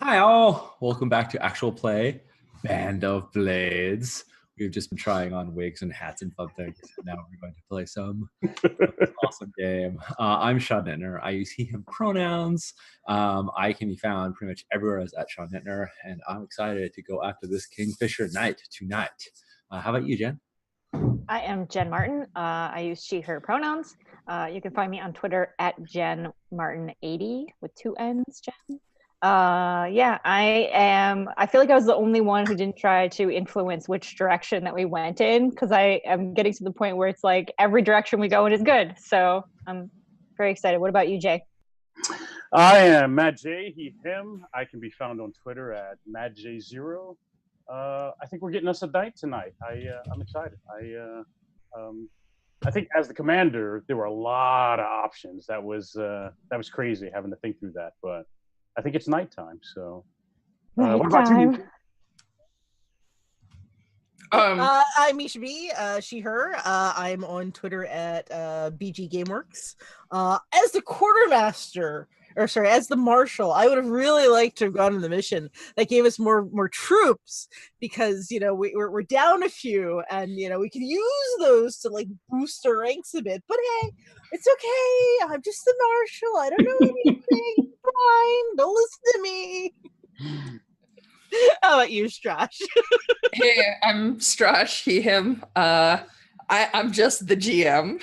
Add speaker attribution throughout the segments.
Speaker 1: Hi all, welcome back to Actual Play, Band of Blades. We've just been trying on wigs and hats and fun things. Now we're going to play some awesome game. I'm Sean Nittner. I use he, him pronouns. I can be found pretty much everywhere as at Sean Nittner, and I'm excited to go after this Kingfisher Knight tonight. How about you, Jen?
Speaker 2: I am Jen Martin. I use she, her pronouns. You can find me on Twitter at JenMartin80 with 2 N's, Jen. I feel like I was the only one who didn't try to influence which direction that we went in, because I am getting to the point where it's like every direction we go in is good. So I'm very excited. What about you, Jay?
Speaker 3: I am Matt J, he, him. I can be found on Twitter at MattJ0. I think we're getting us a knight tonight. I'm excited. I think as the commander, there were a lot of options. That was crazy having to think through that, but I think it's nighttime. So, what about you?
Speaker 4: I'm Misha B, she, her. I'm on Twitter at BG Gameworks. As the quartermaster, as the marshal, I would have really liked to have gone on the mission that gave us more troops, because we're down a few, and we can use those to like boost our ranks a bit. But hey, it's okay. I'm just the marshal. I don't know anything. Fine, don't listen to me. How about you, Strash?
Speaker 5: Hey, I'm Strash, he, him. I'm just the GM.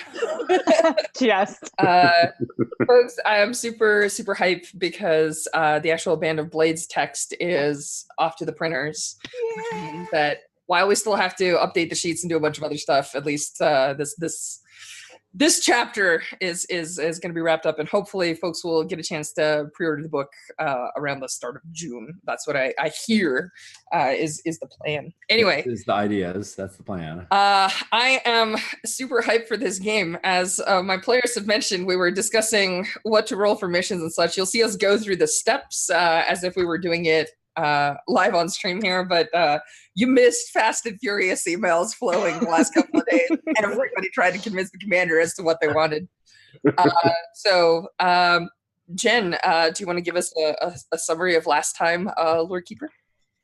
Speaker 5: Folks, I am super hyped because the actual Band of Blades text is off to the printers.
Speaker 4: Yeah.
Speaker 5: Which means that while we still have to update the sheets and do a bunch of other stuff, at least this chapter is going to be wrapped up, and hopefully folks will get a chance to pre-order the book around the start of June. That's what I hear is the plan. Anyway,
Speaker 1: This is the ideas. That's the plan.
Speaker 5: I am super hyped for this game. As my players have mentioned, we were discussing what to roll for missions and such. You'll see us go through the steps as if we were doing it live on stream here, but you missed Fast and Furious emails flowing the last couple of days, and everybody tried to convince the commander as to what they wanted. Jen, do you want to give us a summary of last time, Lord Keeper?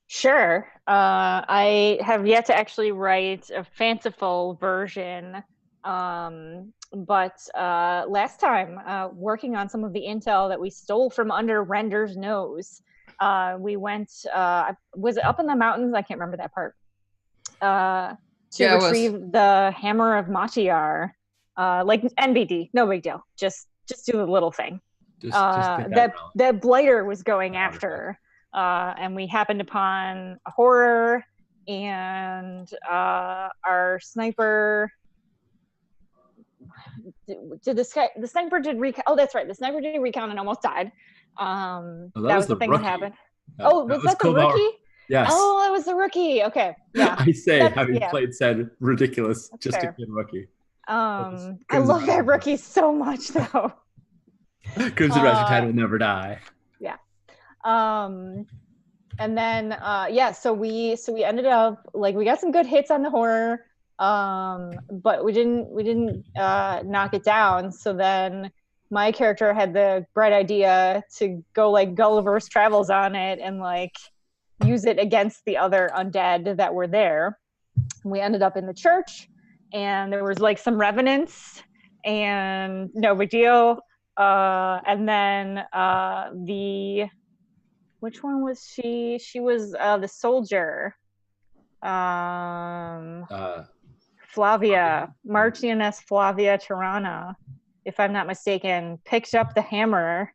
Speaker 2: Sure. I have yet to actually write a fanciful version, but last time, working on some of the intel that we stole from under Render's nose, we went, was it up in the mountains? I can't remember that part. To retrieve the Hammer of Matiar. Like NBD, no big deal. Just do the little thing. That Blighter was going after. And we happened upon a horror, and our sniper the sniper did recon. Oh, that's right. The sniper did recon and almost died. That was the thing that happened. Was that the rookie?
Speaker 1: Yes.
Speaker 2: Oh, that was the rookie. Okay. Yeah.
Speaker 1: I say, having played said ridiculous, that's just fair. A good rookie.
Speaker 2: I love that rookie so much, though.
Speaker 1: Crimson Resurrected will never die.
Speaker 2: Yeah. And then so we ended up like we got some good hits on the horror, but we didn't knock it down. So then my character had the bright idea to go like Gulliver's Travels on it and like use it against the other undead that were there. We ended up in the church, and there was like some revenants, and no big deal. And then which one was she? She was the soldier. Flavia, Marchioness Flavia Tirana, if I'm not mistaken, picked up the hammer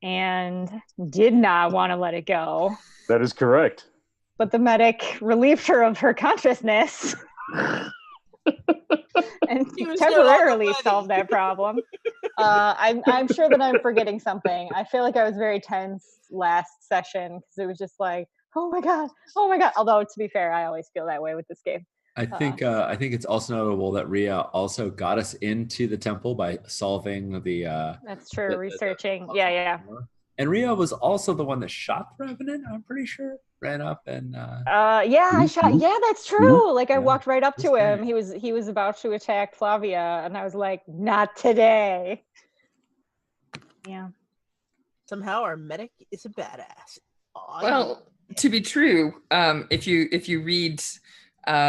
Speaker 2: and did not want to let it go.
Speaker 3: That is correct.
Speaker 2: But the medic relieved her of her consciousness and temporarily solved that problem. I'm sure that I'm forgetting something. I feel like I was very tense last session because it was just like, oh my god. Although, to be fair, I always feel that way with this game.
Speaker 1: I think it's also notable that Rhea also got us into the temple by solving the.
Speaker 2: That's true. Researching, yeah.
Speaker 1: And Rhea was also the one that shot the Revenant. I'm pretty sure. Ran up and.
Speaker 2: I shot. Yeah, that's true. Like I walked right up to him. He was about to attack Flavia, and I was like, "Not today." Yeah.
Speaker 4: Somehow our medic is a badass.
Speaker 5: Well, to be true, if you read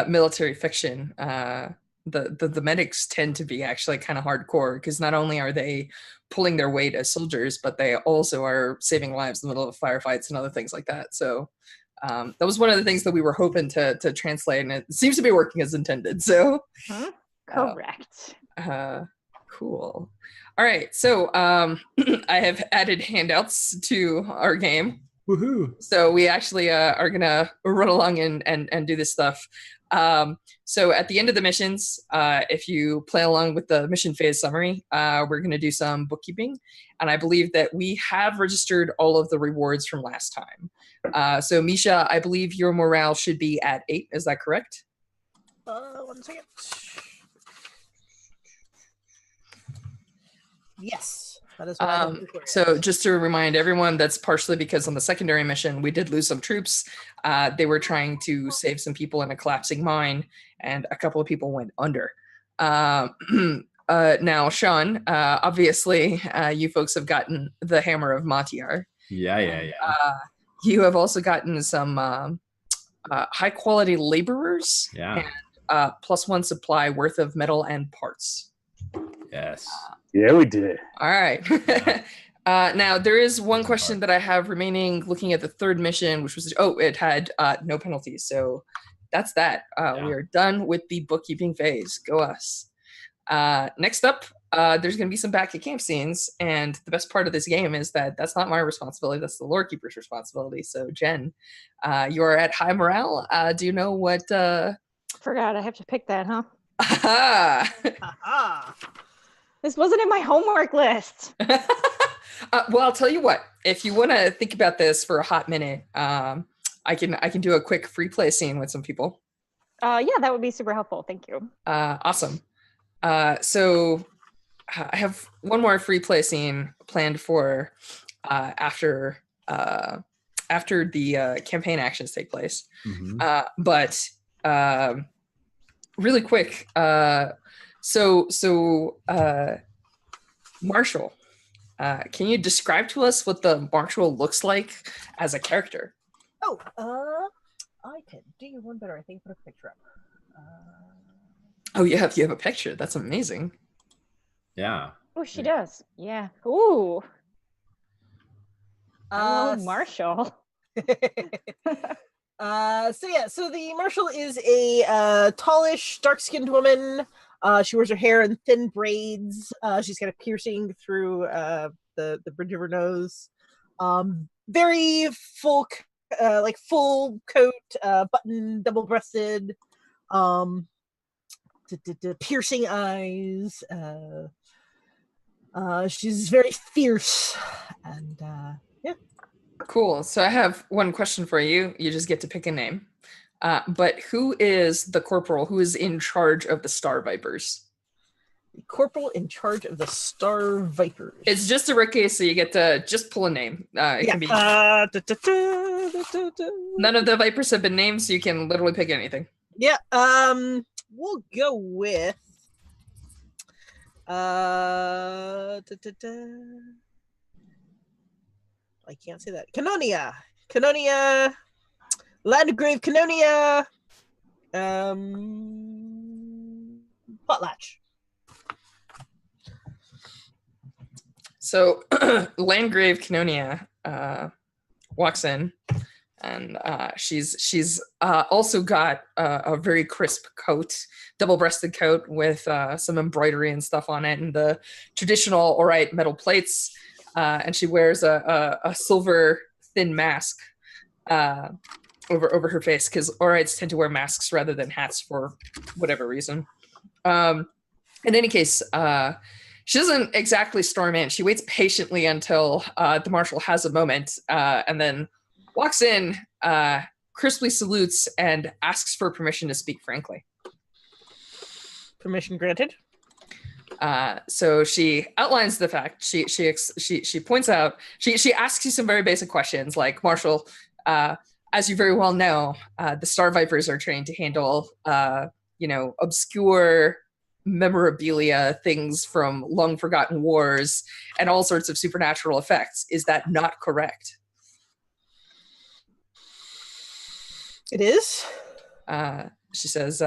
Speaker 5: military fiction, the medics tend to be actually kind of hardcore, because not only are they pulling their weight as soldiers, but they also are saving lives in the middle of firefights and other things like that. So that was one of the things that we were hoping to translate, and it seems to be working as intended. So
Speaker 2: correct.
Speaker 5: Cool. All right, so I have added handouts to our game.
Speaker 1: Woohoo!
Speaker 5: So we actually are gonna run along and do this stuff. So at the end of the missions, if you play along with the mission phase summary, we're gonna do some bookkeeping, and I believe that we have registered all of the rewards from last time. So Misha, I believe your morale should be at 8. Is that correct?
Speaker 4: 1 second. Yes, that is what I have before.
Speaker 5: So just to remind everyone, that's partially because on the secondary mission, we did lose some troops. They were trying to save some people in a collapsing mine, and a couple of people went under. Now, Sean, obviously, you folks have gotten the Hammer of Matiar.
Speaker 1: Yeah.
Speaker 5: You have also gotten some high-quality laborers.
Speaker 1: Yeah.
Speaker 5: And +1 supply worth of metal and parts.
Speaker 1: Yes.
Speaker 3: Yeah, we did.
Speaker 5: All right. Now, there is one question that I have remaining looking at the third mission, which was, it had no penalties. So that's that. We are done with the bookkeeping phase. Go us. Next up, there's going to be some back at camp scenes. And the best part of this game is that that's not my responsibility. That's the lore keeper's responsibility. So, Jen, you are at high morale. Do you know what...
Speaker 2: Forgot I have to pick that, huh?
Speaker 4: Aha.
Speaker 2: This wasn't in my homework list.
Speaker 5: Well, I'll tell you what. If you want to think about this for a hot minute, I can do a quick free play scene with some people.
Speaker 2: Yeah, that would be super helpful. Thank you.
Speaker 5: Awesome. So I have one more free play scene planned for after the campaign actions take place.
Speaker 1: Mm-hmm.
Speaker 5: But really quick. So Marshall, can you describe to us what the Marshall looks like as a character?
Speaker 4: Oh, I can do you one better. I think put a picture up.
Speaker 5: Oh, you have a picture. That's amazing.
Speaker 1: Yeah.
Speaker 2: Oh, she does. Yeah. Ooh. Marshall.
Speaker 4: So the Marshal is a tallish, dark-skinned woman. She wears her hair in thin braids. She's got a piercing through the bridge of her nose. Very full coat, button, double-breasted. Piercing eyes. She's very fierce, and yeah.
Speaker 5: Cool. So I have one question for you. You just get to pick a name. But who is the corporal who is in charge of the Star Vipers?
Speaker 4: The corporal in charge of the Star Vipers.
Speaker 5: It's just a rare case, so you get to just pull a name. It can be. None of the Vipers have been named, so you can literally pick anything.
Speaker 4: Yeah. We'll go with. I can't say that. Canonia, Landgrave Canonia, Potlatch.
Speaker 5: So Landgrave Canonia walks in, and she's also got a very crisp coat, double-breasted coat with some embroidery and stuff on it, and the traditional all right metal plates. And she wears a silver thin mask over her face, because Orites tend to wear masks rather than hats for whatever reason. In any case, she doesn't exactly storm in. She waits patiently until the Marshal has a moment, and then walks in, crisply salutes, and asks for permission to speak frankly.
Speaker 4: Permission granted.
Speaker 5: So she outlines the fact. She points out. She asks you some very basic questions, like, Marshal, as you very well know, the Star Vipers are trained to handle, obscure memorabilia, things from long forgotten wars, and all sorts of supernatural effects. Is that not correct?
Speaker 4: It is.
Speaker 5: She says,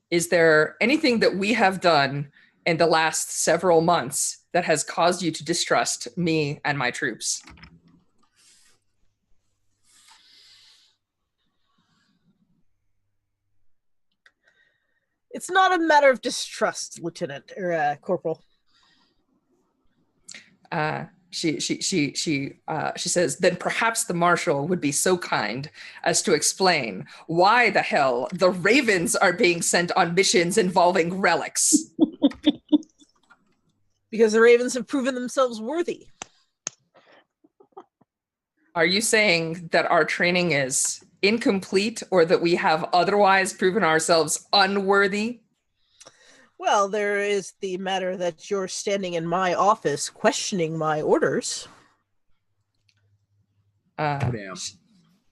Speaker 5: is there anything that we have done in the last several months that has caused you to distrust me and my troops?
Speaker 4: It's not a matter of distrust, Corporal.
Speaker 5: She says, then perhaps the Marshal would be so kind as to explain why the hell the Ravens are being sent on missions involving relics.
Speaker 4: Because the Ravens have proven themselves worthy.
Speaker 5: Are you saying that our training is incomplete or that we have otherwise proven ourselves unworthy?
Speaker 4: Well, there is the matter that you're standing in my office questioning my orders.
Speaker 1: Damn.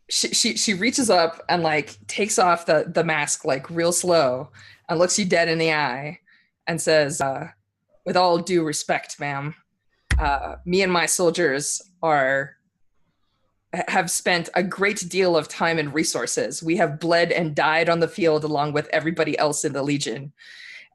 Speaker 5: She reaches up and like takes off the mask like real slow and looks you dead in the eye and says, with all due respect, ma'am, me and my soldiers have spent a great deal of time and resources. We have bled and died on the field along with everybody else in the Legion.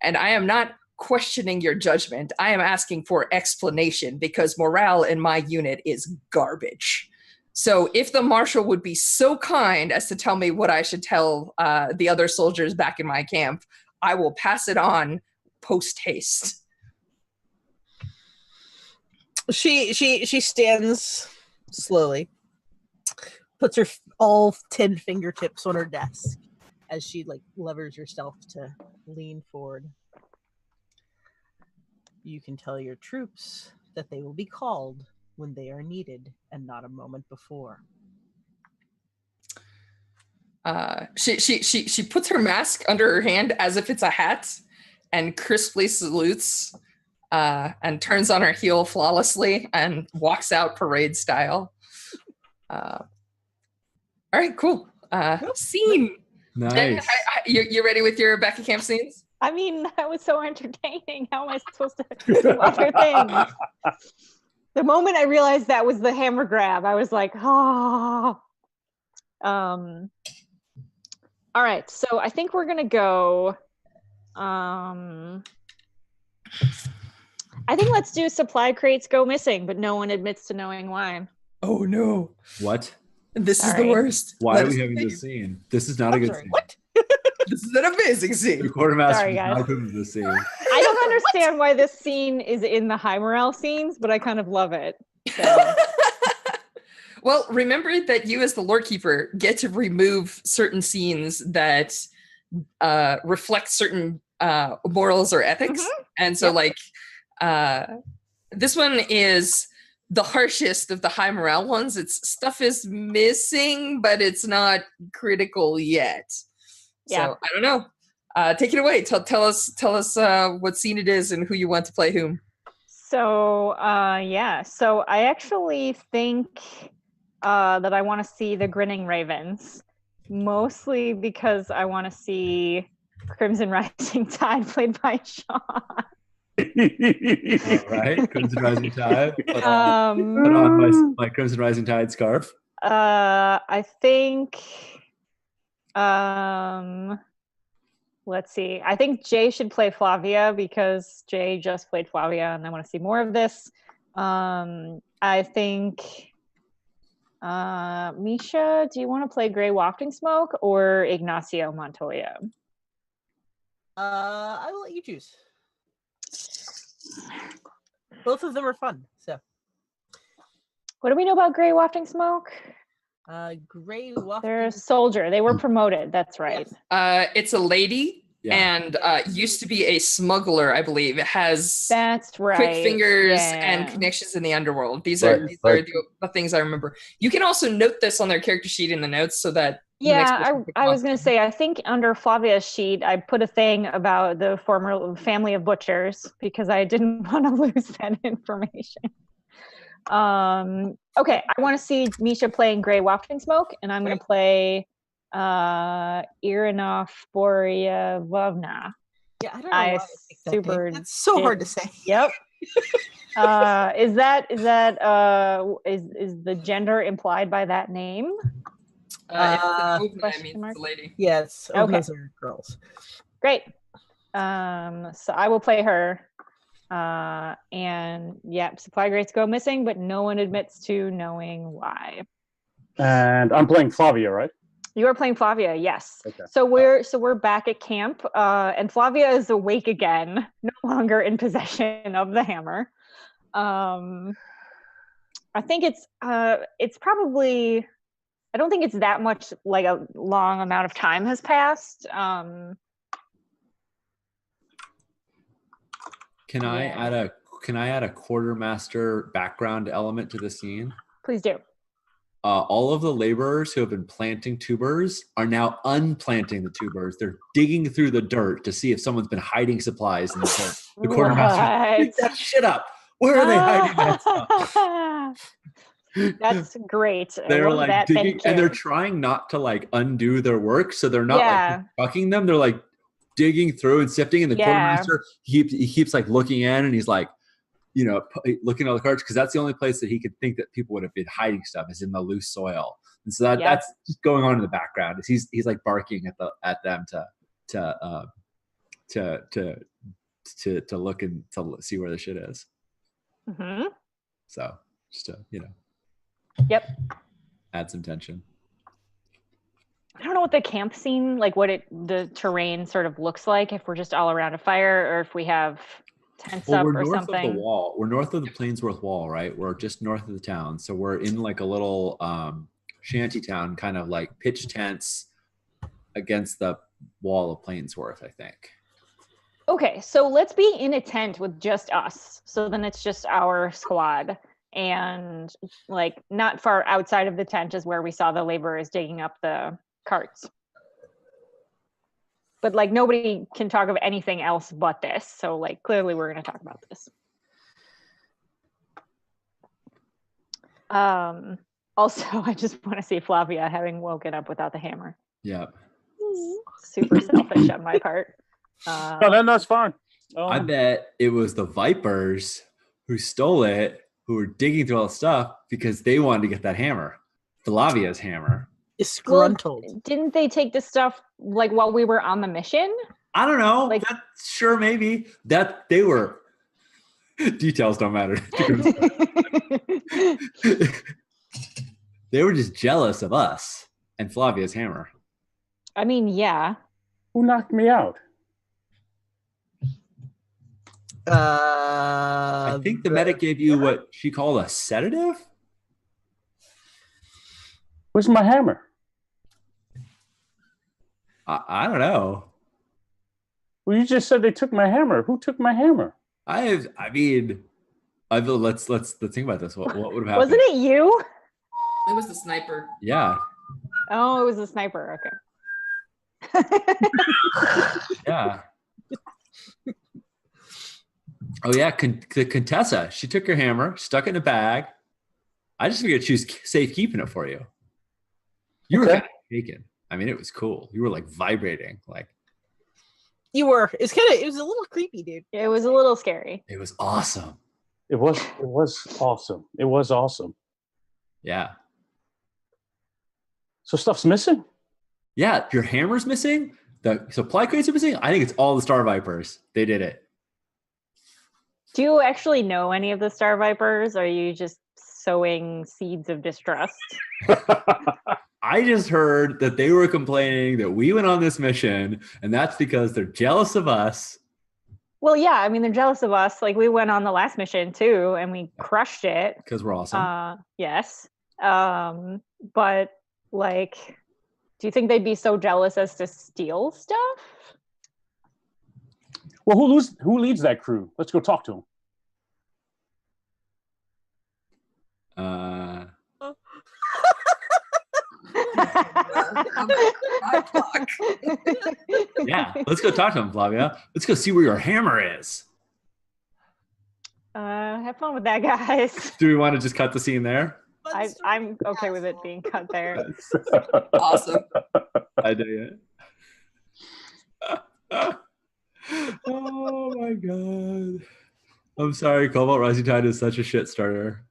Speaker 5: And I am not questioning your judgment. I am asking for explanation because morale in my unit is garbage. So if the Marshal would be so kind as to tell me what I should tell the other soldiers back in my camp, I will pass it on post haste.
Speaker 4: She stands slowly, puts her all 10 fingertips on her desk as she like levers herself to lean forward. You can tell your troops that they will be called when they are needed and not a moment before.
Speaker 5: She puts her mask under her hand as if it's a hat and crisply salutes and turns on her heel flawlessly and walks out parade style. All right, cool. Scene.
Speaker 1: Nice.
Speaker 5: You ready with your back at camp scenes?
Speaker 2: I mean, that was so entertaining. How am I supposed to do other things? The moment I realized that was the hammer grab, I was like, oh. All right, so I think we're gonna go. I think let's do supply crates go missing, but no one admits to knowing why.
Speaker 5: Oh no!
Speaker 1: What?
Speaker 5: This is the worst.
Speaker 1: Why are we having this scene? This is not a good scene.
Speaker 4: What?
Speaker 5: This is an amazing scene.
Speaker 1: The quartermaster
Speaker 2: Sorry,
Speaker 1: is
Speaker 2: guys.
Speaker 1: not good with this scene.
Speaker 2: I don't understand why this scene is in the high morale scenes, but I kind of love it. So.
Speaker 5: Well, remember that you as the lore keeper get to remove certain scenes that reflect certain morals or ethics.
Speaker 2: Mm-hmm.
Speaker 5: And so this one is the harshest of the high morale ones. It's stuff is missing, but it's not critical yet.
Speaker 2: Yeah.
Speaker 5: So I don't know. Take it away. Tell us what scene it is and who you want to play whom.
Speaker 2: So so I actually think that I want to see the Grinning Ravens, mostly because I want to see Crimson Rising Tide played by Sean.
Speaker 1: All right, Crimson Rising Tide. Put on my Crimson Rising Tide scarf.
Speaker 2: I think. Let's see. I think Jay should play Flavia because Jay just played Flavia, and I want to see more of this. I think. Misha, do you want to play Grey Wafting Smoke or Ignacio Montoya?
Speaker 4: I will let you choose. Both of them are fun. So,
Speaker 2: what do we know about Grey Wafting Smoke?
Speaker 4: Grey Wafting.
Speaker 2: They're a soldier. They were promoted. That's right.
Speaker 4: Yes.
Speaker 5: It's a lady. Yeah. And used to be a smuggler, I believe. It has
Speaker 2: that's right.
Speaker 5: quick fingers and connections in the underworld. These are the things I remember. You can also note this on their character sheet in the notes so that
Speaker 2: I was going to say, I think under Flavia's sheet, I put a thing about the former family of butchers because I didn't want to lose that information. Okay, I want to see Misha playing Grey Wafting Smoke, and I'm going to play Irina Boryevovna.
Speaker 4: Yeah, I don't know why I picked that name. That's so hard to say.
Speaker 2: Yep. Is the gender implied by that name?
Speaker 5: If it's a movement, it
Speaker 2: question
Speaker 5: means
Speaker 2: mark?
Speaker 5: it's a lady.
Speaker 4: Yes,
Speaker 2: Okay.
Speaker 4: those are girls.
Speaker 2: Great. So I will play her. And yeah, supply crates go missing, but no one admits to knowing why.
Speaker 3: And I'm playing Flavia, right?
Speaker 2: You are playing Flavia, yes.
Speaker 3: Okay.
Speaker 2: So we're back at camp, and Flavia is awake again, no longer in possession of the hammer. I think it's probably, I don't think it's that much, like a long amount of time has passed.
Speaker 1: Can I add a quartermaster background element to the scene?
Speaker 2: Please do.
Speaker 1: All of the laborers who have been planting tubers are now unplanting the tubers. They're digging through the dirt to see if someone's been hiding supplies in the dirt. The quartermaster, pick that shit up. Where are they hiding that stuff?
Speaker 2: That's great.
Speaker 1: They're
Speaker 2: love
Speaker 1: like
Speaker 2: that.
Speaker 1: digging,
Speaker 2: Thank
Speaker 1: and they're
Speaker 2: you.
Speaker 1: trying not to like undo their work, so they're not
Speaker 2: Yeah.
Speaker 1: like fucking them. They're like digging through and sifting. And the
Speaker 2: Yeah.
Speaker 1: quartermaster he keeps like looking in, and he's like, you know, looking at all the cards, because that's the only place that he could think that people would have been hiding stuff is in the loose soil. And so that's just going on in the background. Is he's like barking at them to look and to see where the shit is.
Speaker 2: Mm-hmm.
Speaker 1: So just to, you know.
Speaker 2: Yep.
Speaker 1: Add some tension.
Speaker 2: I don't know what the camp scene, like the terrain sort of looks like, if we're just all around a fire or if we have tents up
Speaker 1: we're
Speaker 2: or
Speaker 1: north
Speaker 2: something.
Speaker 1: of the wall. We're north of the Plainsworth Wall, right? We're just north of the town. So we're in like a little shanty town, kind of like pitch tents against the wall of Plainsworth, I think.
Speaker 2: Okay, so let's be in a tent with just us. So then it's just our squad. And like not far outside of the tent is where we saw the laborers digging up the carts. But like nobody can talk of anything else but this. So like clearly we're going to talk about this. Also, I just want to see Flavia having woken up without the hammer.
Speaker 1: Yep.
Speaker 2: Super selfish on my part.
Speaker 3: No, that's fine.
Speaker 1: I bet it was the Vipers who stole it, who were digging through all the stuff because they wanted to get that hammer, Flavia's hammer.
Speaker 4: Disgruntled.
Speaker 2: Well, didn't they take the stuff like while we were on the mission?
Speaker 1: I don't know.
Speaker 2: Like,
Speaker 1: sure, maybe that they were. Details don't matter. They were just jealous of us and Flavia's hammer.
Speaker 2: I mean, yeah.
Speaker 3: Who knocked me out?
Speaker 1: I think the medic gave you what she called a sedative.
Speaker 3: Where's my hammer?
Speaker 1: I don't know.
Speaker 3: Well, you just said they took my hammer. Who took my hammer?
Speaker 1: Let's think about this. What would have happened?
Speaker 2: Wasn't it you?
Speaker 5: It was the sniper.
Speaker 1: Yeah.
Speaker 2: Oh, it was a sniper. Okay.
Speaker 1: Yeah. Oh yeah, the Contessa. She took your hammer, stuck it in a bag. I just figured she was safekeeping it for you. You were kind of shaking. I mean, it was cool. You were like vibrating, like.
Speaker 4: You were. It was a little creepy, dude.
Speaker 2: It was a little scary.
Speaker 1: It was awesome.
Speaker 3: It was awesome. It was awesome.
Speaker 1: Yeah.
Speaker 3: So stuff's missing?
Speaker 1: Yeah, your hammer's missing. The supply crates are missing. I think it's all the Star Vipers. They did it.
Speaker 2: Do you actually know any of the Star Vipers? Or are you just sowing seeds of distrust?
Speaker 1: I just heard that they were complaining that we went on this mission, and that's because they're jealous of us.
Speaker 2: Well, yeah, I mean, they're jealous of us. Like, we went on the last mission, too, and we crushed it.
Speaker 1: Because we're awesome.
Speaker 2: Yes. But, like, do you think they'd be so jealous as to steal stuff?
Speaker 3: Well, who leads that crew? Let's go talk to him.
Speaker 1: Yeah, let's go talk to him, Flavia. Let's go see where your hammer is.
Speaker 2: Have fun with that, guys.
Speaker 1: Do we want to just cut the scene there?
Speaker 2: I'm okay with it being cut there.
Speaker 5: Awesome.
Speaker 1: I dig it. Oh my god. I'm sorry, Cobalt Rising Tide is such a shit starter.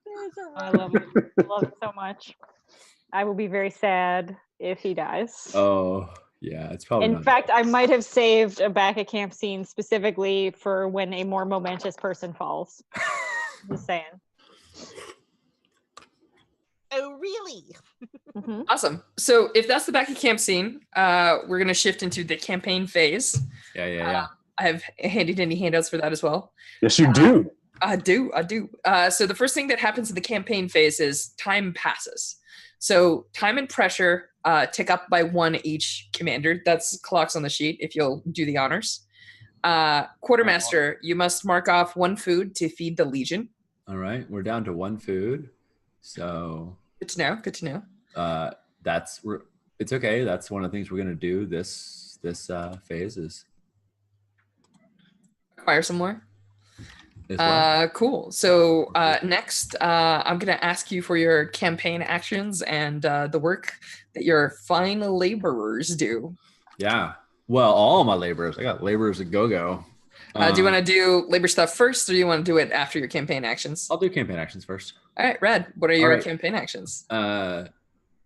Speaker 2: I love it. I love it so much. I will be very sad if he dies.
Speaker 1: Oh, yeah, it's probably
Speaker 2: In
Speaker 1: not.
Speaker 2: fact, I might have saved a back at camp scene specifically for when a more momentous person falls. Just saying.
Speaker 4: Oh, really?
Speaker 2: Mhm.
Speaker 5: Awesome. So if that's the back of camp scene, we're gonna shift into the campaign phase.
Speaker 1: Yeah.
Speaker 5: I have handy dandy handouts for that as well.
Speaker 3: Yes, you do.
Speaker 5: I do. So the first thing that happens in the campaign phase is time passes. So time and pressure tick up by 1 each commander. That's clocks on the sheet if you'll do the honors. Quartermaster, you must mark off 1 food to feed the Legion.
Speaker 1: All right, we're down to 1 food. So
Speaker 5: Good to know. Good to know.
Speaker 1: it's okay. That's one of the things we're gonna do this phase is
Speaker 5: Acquire some more.
Speaker 1: as well.
Speaker 5: Cool. So next, I'm going to ask you for your campaign actions and the work that your fine laborers do.
Speaker 1: Yeah. Well, all my laborers. I got laborers at go-go.
Speaker 5: Do you want to do labor stuff first, or do you want to do it after your campaign actions?
Speaker 1: I'll do campaign actions first.
Speaker 5: All right, Red. What are your
Speaker 1: right.
Speaker 5: campaign actions?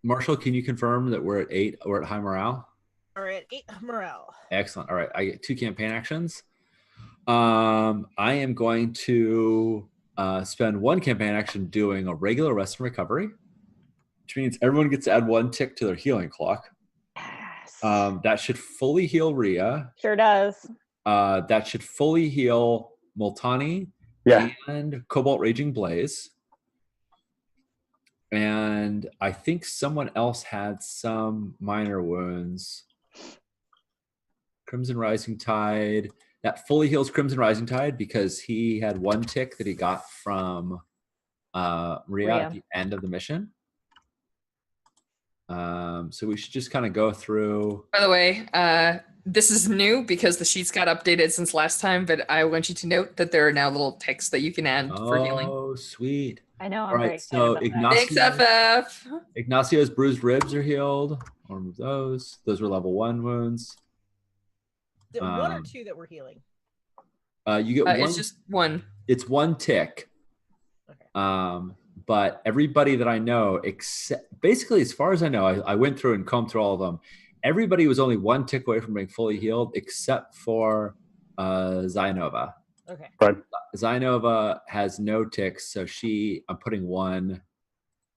Speaker 1: Marshall, can you confirm that we're at 8? We're at high morale?
Speaker 4: All right, 8 morale.
Speaker 1: Excellent. All right, I get 2 campaign actions. I am going to spend 1 campaign action doing a regular rest and recovery, which means everyone gets to add 1 tick to their healing clock.
Speaker 2: Yes.
Speaker 1: That should fully heal Rhea.
Speaker 2: Sure does.
Speaker 1: That should fully heal Multani and Cobalt Raging Blaze. And I think someone else had some minor wounds. Crimson Rising Tide. That fully heals Crimson Rising Tide because he had 1 tick that he got from Rhea at the end of the mission. So we should just kind of go through.
Speaker 5: By the way, this is new because the sheets got updated since last time, but I want you to note that there are now little ticks that you can add for healing.
Speaker 1: Oh, sweet.
Speaker 2: I know. I'm
Speaker 1: All
Speaker 2: very
Speaker 1: right,
Speaker 2: excited
Speaker 1: so
Speaker 2: about that.
Speaker 1: Ignacio,
Speaker 5: Thanks, FF.
Speaker 1: Ignacio's bruised ribs are healed. I'll remove those. Those were level 1 wounds.
Speaker 4: Is it 1 or 2 that we're healing?
Speaker 1: You get 1.
Speaker 5: It's just 1.
Speaker 1: It's 1 tick.
Speaker 4: Okay.
Speaker 1: But everybody that I know, except basically, as far as I know, I went through and combed through all of them. Everybody was only 1 tick away from being fully healed, except for Zainova.
Speaker 4: Okay.
Speaker 3: Right.
Speaker 1: Zainova has no ticks, so I'm putting 1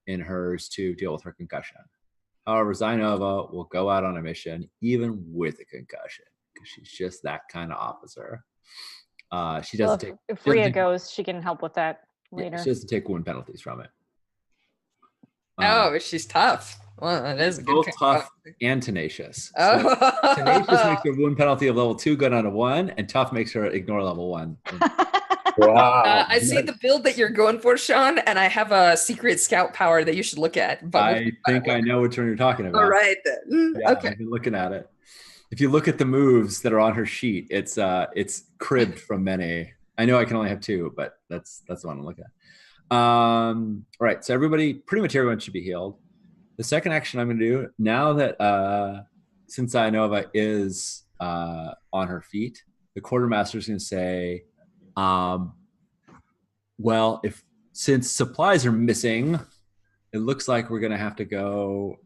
Speaker 1: in hers to deal with her concussion. However, Zainova will go out on a mission even with a concussion because she's just that kind of officer. She doesn't take.
Speaker 2: If Rhea goes, she can help with that later.
Speaker 1: Yeah, she doesn't take wound penalties from it.
Speaker 5: She's tough. Well, that is a good.
Speaker 1: Both tough and tenacious.
Speaker 5: Oh.
Speaker 1: So tenacious makes her wound penalty of level 2 go down to 1, and tough makes her ignore level 1.
Speaker 3: Wow.
Speaker 5: I see the build that you're going for, Sean, and I have a secret scout power that you should look at. But
Speaker 1: I think I know which one you're talking about.
Speaker 5: All right then.
Speaker 1: Yeah,
Speaker 5: Okay.
Speaker 1: I've been looking at it. If you look at the moves that are on her sheet, it's cribbed from many. I know I can only have 2, but that's the one I'm looking at. All right, so pretty much everyone should be healed. The second action I'm going to do now that since Zainova is on her feet, the quartermaster is going to say, well, since supplies are missing, it looks like we're going to have to go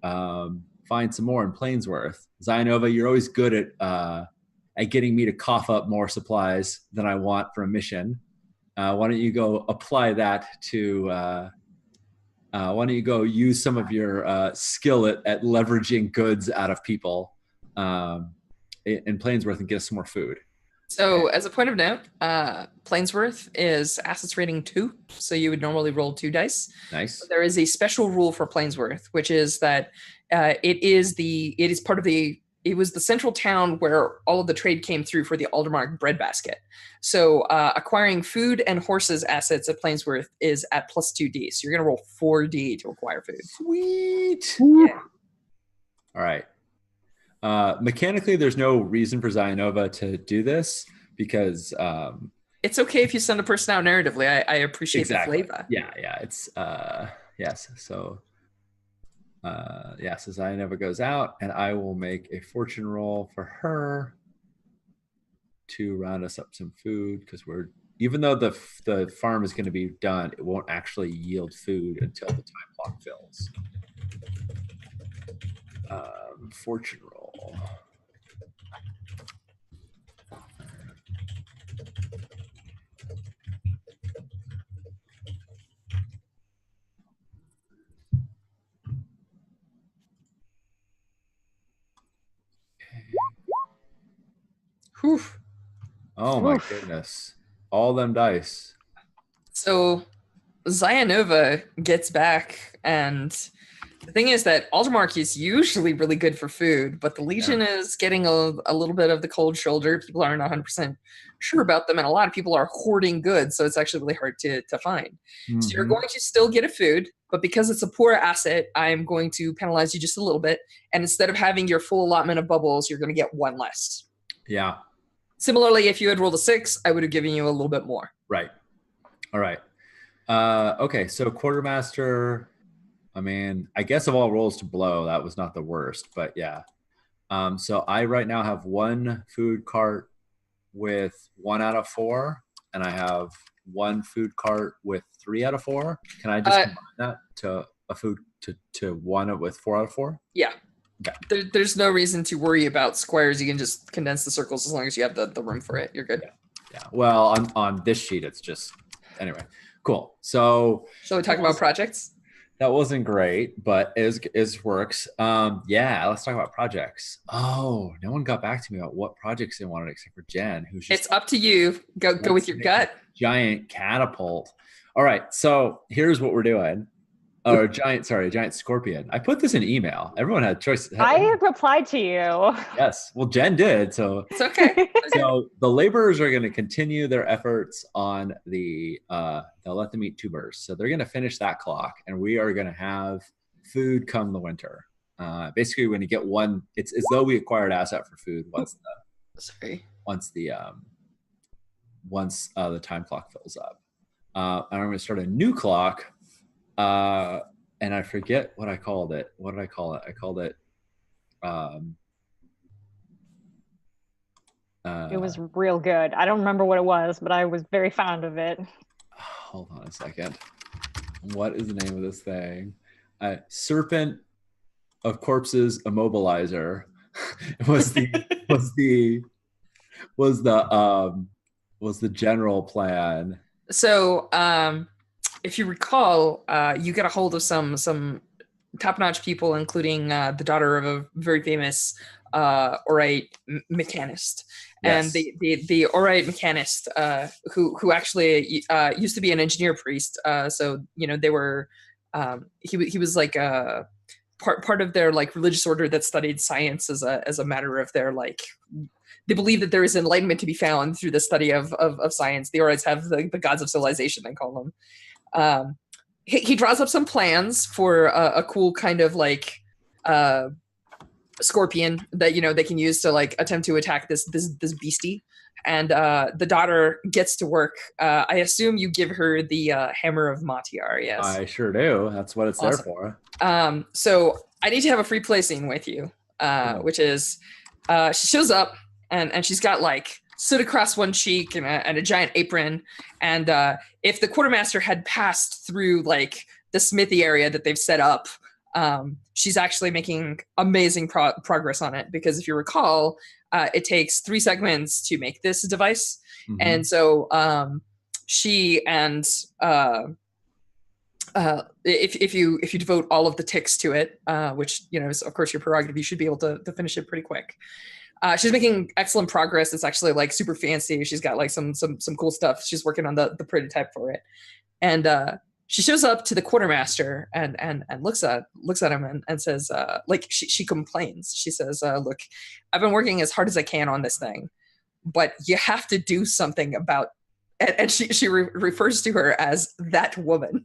Speaker 1: find some more in Plainsworth. Zainova, you're always good at getting me to cough up more supplies than I want for a mission. Why don't you go apply that to? Why don't you go use some of your skill at leveraging goods out of people in Plainsworth and get us some more food?
Speaker 5: So, as a point of note, Plainsworth is assets rating 2, so you would normally roll 2 dice.
Speaker 1: Nice.
Speaker 5: But there is a special rule for Plainsworth, which is that it was the central town where all of the trade came through for the Aldermark breadbasket. So acquiring food and horses assets at Plainsworth is at plus 2d. So you're going to roll 4d to acquire food.
Speaker 1: Sweet.
Speaker 5: Yeah.
Speaker 1: All right. Mechanically, there's no reason for Zainova to do this because
Speaker 5: it's okay if you send a person out narratively. I appreciate the flavor.
Speaker 1: Yeah. It's yes. So so Zainova goes out, and I will make a fortune roll for her to round us up some food because even though the farm is going to be done, it won't actually yield food until the time clock fills. Fortune roll.
Speaker 5: Whew.
Speaker 1: Oh my
Speaker 2: Oof.
Speaker 1: goodness. All them dice.
Speaker 5: So Zayanova gets back, and the thing is that Aldermark is usually really good for food, but the Legion is getting a little bit of the cold shoulder. People aren't 100% sure about them, and a lot of people are hoarding goods, so it's actually really hard to find. So you're going to still get a food, but because it's a poor asset, I'm going to penalize you just a little bit, and instead of having your full allotment of bubbles, you're going to get one less.
Speaker 1: Yeah.
Speaker 5: Similarly, if you had rolled a 6, I would have given you a little bit more.
Speaker 1: Right. All right. Okay, so Quartermaster, I mean, I guess of all rolls to blow, that was not the worst, but yeah. So I right now have 1 food cart with 1 out of 4, and I have 1 food cart with 3 out of 4. Can I just combine that to a food to 1 with 4 out of 4?
Speaker 5: Yeah.
Speaker 1: Okay.
Speaker 5: There's no reason to worry about squares. You can just condense the circles as long as you have the room for it. You're good.
Speaker 1: Yeah. Well, on this sheet, it's just anyway. Cool. So
Speaker 5: shall we talk about projects?
Speaker 1: That wasn't great, but it works. Yeah, let's talk about projects. Oh, no one got back to me about what projects they wanted except for Jen, who's just.
Speaker 5: It's up to you. Go with your gut.
Speaker 1: Giant catapult. All right, so here's what we're doing. Or giant scorpion. I put this in email. Everyone had choices.
Speaker 2: I replied to you.
Speaker 1: Yes. Well, Jen did. So
Speaker 5: it's okay.
Speaker 1: So the laborers are going to continue their efforts on the, they'll let them eat 2 bursts. So they're going to finish that clock, and we are going to have food come the winter. Basically, when you get 1, it's as though we acquired asset for food once the time clock fills up. And I'm going to start a new clock. And I forget what I called it. What did I call it? I called it.
Speaker 2: It was real good. I don't remember what it was, but I was very fond of it.
Speaker 1: Hold on a second. What is the name of this thing? Serpent of Corpses Immobilizer was the general plan.
Speaker 5: So if you recall, you get a hold of some top-notch people, including the daughter of a very famous Orite mechanist.
Speaker 1: Yes.
Speaker 5: And the Orite mechanist, who actually used to be an engineer priest. So they were he was like part of their like religious order that studied science as a matter of their like. They believe that there is enlightenment to be found through the study of science. The Orites have the gods of civilization, they call them. He draws up some plans for a cool kind of like scorpion that they can use to like attempt to attack this beastie. And the daughter gets to work. I assume you give her the hammer of Matiar. Yes,
Speaker 1: I sure do. That's what it's
Speaker 5: awesome.
Speaker 1: there for.
Speaker 5: So I need to have a free play scene with you, which is she shows up and she's got like soot across one cheek and a giant apron. And if the quartermaster had passed through like the smithy area that they've set up, she's actually making amazing progress on it, because if you recall, it takes 3 segments to make this device. Mm-hmm. And so she and if you devote all of the ticks to it, which is of course your prerogative, you should be able to finish it pretty quick. She's making excellent progress. It's actually like super fancy. She's got like some cool stuff. She's working on the prototype for it. And she shows up to the quartermaster and looks at him and says, like she complains. She says, look, I've been working as hard as I can on this thing, but you have to do something about, and she refers to her as that woman.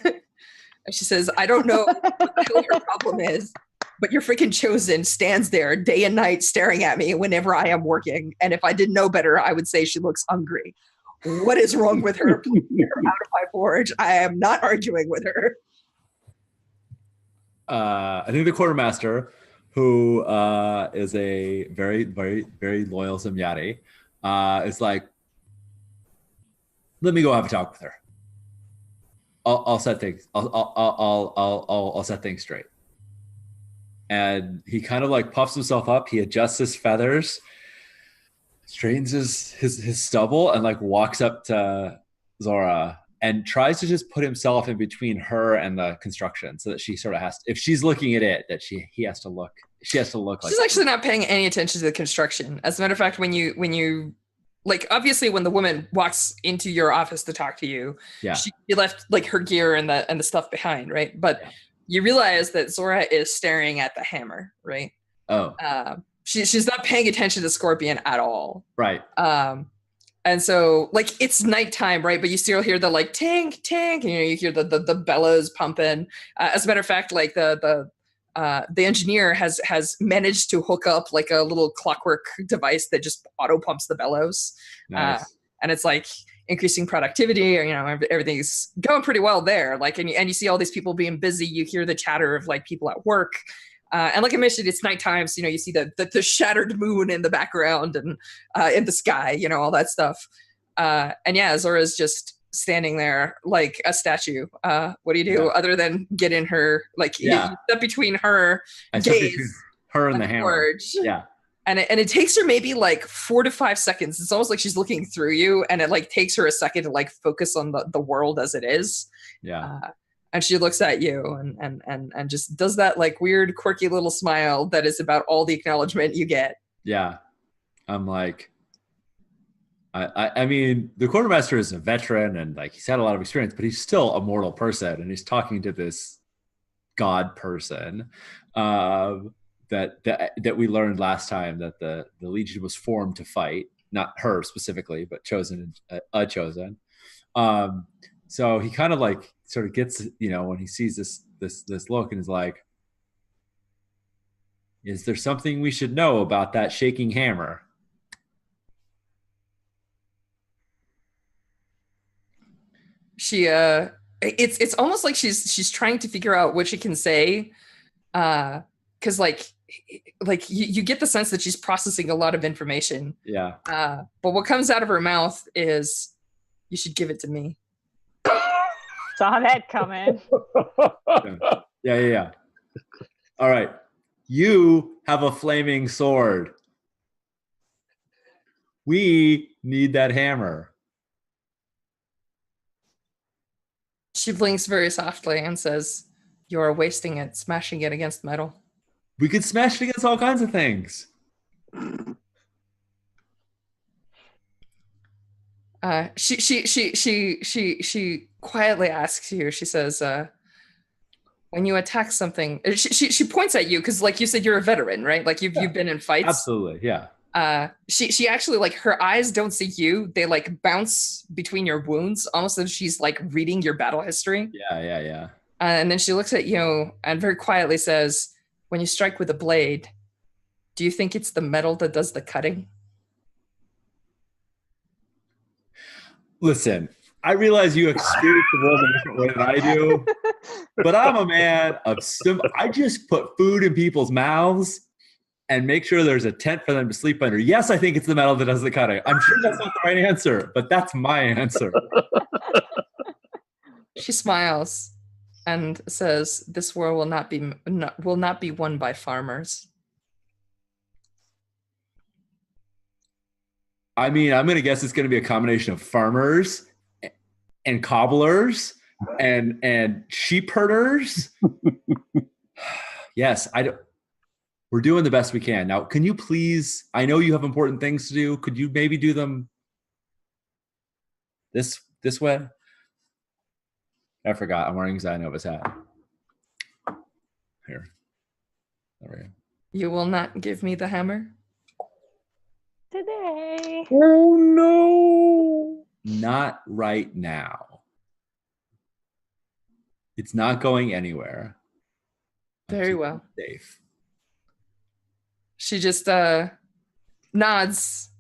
Speaker 5: And she says, I don't know what the hell her problem is, but your freaking chosen stands there day and night staring at me whenever I am working. And if I didn't know better, I would say she looks hungry. What is wrong with her? Please get her out of my forge. I am not arguing with her.
Speaker 1: I think the quartermaster, who is a very, very, very loyal Zemyati, is like, let me go have a talk with her. I'll set things. I'll set things straight. And he kind of like puffs himself up. He adjusts his feathers, straightens his stubble, and like walks up to Zora and tries to just put himself in between her and the construction, so that she sort of has to, if she's looking at it, that she has to look like
Speaker 5: She's actually not paying any attention to the construction. As a matter of fact, when you like, obviously when the woman walks into your office to talk to you, she left like her gear and the stuff behind, right? But you realize that Zora is staring at the hammer, right?
Speaker 1: Oh.
Speaker 5: She's not paying attention to Scorpion at all.
Speaker 1: Right.
Speaker 5: And so like it's nighttime, right? But you still hear the like tank, and, you hear the bellows pumping. As a matter of fact, like the engineer has managed to hook up like a little clockwork device that just auto pumps the bellows.
Speaker 1: Nice.
Speaker 5: And it's like increasing productivity, or everything's going pretty well there. Like, and you see all these people being busy. You hear the chatter of like people at work. And like I mentioned, it's nighttime, so you see the shattered moon in the background and in the sky, all that stuff. And yeah, Zora's just standing there like a statue. What do you do other than get in her, like you step between her gaze,
Speaker 1: her and the hammer.
Speaker 5: Forge.
Speaker 1: Yeah.
Speaker 5: And it takes her maybe like 4 to 5 seconds. It's almost like she's looking through you, and it like takes her a second to like focus on the world as it is.
Speaker 1: Yeah.
Speaker 5: And she looks at you and just does that like weird, quirky little smile that is about all the acknowledgement you get.
Speaker 1: Yeah. I'm like, I mean, the quartermaster is a veteran and like he's had a lot of experience, but he's still a mortal person, and he's talking to this god person that we learned last time that the Legion was formed to fight, not her specifically, but chosen. So he kind of like sort of gets, when he sees this look, and is like, is there something we should know about that shaking hammer?
Speaker 5: She it's almost like she's trying to figure out what she can say, because like you get the sense that she's processing a lot of information.
Speaker 1: Yeah.
Speaker 5: But what comes out of her mouth is, you should give it to me.
Speaker 2: Saw that coming.
Speaker 1: Yeah. All right. You have a flaming sword. We need that hammer.
Speaker 5: She blinks very softly and says, "You are wasting it, smashing it against metal."
Speaker 1: We could smash it against all kinds of things.
Speaker 5: She quietly asks you. She says, "When you attack something," she points at you because, like you said, you're a veteran, right? Like you've been in fights.
Speaker 1: Absolutely, yeah.
Speaker 5: She actually, like, her eyes don't see you; they like bounce between your wounds, almost as she's like reading your battle history.
Speaker 1: Yeah.
Speaker 5: And then she looks at you and very quietly says, "When you strike with a blade, do you think it's the metal that does the cutting?"
Speaker 1: Listen, I realize you experience the world in a different way than I do, but I'm a man of I just put food in people's mouths and make sure there's a tent for them to sleep under. Yes, I think it's the metal that does the cutting. I'm sure that's not the right answer, but that's my answer.
Speaker 5: She smiles and says, "This war will not be won by farmers."
Speaker 1: I mean, I'm going to guess it's going to be a combination of farmers and cobblers and sheep herders. Yes, we're doing the best we can. Now, can you please, I know you have important things to do. Could you maybe do them this way? I forgot. I'm wearing Zinova's hat. Here. There we go.
Speaker 5: You will not give me the hammer?
Speaker 2: Today.
Speaker 3: Oh no!
Speaker 1: Not right now. It's not going anywhere.
Speaker 5: Very well.
Speaker 1: Safe.
Speaker 5: She just nods,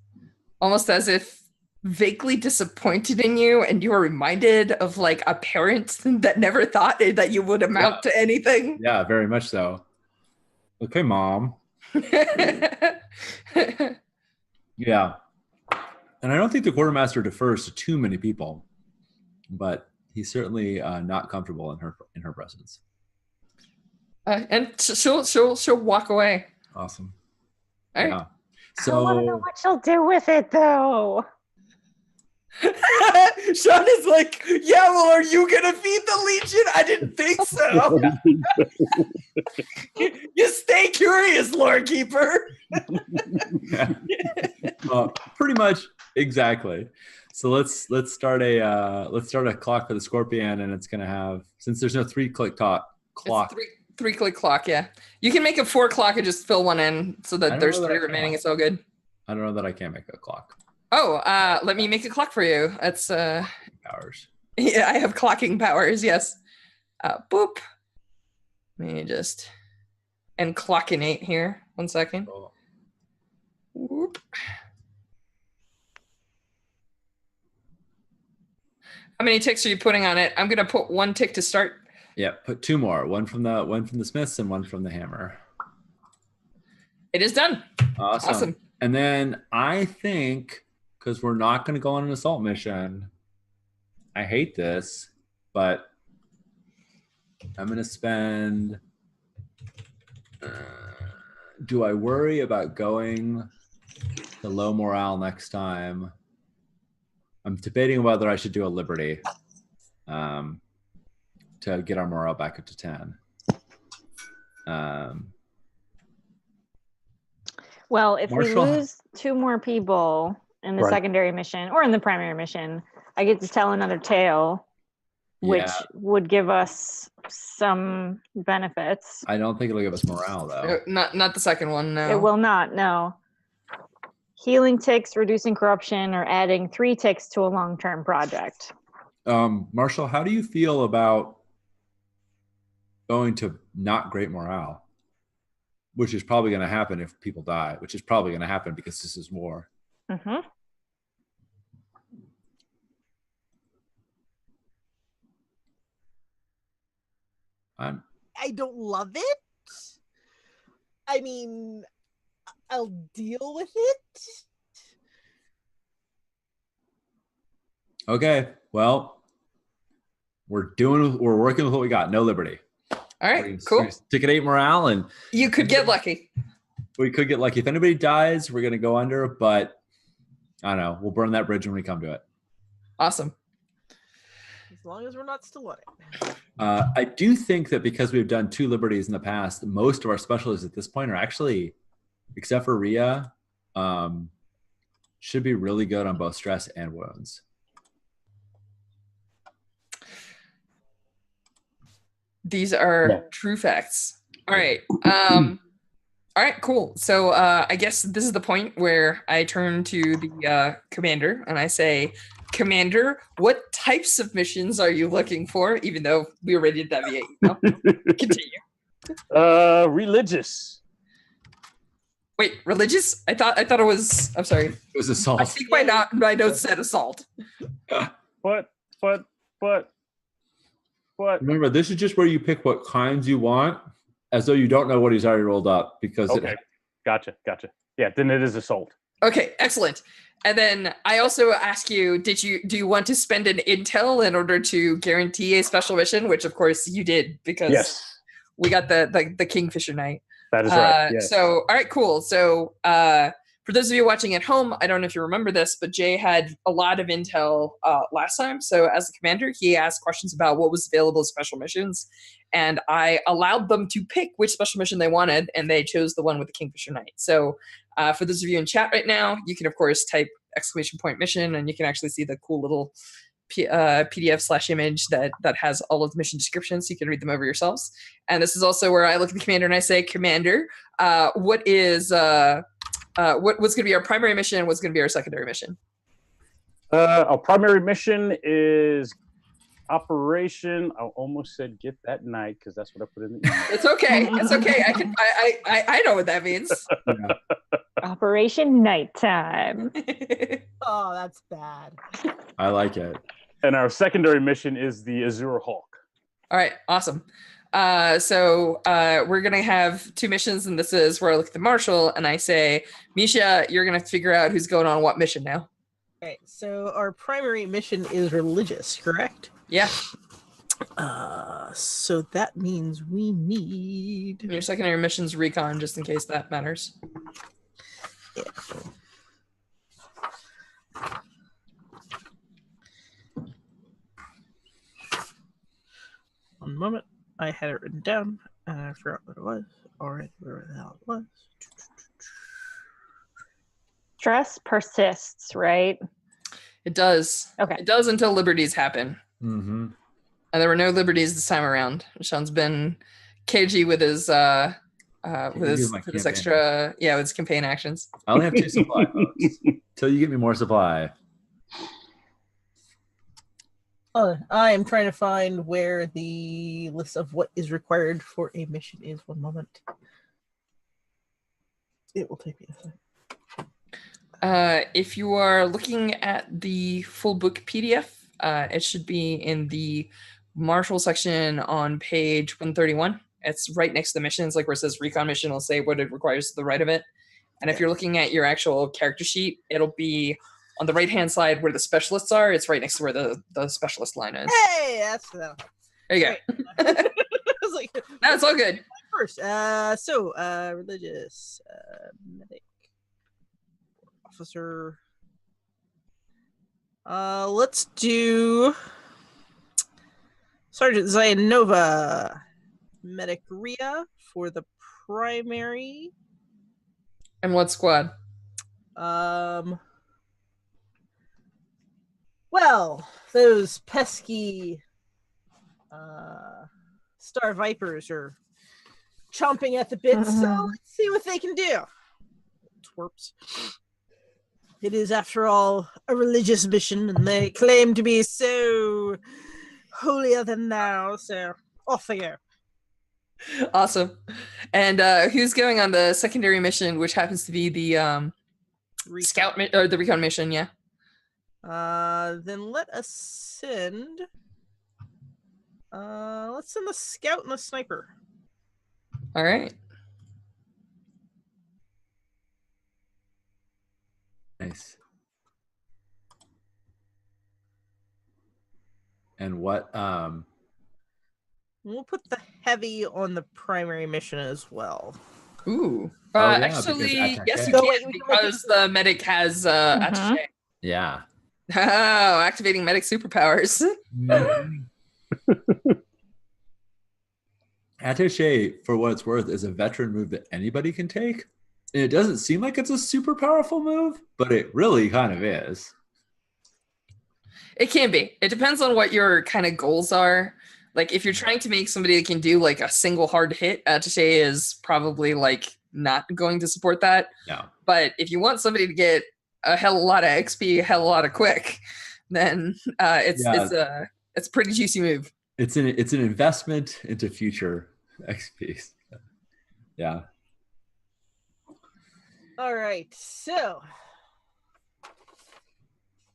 Speaker 5: almost as if vaguely disappointed in you, and you are reminded of like a parent that never thought that you would amount to anything.
Speaker 1: Yeah, very much so. Okay, Mom. Yeah. And I don't think the quartermaster defers to too many people, but He's certainly not comfortable in her presence.
Speaker 5: And she'll walk away.
Speaker 1: Awesome.
Speaker 5: All right.
Speaker 1: Yeah.
Speaker 2: I want to know
Speaker 1: So
Speaker 2: what she'll do with it, though.
Speaker 5: Sean is like, yeah, well, are you gonna feed the Legion? I didn't think so. You stay curious, Lord Keeper.
Speaker 1: pretty much exactly. So let's start a clock for the Scorpion, and it's gonna have, since there's no 3-click clock.
Speaker 5: It's three-click clock. Yeah, you can make a 4 clock and just fill one in so that there's 3 remaining. It's all good.
Speaker 1: I don't know that I can't make a clock.
Speaker 5: Oh, let me make a clock for you. That's
Speaker 1: Powers.
Speaker 5: Yeah, I have clocking powers. Yes. Boop. Let me just clockinate here. 1 second.
Speaker 1: Oh.
Speaker 5: Whoop. How many ticks are you putting on it? I'm gonna put 1 tick to start.
Speaker 1: Yeah, put 2 more. One from the Smiths and 1 from the Hammer.
Speaker 5: It is done.
Speaker 1: Awesome. And then I think, because we're not going to go on an assault mission, I hate this, but I'm going to spend. Do I worry about going to low morale next time? I'm debating whether I should do a Liberty to get our morale back up to 10.
Speaker 2: Well, if
Speaker 1: Marshall-
Speaker 2: we lose 2 more people in the
Speaker 3: Right.
Speaker 2: secondary mission or in the primary mission, I get to tell another tale, which
Speaker 1: Yeah.
Speaker 2: would give us some benefits.
Speaker 1: I don't think it'll give us morale though.
Speaker 5: Not the second one. No.
Speaker 2: It will not, no. Healing ticks, reducing corruption, or adding 3 ticks to a long-term project.
Speaker 1: Marshall, how do you feel about going to not great morale? Which is probably going to happen if people die, which is probably going to happen because this is war.
Speaker 2: Mm-hmm.
Speaker 4: I don't love it. I mean, I'll deal with it.
Speaker 1: Okay, well, we're working with what we got. No Liberty.
Speaker 5: All right. Cool.
Speaker 1: Stick at 8 morale, and
Speaker 5: You could get lucky.
Speaker 1: we could get lucky. If anybody dies, we're going to go under, but I don't know. We'll burn that bridge when we come to it.
Speaker 5: Awesome.
Speaker 4: As long as we're not still on it.
Speaker 1: I do think that because we've done 2 Liberties in the past, most of our specialists at this point are actually, except for Rhea, should be really good on both stress and wounds.
Speaker 5: These are true facts. All right. All right, cool. So I guess this is the point where I turn to the commander and I say, Commander, what types of missions are you looking for? Even though we already did that via email. Continue.
Speaker 3: Religious.
Speaker 5: Wait, religious? I thought it was. I'm sorry.
Speaker 1: It was assault.
Speaker 5: I think my notes said assault.
Speaker 3: But.
Speaker 1: Remember, this is just where you pick what kinds you want, as though you don't know what he's already rolled up. Because
Speaker 3: Okay, gotcha. Yeah, then it is assault.
Speaker 5: Okay, excellent. And then I also ask you, do you want to spend an intel in order to guarantee a special mission? Which of course you did, because we got the Kingfisher Knight.
Speaker 3: That is right. Yes.
Speaker 5: So, all right, cool. So, for those of you watching at home, I don't know if you remember this, but Jay had a lot of intel last time. So, as the commander, he asked questions about what was available as special missions, and I allowed them to pick which special mission they wanted, and they chose the one with the Kingfisher Knight. So, for those of you in chat right now, you can of course type !mission, and you can actually see the cool little PDF/image that has all of the mission descriptions, so you can read them over yourselves. And this is also where I look at the commander and I say, Commander, what is what's going to be our primary mission and what's going to be our secondary mission?
Speaker 3: Our primary mission is Operation. I almost said Get That Night because that's what I put in the email.
Speaker 5: It's okay. It's okay. I know what that means.
Speaker 2: Operation Nighttime.
Speaker 4: Oh, that's bad.
Speaker 1: I like it.
Speaker 3: And our secondary mission is the Azure Hawk.
Speaker 5: All right, awesome. So we're gonna have 2 missions, and this is where I look at the marshal and I say, Misha, you're gonna figure out who's going on what mission now.
Speaker 4: Okay, so our primary mission is religious, correct?
Speaker 5: Yeah.
Speaker 4: So that means we need
Speaker 5: Your secondary mission's recon, just in case that matters.
Speaker 4: Yeah. One moment. I had it written down and I forgot what it was. Alright, where the hell it was.
Speaker 2: Stress persists, right?
Speaker 5: It does.
Speaker 2: Okay.
Speaker 5: It does until liberties happen.
Speaker 1: Mm-hmm.
Speaker 5: And there were no liberties this time around. Sean's been cagey with his extra, with his campaign actions.
Speaker 1: I only have 2 supply, folks. Till you get me more supply.
Speaker 4: I am trying to find where the list of what is required for a mission is. One moment. It will take me a second.
Speaker 5: If you are looking at the full book PDF, it should be in the Marshall section on page 131. It's right next to the missions, like where it says recon mission, it'll say what it requires to the right of it. And if you're looking at your actual character sheet, it'll be on the right-hand side where the specialists are. It's right next to where the specialist line is.
Speaker 4: Hey, that's that.
Speaker 5: There you go.
Speaker 4: I was like,
Speaker 5: No, it's all good.
Speaker 4: first. Religious, medic, officer. Let's do Sergeant Zayanova, medic Ria for the primary.
Speaker 5: And what squad?
Speaker 4: Well, those pesky Star Vipers are chomping at the bit, so let's see what they can do. Twerps. It is, after all, a religious mission, and they claim to be so holier than thou, so off they go.
Speaker 5: Awesome. And who's going on the secondary mission, which happens to be the scout or the recon mission? Yeah.
Speaker 4: Then let us send. Let's send the scout and the sniper.
Speaker 5: All right.
Speaker 1: Nice. And what?
Speaker 4: We'll put the heavy on the primary mission as well.
Speaker 5: Ooh.
Speaker 1: Oh, yeah,
Speaker 5: actually,
Speaker 1: because
Speaker 5: yes, you
Speaker 4: attaché.
Speaker 5: can,
Speaker 4: Wait, we can make
Speaker 5: because the medic has attaché.
Speaker 1: Yeah.
Speaker 5: Oh, activating medic superpowers.
Speaker 1: Attaché, for what it's worth, is a veteran move that anybody can take. And it doesn't seem like it's a super powerful move, but it really kind of is.
Speaker 5: It can be. It depends on what your kind of goals are. Like if you're trying to make somebody that can do like a single hard hit, attaché is probably like not going to support that.
Speaker 1: No.
Speaker 5: But if you want somebody to get a hell of a lot of XP, a hell of a lot of quick, then it's a pretty juicy move.
Speaker 1: It's an investment into future XP. Yeah.
Speaker 4: All right, so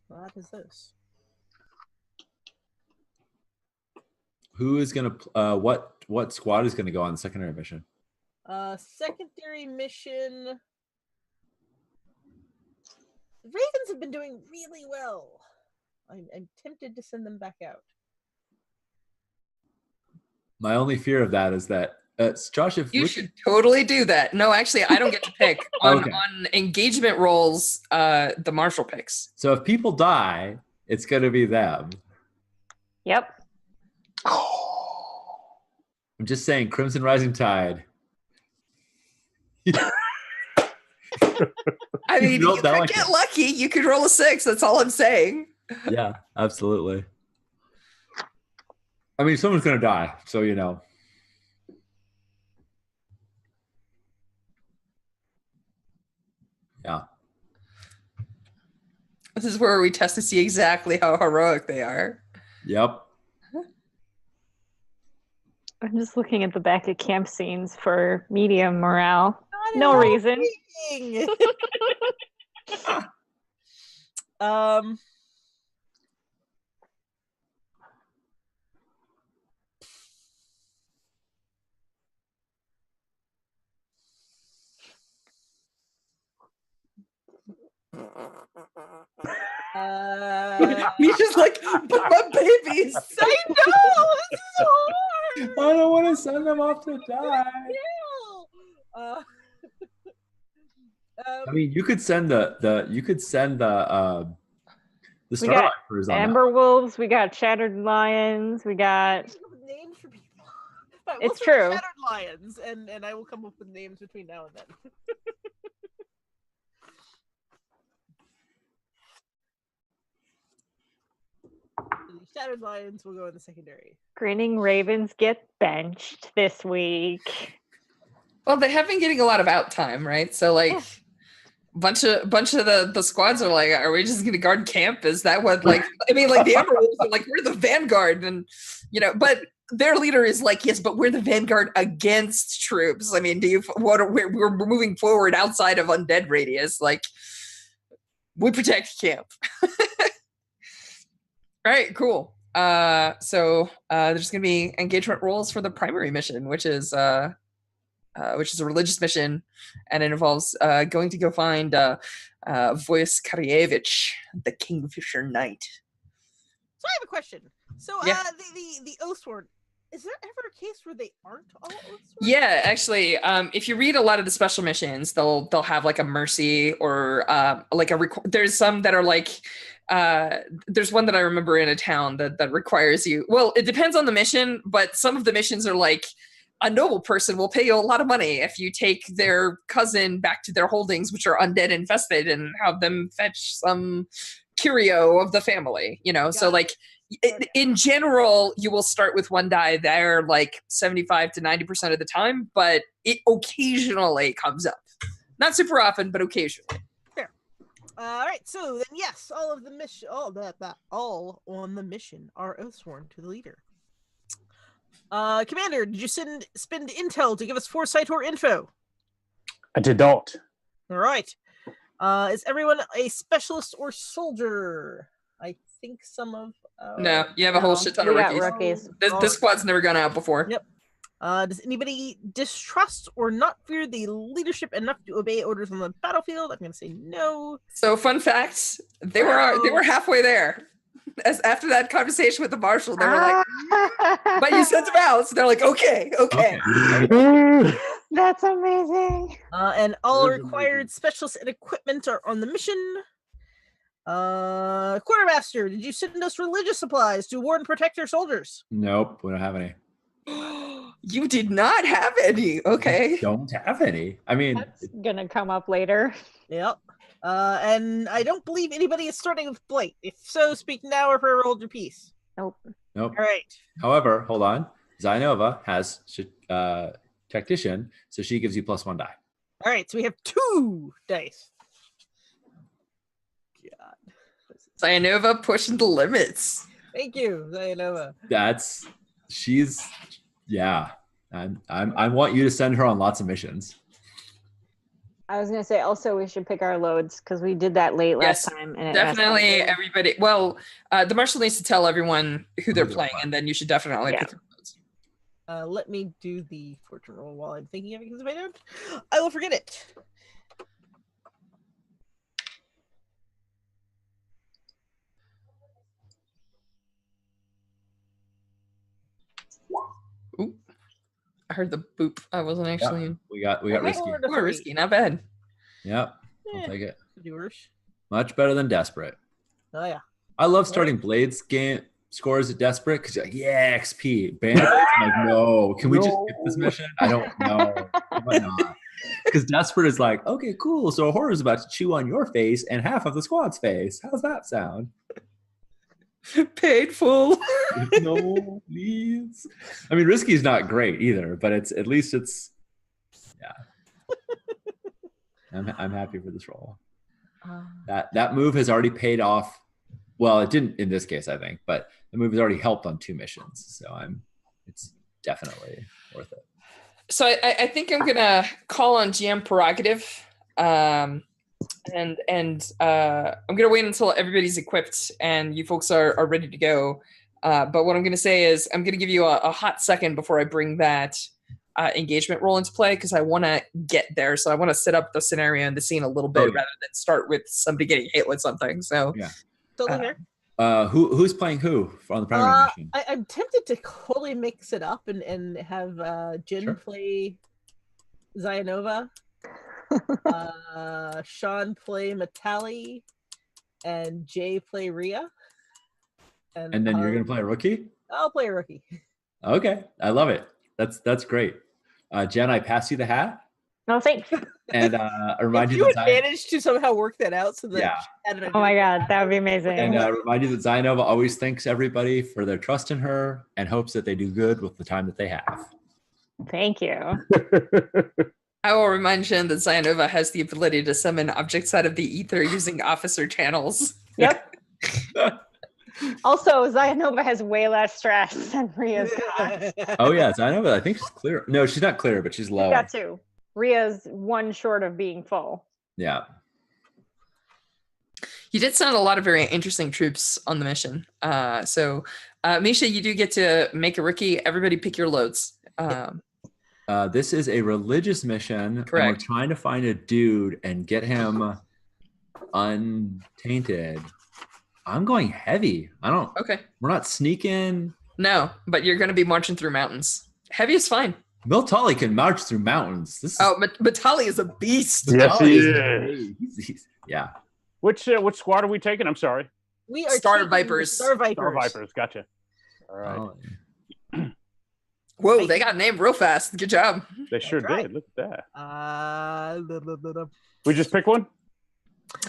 Speaker 4: what is this?
Speaker 1: Who is gonna? What squad is gonna go on the secondary mission?
Speaker 4: Secondary mission. The Ravens have been doing really well. I'm tempted to send them back out.
Speaker 1: My only fear of that is that Josh, if
Speaker 5: You should totally do that. No, actually, I don't get to pick on engagement rolls. The Marshall picks.
Speaker 1: So if people die, it's gonna be them.
Speaker 2: Yep.
Speaker 1: I'm just saying, Crimson Rising Tide.
Speaker 5: I mean, you could get lucky. You could roll a 6. That's all I'm saying.
Speaker 1: Yeah, absolutely. I mean, someone's gonna die, so you know. Yeah.
Speaker 5: This is where we test to see exactly how heroic they are.
Speaker 1: Yep.
Speaker 2: I'm just looking at the back of camp scenes for medium morale. No reason.
Speaker 5: Misha's like, but my babies.
Speaker 4: I know this is hard.
Speaker 1: I don't want to send them off to die. I mean, you could send the
Speaker 2: We
Speaker 1: Starlight
Speaker 2: got
Speaker 1: Cruise on that.
Speaker 2: Amber Wolves, we got Shattered Lions, we got.
Speaker 4: Names for people. Right,
Speaker 2: It's
Speaker 4: start with
Speaker 2: true.
Speaker 4: Shattered Lions, and I will come up with names between now and then. The Shattered Lions will go in the secondary.
Speaker 2: Grinning Ravens get benched this week.
Speaker 5: Well, they have been getting a lot of out time, right? So like bunch of the squads are like, are we just gonna guard camp? Is that what like I mean like the Amber Wolves are like, we're the vanguard, and but their leader is like, yes, but we're the vanguard against troops. I mean, we're moving forward outside of undead radius, like we protect camp. All right, cool. So there's gonna be engagement roles for the primary mission, which is a religious mission, and it involves going to go find Voice Karyevich, the Kingfisher Knight.
Speaker 4: So I have a question. So
Speaker 5: Yeah.
Speaker 4: the Oathsworn, is there ever a case where they aren't all Oathsworn?
Speaker 5: Yeah, actually, if you read a lot of the special missions, they'll have like a mercy or like there's some that are like there's one that I remember in a town that requires you. Well, it depends on the mission, but some of the missions are like, a noble person will pay you a lot of money if you take their cousin back to their holdings, which are undead infested, and have them fetch some curio of the family, So like in general, you will start with one die there like 75 to 90% of the time, but it occasionally comes up. Not super often, but occasionally.
Speaker 4: Fair. All right, so then yes, all of the mission, all on the mission are Oathsworn to the leader. Commander, did you spend intel to give us foresight or info?
Speaker 3: I did not.
Speaker 4: All right. Is everyone a specialist or soldier? I think some of.
Speaker 5: No, you have a whole shit ton of
Speaker 2: We got
Speaker 5: rookies.
Speaker 2: rookies.
Speaker 5: This squad's never gone out before.
Speaker 4: Yep. Does anybody distrust or not fear the leadership enough to obey orders on the battlefield? I'm going to say no.
Speaker 5: So, fun fact: they were halfway there. As after that conversation with the marshal, they were like, "But you sent them out." So they're like, "Okay."
Speaker 2: That's amazing.
Speaker 4: And all
Speaker 1: That is
Speaker 4: required
Speaker 1: amazing.
Speaker 4: specialists and equipment are on the mission. Quartermaster, did you send us religious supplies to ward and protect your soldiers?
Speaker 1: Nope, we don't have any.
Speaker 5: You did not have any. Okay.
Speaker 1: Don't have any. I mean,
Speaker 2: That's gonna come up later.
Speaker 4: Yep. And I don't believe anybody is starting with Blight. If so, speak now or forever hold your peace.
Speaker 2: Nope.
Speaker 1: nope.
Speaker 4: All right.
Speaker 1: However, hold on. Zainova has tactician, so she gives you +1 die.
Speaker 4: All right. So we have 2 dice. God.
Speaker 5: Zayanova pushing the limits.
Speaker 4: Thank you, Zainova.
Speaker 1: Yeah. I want you to send her on lots of missions.
Speaker 2: I was gonna say also we should pick our loads because we did that late last
Speaker 5: Yes,
Speaker 2: time. And it
Speaker 5: Definitely,
Speaker 2: messed up.
Speaker 5: everybody. Well, the marshal needs to tell everyone who they're
Speaker 1: they're
Speaker 5: playing,
Speaker 1: playing.
Speaker 5: and then you should definitely
Speaker 2: Yeah.
Speaker 5: pick your loads.
Speaker 4: Let me do the fortune roll while I'm thinking of it, because if I don't, I will forget it.
Speaker 5: Ooh, I heard the boop. I wasn't actually.
Speaker 1: We got
Speaker 4: Okay.
Speaker 1: risky.
Speaker 4: Or-
Speaker 5: Ooh, risky, not bad.
Speaker 1: Yep,
Speaker 4: Eh,
Speaker 1: I'll take it.
Speaker 4: could do worse.
Speaker 1: Much better than desperate.
Speaker 4: Oh yeah.
Speaker 1: I love starting Blades game scores at desperate because you're like, yeah, XP. Bandits, I'm like, no, can we just skip this mission? I don't know. Why not? Because desperate is like, okay, cool. So a horror's about to chew on your face and half of the squad's face. How's that sound?
Speaker 5: Painful.
Speaker 1: No, please. I mean, risky is not great either, but at least it's I'm happy for this roll. That move has already paid off. Well, it didn't in this case, I think, but the move has already helped on 2 missions, so it's definitely worth it.
Speaker 5: So I think I'm gonna call on GM prerogative, and I'm gonna wait until everybody's equipped and you folks are ready to go. But what I'm gonna say is I'm gonna give you a hot second before I bring that engagement roll into play, because I want to get there. So I want to set up the scenario and the scene a little bit
Speaker 1: Oh, yeah.
Speaker 5: rather than start with somebody getting hit with something. So
Speaker 1: Yeah.
Speaker 4: Totally fair.
Speaker 1: Who's playing who on the primary mission?
Speaker 4: I'm tempted to totally mix it up and have Jin
Speaker 1: Sure.
Speaker 4: play Zionova, Sean play Matali, and Jay play Rhea.
Speaker 1: And then you're gonna play a rookie?
Speaker 4: I'll play a rookie.
Speaker 1: Okay, I love it. That's great. Jen, I pass you the hat,
Speaker 2: No, thanks.
Speaker 1: and I remind
Speaker 4: If
Speaker 1: you
Speaker 4: you
Speaker 1: that
Speaker 4: had managed to somehow work that out so that
Speaker 1: Yeah.
Speaker 2: Oh my God, that would be amazing.
Speaker 1: and remind you that Zainova always thanks everybody for their trust in her and hopes that they do good with the time that they have.
Speaker 2: Thank you.
Speaker 5: I will remind Jen that Zionova has the ability to summon objects out of the ether using officer channels.
Speaker 2: Yep. Also, Zionova has way less stress than Rhea's got.
Speaker 1: Oh yeah, Zainova, I think she's clear. No, she's not clear, but she's
Speaker 2: She's
Speaker 1: low.
Speaker 2: got two. Rhea's one short of being full.
Speaker 1: Yeah.
Speaker 5: You did send a lot of very interesting troops on the mission. So, Misha, you do get to make a rookie. Everybody pick your loads.
Speaker 1: This is a religious mission.
Speaker 5: Correct.
Speaker 1: And we're trying to find a dude and get him untainted. I'm going heavy.
Speaker 5: Okay.
Speaker 1: We're not sneaking.
Speaker 5: No, but you're going to be marching through mountains. Heavy is fine.
Speaker 1: Miltali can march through mountains. This is,
Speaker 5: Oh, but Tali is a beast.
Speaker 3: Yes,
Speaker 1: Miltali
Speaker 3: he
Speaker 1: is-
Speaker 3: is.
Speaker 1: Yeah.
Speaker 3: Which squad are we taking? I'm sorry.
Speaker 4: We are
Speaker 5: Star
Speaker 4: taking
Speaker 5: Vipers.
Speaker 4: Star Vipers.
Speaker 3: Star Vipers. Gotcha. All right.
Speaker 1: Oh,
Speaker 5: Whoa, they got named real fast. Good job.
Speaker 3: They sure
Speaker 4: That's right.
Speaker 3: did. Look at that.
Speaker 4: Blah, blah, blah.
Speaker 3: We just pick one?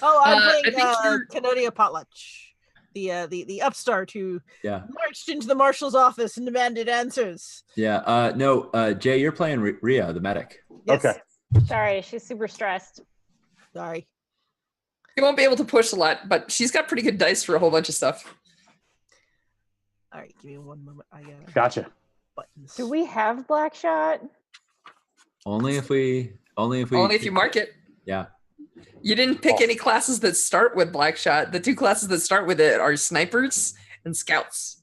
Speaker 4: Oh, I'm
Speaker 5: I think
Speaker 4: playing
Speaker 5: you're-
Speaker 4: Canodia Potlatch, the upstart who
Speaker 1: yeah.
Speaker 4: marched into the marshal's office and demanded answers.
Speaker 1: Yeah. No, Jay, you're playing Rhea, the medic.
Speaker 4: Yes.
Speaker 3: Okay.
Speaker 2: Sorry, she's super stressed.
Speaker 4: Sorry.
Speaker 5: She won't be able to push a lot, but she's got pretty good dice for a whole bunch of stuff.
Speaker 4: All right, give me one moment. I got
Speaker 3: Gotcha.
Speaker 4: buttons.
Speaker 2: Do we have Black Shot?
Speaker 1: Only if we.
Speaker 5: Only if you mark it.
Speaker 1: Yeah.
Speaker 5: You didn't pick any classes that start with Blackshot. The two classes that start with it are snipers and scouts.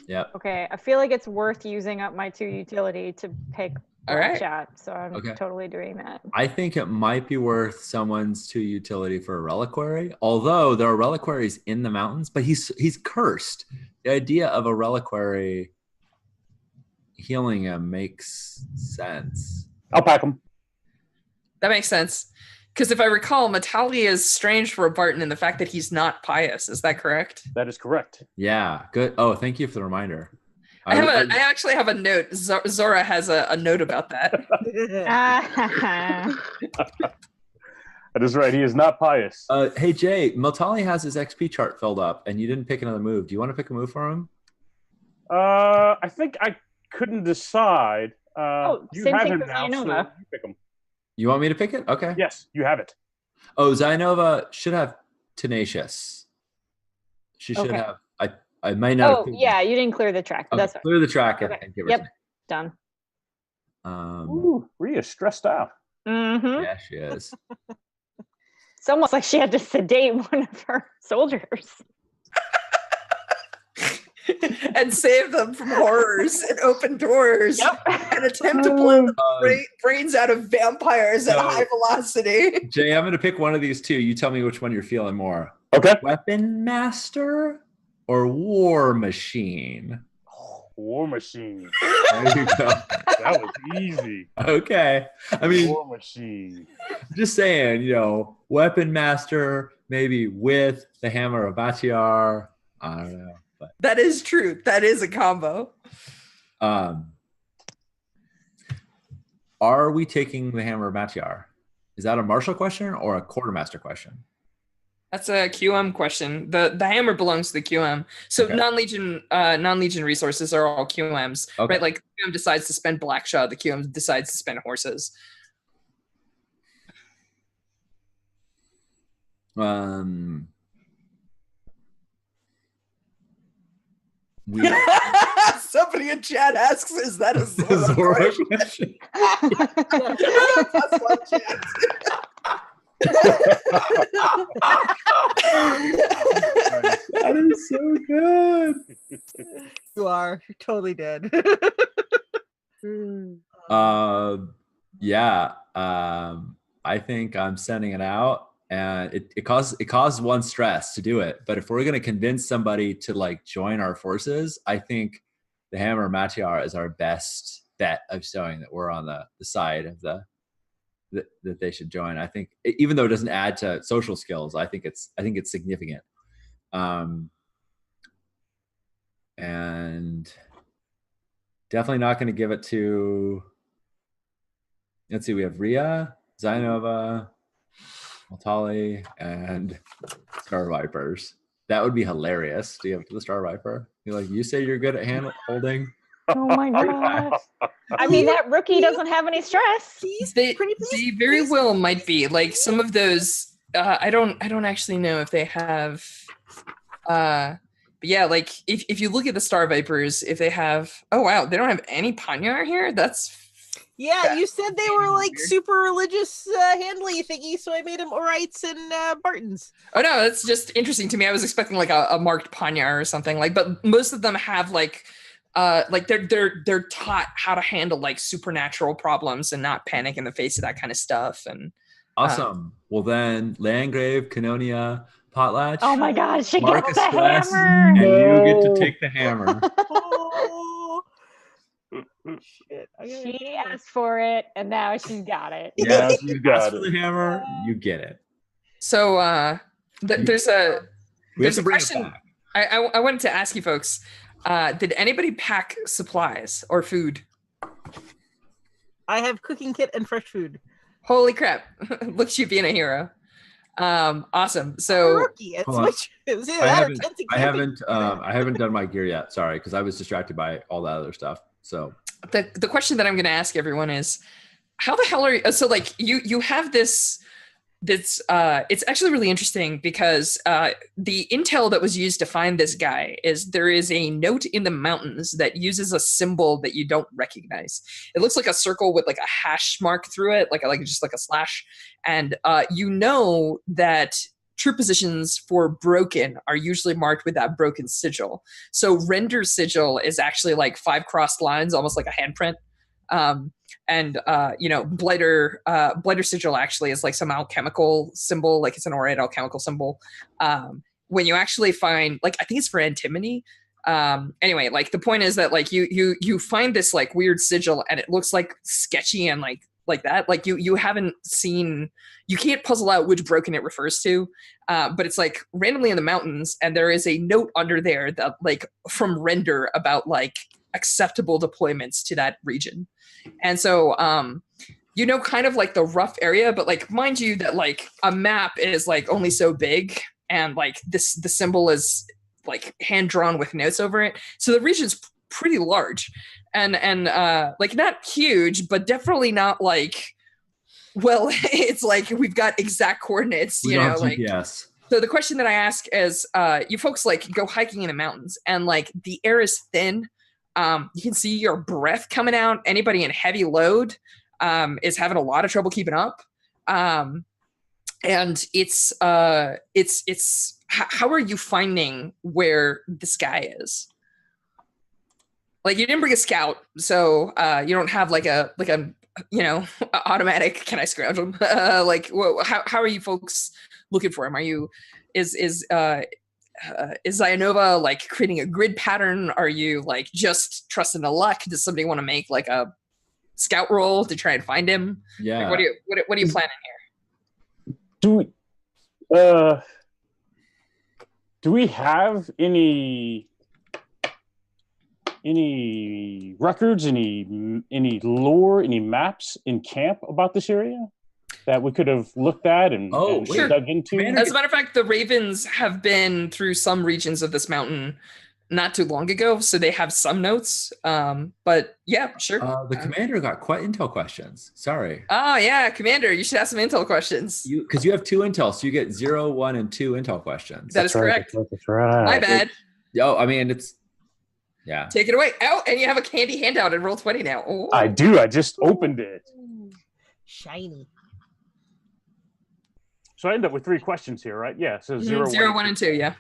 Speaker 1: Yeah.
Speaker 2: Okay, I feel like it's worth using up my 2 utility to pick
Speaker 5: All
Speaker 2: Black
Speaker 5: right.
Speaker 2: Shot, so I'm
Speaker 1: Okay.
Speaker 2: totally doing that.
Speaker 1: I think it might be worth someone's 2 utility for a reliquary. Although there are reliquaries in the mountains, but he's cursed. The idea of a reliquary healing him makes sense.
Speaker 3: I'll pack them.
Speaker 5: That makes sense. Because if I recall, Matali is strange for a Barton in the fact that he's not pious. Is that correct?
Speaker 3: That is correct.
Speaker 1: Yeah. Good. Oh, thank you for the reminder.
Speaker 5: I actually have a note. Zora has a note about that.
Speaker 3: That is right. He is not pious.
Speaker 1: Hey Jay, Miltali has his XP chart filled up, and you didn't pick another move. Do you want to pick a move for him?
Speaker 3: I think I couldn't decide. You
Speaker 2: same
Speaker 3: have
Speaker 2: thing
Speaker 3: him
Speaker 2: for
Speaker 3: now, so
Speaker 2: Zainova.
Speaker 3: you pick him.
Speaker 1: You want me to pick it? Okay.
Speaker 3: Yes, you have it.
Speaker 1: Oh, Zainova should have tenacious. She should
Speaker 2: Okay.
Speaker 1: have. I might not.
Speaker 2: Oh,
Speaker 1: have picked
Speaker 2: yeah, you didn't clear the track.
Speaker 1: it.
Speaker 2: That's
Speaker 1: Okay,
Speaker 2: fine.
Speaker 1: clear the track and,
Speaker 2: Okay.
Speaker 1: and give her.
Speaker 2: Yep. Done.
Speaker 3: Ooh, Rhea's stressed out.
Speaker 2: Mm-hmm.
Speaker 1: Yeah, she is.
Speaker 2: It's almost like she had to sedate one of her soldiers.
Speaker 5: And save them from horrors and open doors.
Speaker 2: Yep.
Speaker 5: And attempt to blow the
Speaker 1: Um,
Speaker 5: brains out of vampires at
Speaker 1: No.
Speaker 5: high velocity.
Speaker 1: Jay, I'm going to pick one of these two. You tell me which one you're feeling more.
Speaker 3: Okay.
Speaker 1: Weapon Master or War Machine?
Speaker 3: War Machine.
Speaker 1: There you go.
Speaker 3: That was easy.
Speaker 1: Okay. I mean,
Speaker 3: War Machine.
Speaker 1: just saying, Weapon Master, maybe with the Hammer of Batiar. I don't know. But
Speaker 5: That is true. That is a combo.
Speaker 1: are we taking the Hammer of Batiar? Is that a martial question or a quartermaster question?
Speaker 5: That's a QM question. The hammer belongs to the QM. So
Speaker 1: Okay.
Speaker 5: non-legion resources are all QMs,
Speaker 1: Okay.
Speaker 5: right? Like the QM decides to spend Blackshot, the QM decides to spend horses.
Speaker 1: We
Speaker 5: Somebody in chat asks, "Is that a Zora
Speaker 1: Zora
Speaker 5: question?"
Speaker 1: question.
Speaker 5: That's one chance.
Speaker 1: That is so good.
Speaker 4: You are. You're totally dead.
Speaker 1: Yeah. I think I'm sending it out. and it caused one stress to do it. But if we're going to convince somebody to like join our forces, I think the Hammer Matiar is our best bet of showing that we're on the side of that they should join. I think even though it doesn't add to social skills, I think it's significant. And definitely not going to give it to. Let's see. We have Rhea, Zainova, Altali, and Star Vipers. That would be hilarious to give it to the Star Viper. You're like, you say you're good at holding.
Speaker 2: Oh my god! I mean, that rookie doesn't have any stress.
Speaker 5: They very well might be like some of those. I don't actually know if they have. But yeah, like if you look at the Star Vipers, if they have, oh wow, they don't have any Panyar here.
Speaker 4: Yeah, you said they were like super religious handly thingy, so I made them Orites and Bartons.
Speaker 5: Oh no, that's just interesting to me. I was expecting like a marked Panyar or something like, but most of them have like they're taught how to handle like supernatural problems and not panic in the face of that kind of stuff. And
Speaker 1: awesome. Well then, Landgrave, Canonia, Potlatch.
Speaker 2: Oh my god, she
Speaker 1: Marcus
Speaker 2: gets the
Speaker 1: West,
Speaker 2: hammer.
Speaker 1: and you get to take the hammer.
Speaker 4: Oh, shit.
Speaker 2: She asked for it, and now she's got it.
Speaker 3: Yeah, you got
Speaker 1: Ask for the hammer, you get it.
Speaker 5: so there's a
Speaker 1: We have to bring
Speaker 5: question.
Speaker 1: it back.
Speaker 5: I wanted to ask you folks, did anybody pack supplies or food?
Speaker 4: I have cooking kit and fresh food.
Speaker 5: Holy crap. Look at you being a hero. Awesome.
Speaker 4: I'm a
Speaker 5: So
Speaker 4: rookie. It's
Speaker 1: Hold on.
Speaker 4: which is
Speaker 1: I haven't done my gear yet. Sorry, because I was distracted by all that other stuff. So
Speaker 5: the question that I'm going to ask everyone is, how the hell are you? So like you have this it's actually really interesting because the intel that was used to find this guy is there is a note in the mountains that uses a symbol that you don't recognize. It looks like a circle with like a hash mark through it, like just like a slash. And you know that true positions for broken are usually marked with that broken sigil. So render sigil is actually like 5 crossed lines, almost like a handprint. And blighter sigil actually is like some alchemical symbol, like it's an Orate alchemical symbol. When you actually find, like, I think it's for antimony. Anyway, like the point is that like you find this like weird sigil and it looks like sketchy and like that. Like you haven't seen, you can't puzzle out which broken it refers to, but it's like randomly in the mountains, and there is a note under there that like from render about like acceptable deployments to that region. And so kind of like the rough area, but like mind you that like a map is like only so big, and like the symbol is like hand drawn with notes over it, so the region's pretty large and like not huge, but definitely not like, well, it's like we've got exact coordinates,
Speaker 1: we
Speaker 5: you
Speaker 1: don't
Speaker 5: know,
Speaker 1: have
Speaker 5: like
Speaker 1: GPS.
Speaker 5: So the question that I ask is, you folks like go hiking in the mountains and like the air is thin. You can see your breath coming out. Anybody in heavy load is having a lot of trouble keeping up. And it's how are you finding where this guy is? Like you didn't bring a scout, so you don't have like a automatic. Can I scrounge him? How are you folks looking for him? Are you is Zainova like creating a grid pattern? Are you like just trusting the luck? Does somebody want to make like a scout roll to try and find him?
Speaker 1: Yeah.
Speaker 5: Like, what are you planning here?
Speaker 3: Do we have any records, any lore, any maps in camp about this area that we could have looked at and
Speaker 5: sure.
Speaker 3: dug into?
Speaker 5: As a matter of fact, the Ravens have been through some regions of this mountain not too long ago, so they have some notes. But yeah, sure.
Speaker 1: The commander got quite intel questions. Sorry.
Speaker 5: Oh yeah, Commander, you should ask some intel questions.
Speaker 1: Because you have 2 intel, so you get 0, 1, and 2 intel questions.
Speaker 5: That is correct.
Speaker 3: That's right.
Speaker 5: My bad.
Speaker 1: I mean, it's yeah.
Speaker 5: Take it away. Oh, and you have a candy handout in Roll20 now. Oh.
Speaker 3: I do. I just opened it.
Speaker 4: Shiny.
Speaker 3: So I end up with 3 questions here, right? Yeah. So 0,
Speaker 5: 1, and 2. Yeah.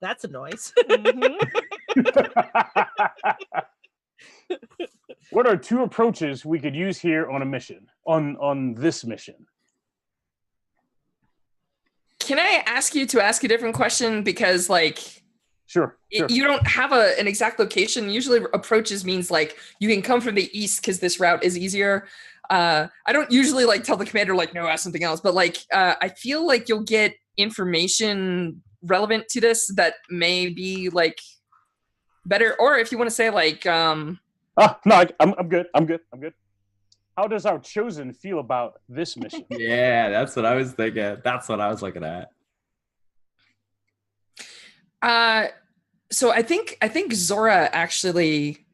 Speaker 4: That's a noise.
Speaker 3: What are 2 approaches we could use here on a mission? On this mission?
Speaker 5: Can I ask you to ask a different question? Because like
Speaker 3: Sure.
Speaker 5: you don't have an exact location. Usually approaches means like you can come from the east because this route is easier. I don't usually like tell the commander like, no, ask something else. But like, I feel like you'll get information relevant to this that may be like better. Or if you want to say like,
Speaker 3: no, I'm good. How does our chosen feel about this mission?
Speaker 1: Yeah, that's what I was thinking. That's what I was looking at.
Speaker 5: So I think Zora actually,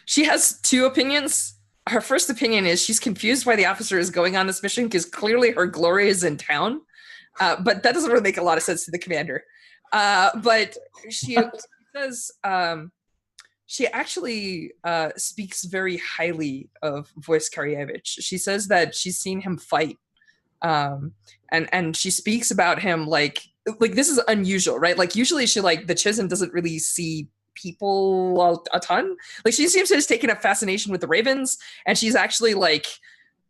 Speaker 5: she has 2 opinions. Her first opinion is she's confused why the officer is going on this mission because clearly her glory is in town. But that doesn't really make a lot of sense to the commander. But she says she actually speaks very highly of Voice Karyevich. She says that she's seen him fight. And she speaks about him like this is unusual, right? Like usually she like the Chisholm doesn't really see people a ton. Like she seems to have taken a fascination with the Ravens, and she's actually like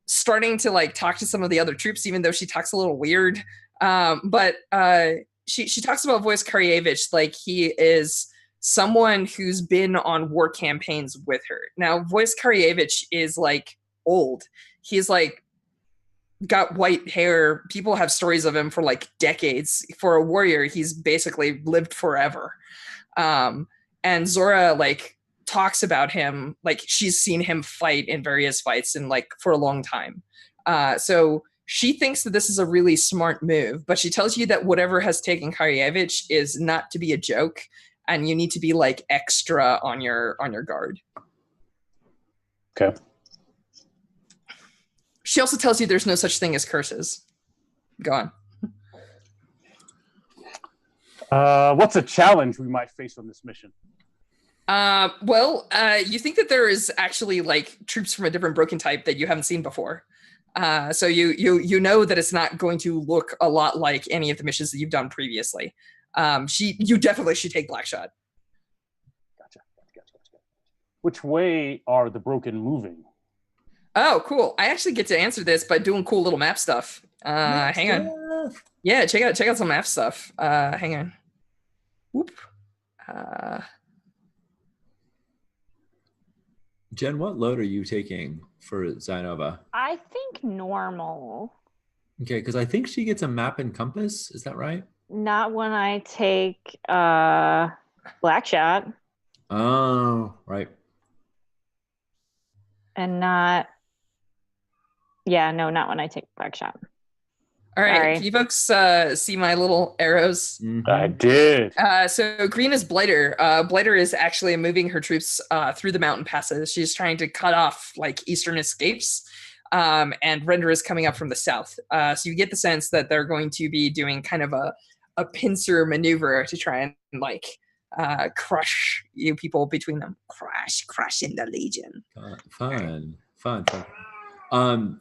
Speaker 5: starting to like talk to some of the other troops, even though she talks a little weird. But she talks about Voice Karyevich like he is someone who's been on war campaigns with her. Now, Voice Karyevich is like old. He's like got white hair. People have stories of him for like decades. For a warrior, he's basically lived forever. And Zora like talks about him like she's seen him fight in various fights and like for a long time. So she thinks that this is a really smart move, but she tells you that whatever has taken Karyevich is not to be a joke, and you need to be like extra on your guard.
Speaker 3: Okay.
Speaker 5: She also tells you there's no such thing as curses. Go on.
Speaker 3: What's a challenge we might face on this mission?
Speaker 5: You think that there is actually like troops from a different broken type that you haven't seen before. So you know that it's not going to look a lot like any of the missions that you've done previously. You definitely should take Blackshot.
Speaker 3: Gotcha. Which way are the broken moving?
Speaker 5: Oh, cool. I actually get to answer this by doing cool little map stuff. Hang on. Yeah, check out some map stuff. Hang on. Whoop.
Speaker 1: Jen, what load are you taking for Zinova?
Speaker 2: I think normal.
Speaker 1: Okay, because I think she gets a map and compass. Is that right?
Speaker 2: Not when I take Blackshot.
Speaker 1: Oh, right.
Speaker 2: And not... Yeah, no, not when I take Blackshot.
Speaker 5: All right,
Speaker 2: Sorry.
Speaker 5: can you folks see my little arrows?
Speaker 1: Mhm.
Speaker 3: I did.
Speaker 5: So green is Blighter. Blighter is actually moving her troops through the mountain passes. She's trying to cut off like eastern escapes, and Render is coming up from the south. So you get the sense that they're going to be doing kind of a pincer maneuver to try and like crush you people between them. Crushing the Legion.
Speaker 1: Fun.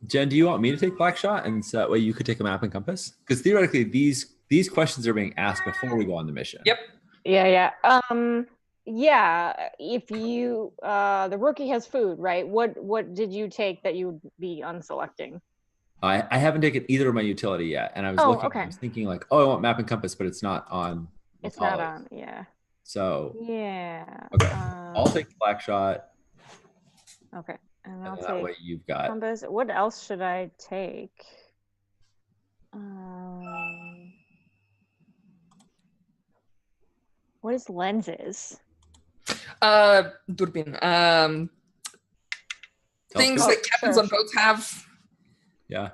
Speaker 1: Jen, do you want me to take Blackshot, and so that way you could take a map and compass? Because theoretically, these questions are being asked before we go on the mission.
Speaker 5: Yep.
Speaker 2: Yeah. Yeah. If you the rookie has food, right? What did you take that you would be unselecting?
Speaker 1: I haven't taken either of my utility yet, and I was looking.
Speaker 2: Okay.
Speaker 1: I was thinking like, oh, I want map and compass, but it's not on.
Speaker 2: It's not on. Yeah.
Speaker 1: So.
Speaker 2: Yeah.
Speaker 1: Okay. I'll take Blackshot.
Speaker 2: Okay. And I'll
Speaker 1: And that
Speaker 2: take
Speaker 1: way you've got
Speaker 2: compass. What else should I take? What is lenses?
Speaker 5: Durbin. Things that captains on boats have.
Speaker 1: Yeah.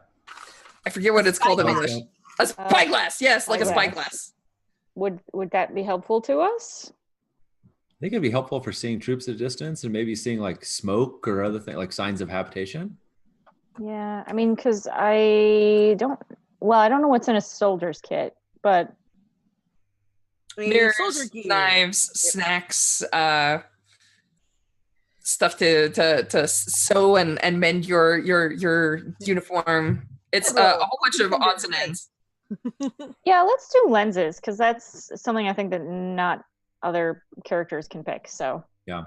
Speaker 5: I forget what it's called in English. A spyglass. Yes, like a spyglass.
Speaker 2: Would that be helpful to us?
Speaker 1: I think it'd be helpful for seeing troops at a distance and maybe seeing like smoke or other things like signs of habitation.
Speaker 2: Yeah, I mean, because I don't know what's in a soldier's kit, but
Speaker 5: Mirrors,
Speaker 4: soldier gear.
Speaker 5: knives, snacks, stuff to sew and mend your uniform. It's a whole bunch of odds and ends.
Speaker 2: yeah, let's do lenses because that's something I think that not other characters can pick. So
Speaker 1: Yeah.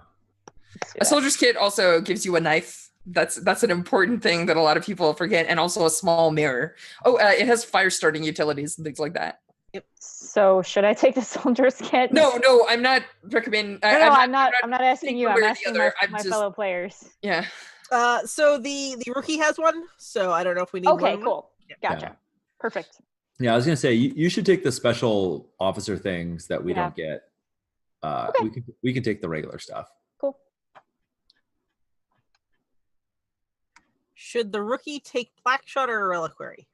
Speaker 5: A soldier's kit also gives you a knife. That's an important thing that a lot of people forget, and also a small mirror. Oh, it has fire starting utilities and things like that.
Speaker 2: So should I take the soldier's kit?
Speaker 5: No, I'm not recommending.
Speaker 2: I'm not asking you. I'm asking my
Speaker 5: just,
Speaker 2: fellow players.
Speaker 5: Yeah.
Speaker 4: So the rookie has one. So I don't know if we need.
Speaker 2: Okay,
Speaker 4: more
Speaker 2: cool.
Speaker 4: Yeah.
Speaker 2: Gotcha.
Speaker 1: Yeah.
Speaker 2: Perfect.
Speaker 1: Yeah, I was gonna say you should take the special officer things that we
Speaker 2: Yeah.
Speaker 1: don't get.
Speaker 2: Okay.
Speaker 1: We can take the regular stuff.
Speaker 2: Cool.
Speaker 4: Should the rookie take plaque shot or a reliquary?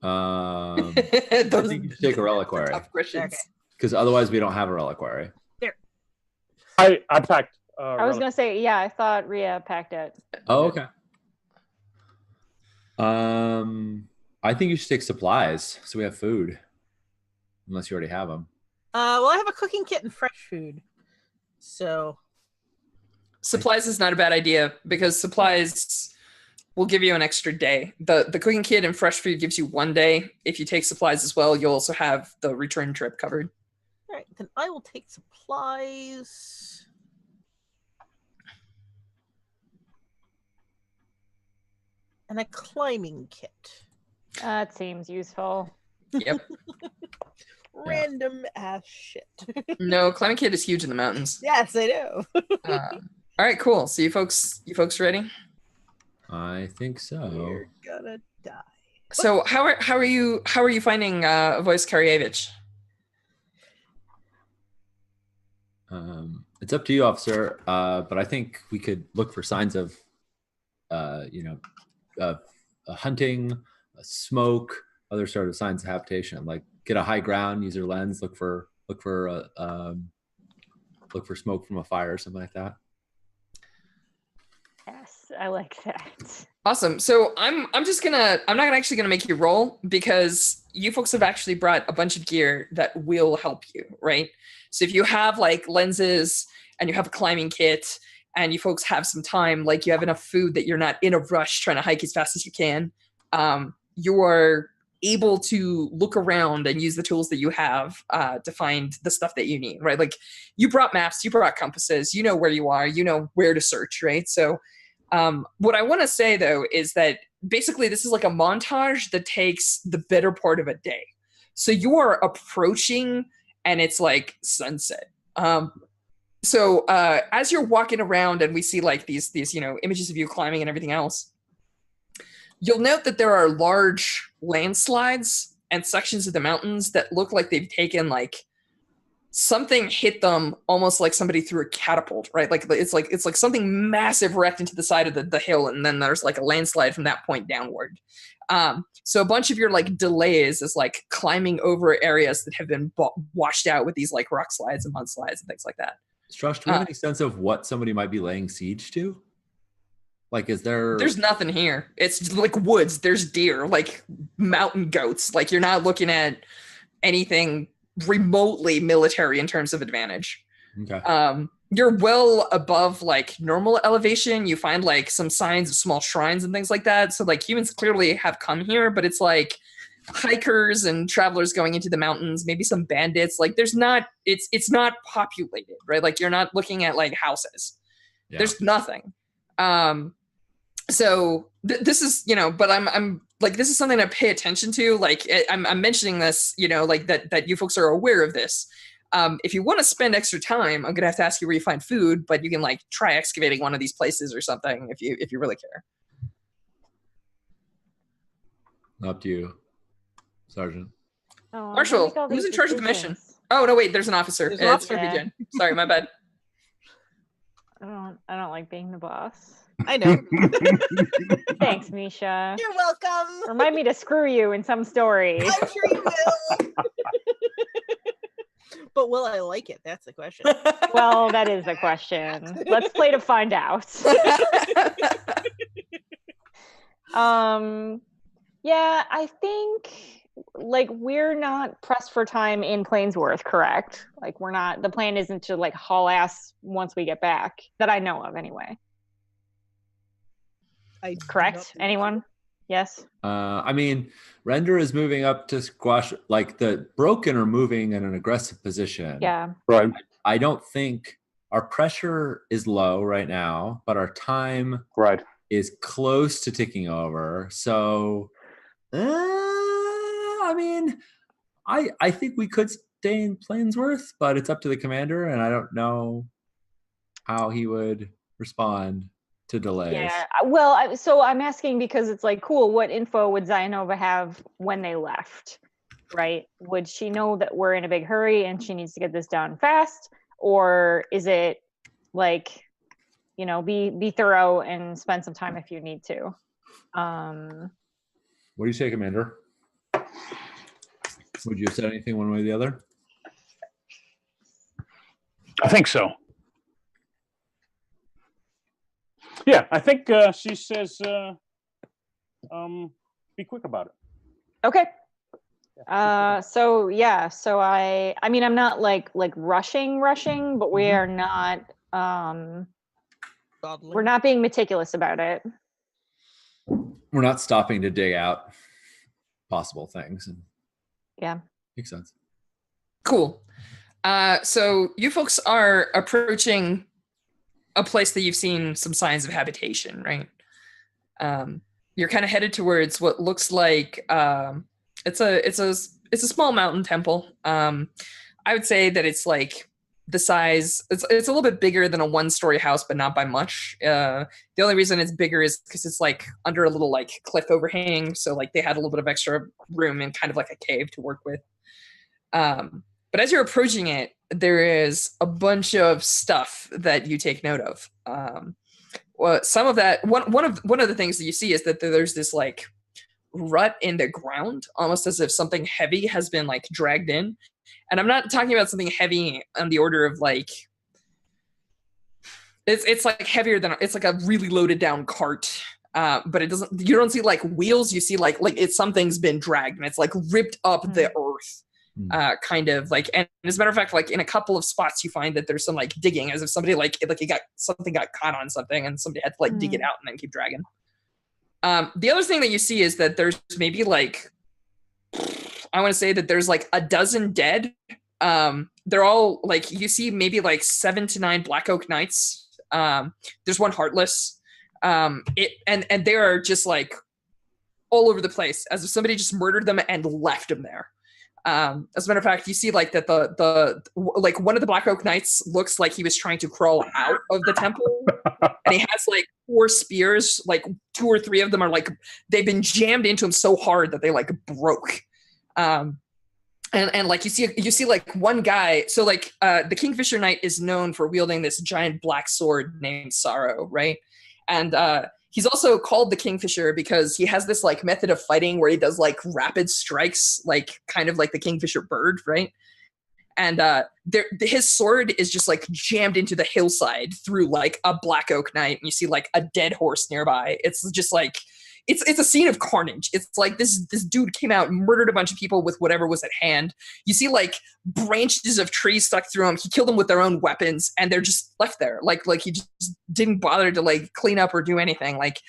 Speaker 1: I think you should take a reliquary
Speaker 5: Tough questions.
Speaker 4: Okay.
Speaker 1: because otherwise we don't have a reliquary.
Speaker 3: I packed.
Speaker 2: I was gonna say, yeah, I thought Rhea packed it.
Speaker 1: Oh, okay. I think you should take supplies so we have food, unless you already have them.
Speaker 4: Well, I have a cooking kit and fresh food. So
Speaker 5: Supplies is not a bad idea because supplies will give you an extra day. The cooking kit and fresh food gives you 1 day. If you take supplies as well, you'll also have the return trip covered.
Speaker 4: all right, then I will take supplies. And a climbing kit.
Speaker 2: That seems useful.
Speaker 5: Yep.
Speaker 4: Random ass shit.
Speaker 5: No, climbing kit is huge in the mountains.
Speaker 4: Yes, I know.
Speaker 5: All right, cool. So you folks ready?
Speaker 1: I think so.
Speaker 4: You're gonna die.
Speaker 5: So how are you finding Voice Karyevich?
Speaker 1: It's up to you, officer. But I think we could look for signs of, hunting, smoke, other sort of signs of habitation. Like get a high ground, use your lens, look for smoke from a fire or something like that.
Speaker 2: Yes, I like that.
Speaker 5: Awesome. So I'm not actually gonna make you roll because you folks have actually brought a bunch of gear that will help you, right? So if you have like lenses and you have a climbing kit and you folks have some time, like you have enough food that you're not in a rush trying to hike as fast as you can, you are able to look around and use the tools that you have to find the stuff that you need, right? Like you brought maps, you brought compasses, you know where you are, you know where to search, right? So what I want to say though is that basically this is like a montage that takes the better part of a day. So you are approaching and it's like sunset. So as you're walking around and we see like these images of you climbing and everything else, you'll note that there are large landslides and sections of the mountains that look like they've taken like something hit them almost like somebody threw a catapult, right? Like it's like something massive wrecked into the side of the hill, and then there's like a landslide from that point downward. So a bunch of your like delays is like climbing over areas that have been washed out with these like rock slides and mudslides and things like that.
Speaker 1: Strush, do we have any sense of what somebody might be laying siege to? Like, is there?
Speaker 5: There's nothing here. It's like woods. There's deer, like mountain goats. Like you're not looking at anything remotely military in terms of advantage.
Speaker 1: Okay.
Speaker 5: You're well above like normal elevation. You find like some signs of small shrines and things like that. So like humans clearly have come here, but it's like hikers and travelers going into the mountains, maybe some bandits. Like there's not, it's not populated, right? Like you're not looking at like houses.
Speaker 1: Yeah.
Speaker 5: There's nothing. So this is, but I'm like, this is something to pay attention to. Like I'm mentioning this, like that you folks are aware of this. If you want to spend extra time, I'm going to have to ask you where you find food, but you can like try excavating one of these places or something if you really care.
Speaker 1: Up to you, Sergeant.
Speaker 2: Oh,
Speaker 5: Marshall, who's in charge of the mission? Oh, no, wait, there's an officer.
Speaker 4: There's an
Speaker 5: It's
Speaker 4: officer.
Speaker 5: Jen. Sorry, my bad.
Speaker 2: I don't like being the boss.
Speaker 4: I know.
Speaker 2: Thanks, Misha.
Speaker 4: You're welcome.
Speaker 2: Remind me to screw you in some story.
Speaker 4: I'm sure you will. But will I like it? That's the question.
Speaker 2: Well, that is the question. Let's play to find out. Yeah, I think like we're not pressed for time in Plainsworth, correct? Like we're not, the plan isn't to like haul ass once we get back, that I know of anyway.
Speaker 4: I do not
Speaker 2: Correct?
Speaker 4: believe
Speaker 2: Anyone? Yes.
Speaker 1: I mean, Render is moving up to squash. Like the Broken are moving in an aggressive position.
Speaker 2: Yeah.
Speaker 3: Right.
Speaker 1: I don't think our pressure is low right now, but our time
Speaker 3: Right.
Speaker 1: is close to ticking over. So, I mean, I think we could stay in Plainsworth, but it's up to the commander, and I don't know how he would respond to delays.
Speaker 2: Yeah. Well, so I'm asking because it's like, cool, what info would Zionova have when they left? Right? Would she know that we're in a big hurry and she needs to get this done fast? Or is it like, you know, be thorough and spend some time if you need to?
Speaker 1: What do you say, Commander? Would you have said anything one way or the other?
Speaker 3: I think so. Yeah, I think she says, be quick about it.
Speaker 2: Okay. So I mean, I'm not like rushing, but we are not, we're not being meticulous about it.
Speaker 1: We're not stopping to dig out possible things. And
Speaker 2: yeah.
Speaker 1: Makes sense.
Speaker 5: Cool. So you folks are approaching a place that you've seen some signs of habitation, right? You're kind of headed towards what looks like it's a small mountain temple. I would say that it's like the size. It's a little bit bigger than a one-story house, but not by much. The only reason it's bigger is because it's like under a little like cliff overhang, so like they had a little bit of extra room and kind of like a cave to work with. But as you're approaching it, there is a bunch of stuff that you take note of. Well, some of that, one of the things that you see is that there's this like rut in the ground, almost as if something heavy has been like dragged in. And I'm not talking about something heavy on the order of like, it's like heavier than, it's like a really loaded down cart. But you don't see like wheels, you see like it's something's been dragged and it's like ripped up the earth. Kind of like, and as a matter of fact, like in a couple of spots you find that there's some like digging, as if somebody like something got caught on something and somebody had to like dig it out and then keep dragging. The other thing that you see is that there's maybe like, I want to say that there's like a dozen dead. They're all like, you see maybe like 7 to 9 Black Oak Knights. There's one Heartless. And they are just like all over the place, as if somebody just murdered them and left them there. As a matter of fact, you see like that the like one of the Black Oak Knights looks like he was trying to crawl out of the temple, and he has like 4 spears, like 2 or 3 of them are like they've been jammed into him so hard that they like broke. And like you see like one guy. So like the Kingfisher Knight is known for wielding this giant black sword named Sorrow, right? And he's also called the Kingfisher because he has this like method of fighting where he does like rapid strikes, like kind of like the Kingfisher bird, right? And his sword is just like jammed into the hillside through like a Black Oak Knight, and you see like a dead horse nearby. It's just like it's a scene of carnage. It's like this dude came out and murdered a bunch of people with whatever was at hand. You see like branches of trees stuck through him. He killed them with their own weapons, and they're just left there. Like he just didn't bother to like clean up or do anything. Like,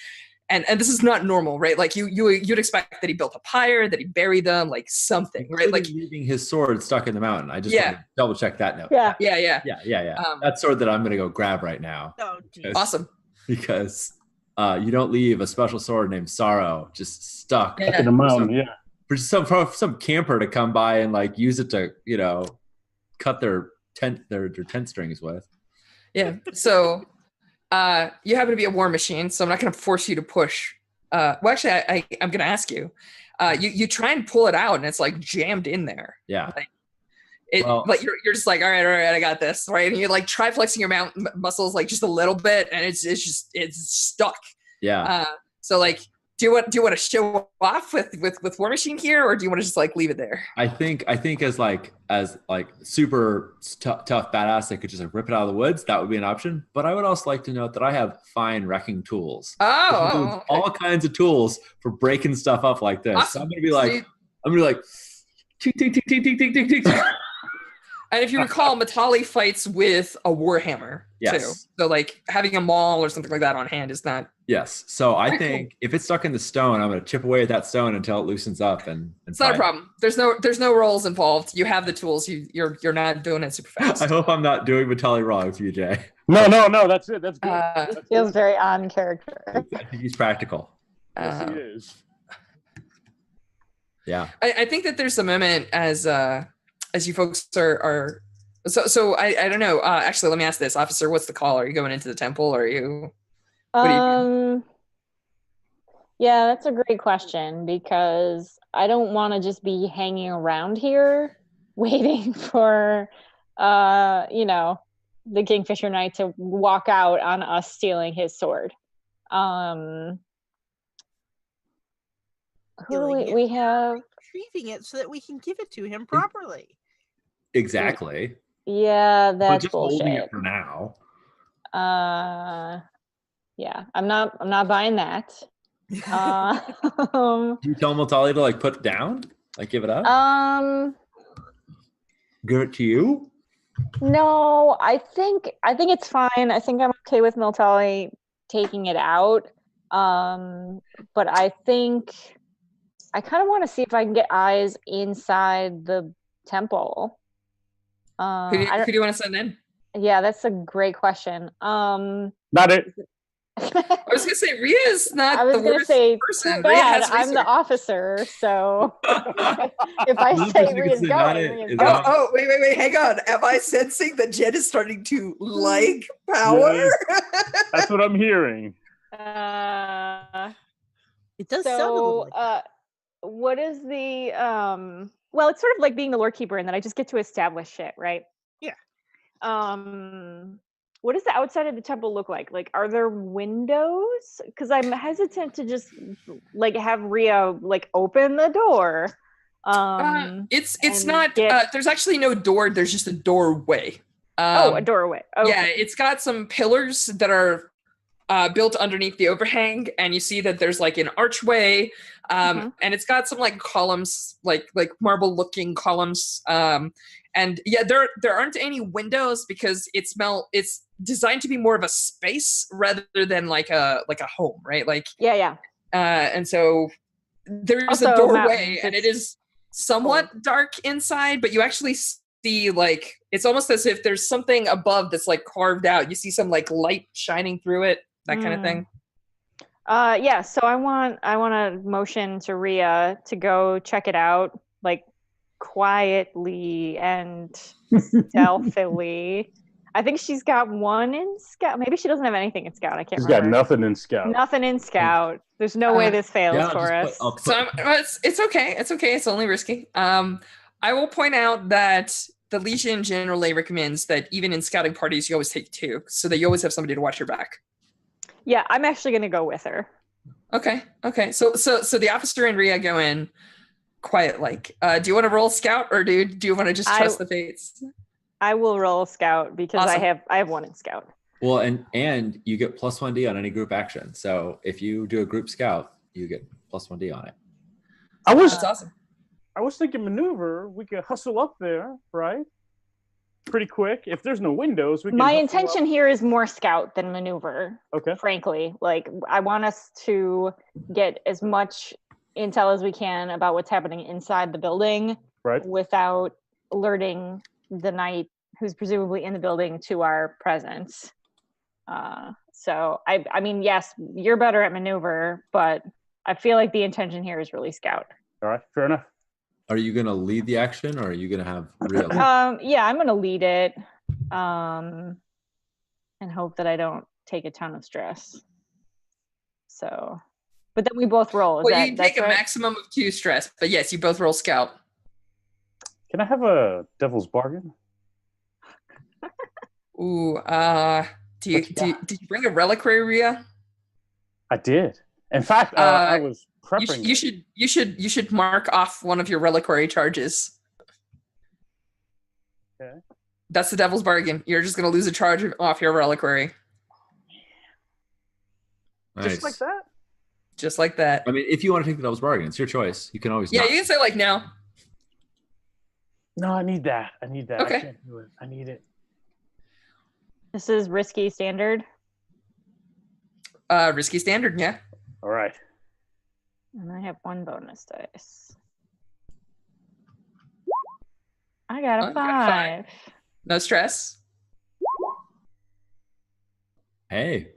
Speaker 5: and this is not normal, right? Like you'd expect that he built a pyre, that he buried them, like something, right? Like
Speaker 1: leaving his sword stuck in the mountain. I just want to double check that note.
Speaker 2: Yeah.
Speaker 1: That sword that I'm gonna go grab right now.
Speaker 4: Oh, geez.
Speaker 5: Awesome.
Speaker 1: Because you don't leave a special sword named Sorrow just stuck
Speaker 3: in the mountain.
Speaker 1: For some camper to come by and like use it to, you know, cut their tent strings with.
Speaker 5: Yeah. So you happen to be a war machine, so I'm not going to force you to push. Well, actually, I'm going to ask you. You try and pull it out, and it's like jammed in there.
Speaker 1: Yeah.
Speaker 5: Like you're just like, all right, I got this, right? And you like try flexing your muscles like just a little bit, and it's stuck.
Speaker 1: Yeah.
Speaker 5: So like, do you want to show off with War Machine here, or do you want to just like leave it there?
Speaker 1: I think as super tough badass that could just like rip it out of the woods, that would be an option. But I would also like to note that I have fine wrecking tools.
Speaker 5: Okay.
Speaker 1: All kinds of tools for breaking stuff up like this.
Speaker 5: Awesome.
Speaker 1: So I'm gonna be like, tick, tick, tick, tick, tick, tick, tick, tick.
Speaker 5: And if you recall, Matali fights with a warhammer too.
Speaker 1: Yes.
Speaker 5: So like having a maul or something like that on hand is not.
Speaker 1: Yes. So I
Speaker 5: Very cool.
Speaker 1: think if it's stuck in the stone, I'm going to chip away at that stone until it loosens up and
Speaker 5: It's not a
Speaker 1: fight.
Speaker 5: problem. There's no rolls involved. You have the tools. You're not doing it super fast.
Speaker 1: I hope I'm not doing Matali wrong, VJ.
Speaker 3: No, that's it. That's good. That's
Speaker 2: Feels
Speaker 3: good.
Speaker 2: very on character.
Speaker 1: I think he's practical.
Speaker 3: Yes, he is.
Speaker 1: Yeah.
Speaker 5: I think that there's a moment as you folks are so I don't know. Actually, let me ask this, officer. What's the call? Are you going into the temple? Or are you? What do you do?
Speaker 2: Yeah, that's a great question because I don't want to just be hanging around here waiting for the Kingfisher Knight to walk out on us stealing his sword. Who do we have
Speaker 4: Retrieving it so that we can give it to him properly.
Speaker 1: Exactly.
Speaker 2: Yeah,
Speaker 1: But
Speaker 2: that's
Speaker 1: just holding
Speaker 2: bullshit.
Speaker 1: it for now.
Speaker 2: Yeah, I'm not buying that.
Speaker 1: Do you tell Matali to like put it down? Like give it up? Give it to you?
Speaker 2: No, I think it's fine. I think I'm okay with Miltali taking it out. But I think I kind of want to see if I can get eyes inside the temple.
Speaker 5: Who do you want to send in?
Speaker 2: Yeah, that's a great question.
Speaker 3: Not it.
Speaker 5: I was gonna say Ria's not.
Speaker 2: I was
Speaker 5: the
Speaker 2: gonna
Speaker 5: worst
Speaker 2: say,
Speaker 5: person.
Speaker 2: too
Speaker 5: Rhea
Speaker 2: bad,
Speaker 5: has
Speaker 2: I'm the
Speaker 5: research.
Speaker 2: officer, so if I
Speaker 1: Another
Speaker 2: say
Speaker 1: person
Speaker 2: Ria's
Speaker 1: could say not
Speaker 2: going,
Speaker 1: it
Speaker 2: Ria's
Speaker 1: is
Speaker 2: going.
Speaker 1: not-
Speaker 6: Oh, wait, hang on. Am I sensing that Jen is starting to like power?
Speaker 3: Yes. That's what I'm hearing.
Speaker 4: It does sound a little
Speaker 2: So,
Speaker 4: like
Speaker 2: what is the well, it's sort of like being the Lord Keeper in that I just get to establish shit, right?
Speaker 4: Yeah.
Speaker 2: What does the outside of the temple look like? Like, are there windows? Because I'm hesitant to just like have Ria like open the door.
Speaker 5: It's
Speaker 2: and
Speaker 5: not.
Speaker 2: get-
Speaker 5: There's actually no door. There's just a doorway.
Speaker 2: a doorway. Okay.
Speaker 5: Yeah, it's got some pillars that are built underneath the overhang, and you see that there's like an archway, and it's got some like columns, like marble-looking columns. And yeah, there aren't any windows because it's designed to be more of a space rather than like a home, right? Like
Speaker 2: Yeah.
Speaker 5: and so there is
Speaker 2: Also
Speaker 5: a doorway,
Speaker 2: mountains,
Speaker 5: and it
Speaker 2: it's
Speaker 5: is somewhat dark inside, but you actually see like it's almost as if there's something above that's like carved out. You see some like light shining through it, that kind of thing.
Speaker 2: Yeah. So I want to motion to Ria to go check it out, like quietly and stealthily. I think she's got one in Scout. Maybe she doesn't have anything in Scout. I can't
Speaker 3: He's
Speaker 2: remember.
Speaker 3: got nothing in Scout.
Speaker 2: Nothing in Scout. There's no way this fails
Speaker 1: Yeah,
Speaker 2: for us.
Speaker 5: So it's okay. It's okay. It's only risky. I will point out that the Legion generally recommends that even in scouting parties, you always take two, so that you always have somebody to watch your back.
Speaker 2: Yeah, I'm actually gonna go with her.
Speaker 5: Okay. So the officer and Ria go in quiet. Like, do you want to roll Scout, or do you want to just trust the fates?
Speaker 2: I will roll Scout because
Speaker 5: Awesome.
Speaker 2: I have one in Scout.
Speaker 1: Well, and you get plus 1D on any group action. So if you do a group scout, you get plus 1D on it.
Speaker 5: That's awesome.
Speaker 3: I was thinking maneuver. We could hustle up there, right? Pretty quick. If there's no windows, we can.
Speaker 2: My
Speaker 3: hustle
Speaker 2: intention
Speaker 3: up.
Speaker 2: here is more Scout than maneuver.
Speaker 3: Okay.
Speaker 2: Frankly, like I want us to get as much intel as we can about what's happening inside the building,
Speaker 3: Right.
Speaker 2: without alerting the knight who's presumably in the building to our presence. So I mean, yes, you're better at maneuver, but I feel like the intention here is really Scout.
Speaker 3: All right. Fair enough.
Speaker 1: Are you going to lead the action, or are you going to have real?
Speaker 2: Yeah, I'm going to lead it, and hope that I don't take a ton of stress. So, but then we both roll.
Speaker 5: Well, you can take a maximum of 2 stress, but yes, you both roll Scout.
Speaker 3: Can I have a devil's bargain?
Speaker 5: Ooh, did you bring a reliquary, Ria?
Speaker 3: I did. In fact, I was prepping.
Speaker 5: You should mark off one of your reliquary charges.
Speaker 3: Okay.
Speaker 5: That's the devil's bargain. You're just going to lose a charge off your reliquary.
Speaker 1: Nice.
Speaker 3: Just like that.
Speaker 5: Just like that.
Speaker 1: I mean, if you want to take the devil's bargain, it's your choice. You can always.
Speaker 5: Yeah,
Speaker 1: not.
Speaker 5: you can say like no.
Speaker 3: No, I need that. I
Speaker 5: Okay.
Speaker 3: can't do it. I need it.
Speaker 2: This is risky standard.
Speaker 5: Risky standard, yeah.
Speaker 3: All right.
Speaker 2: And I have 1 bonus dice. I got
Speaker 5: Oh,
Speaker 2: a
Speaker 5: you got a 5.
Speaker 2: 5.
Speaker 5: No stress.
Speaker 1: Hey,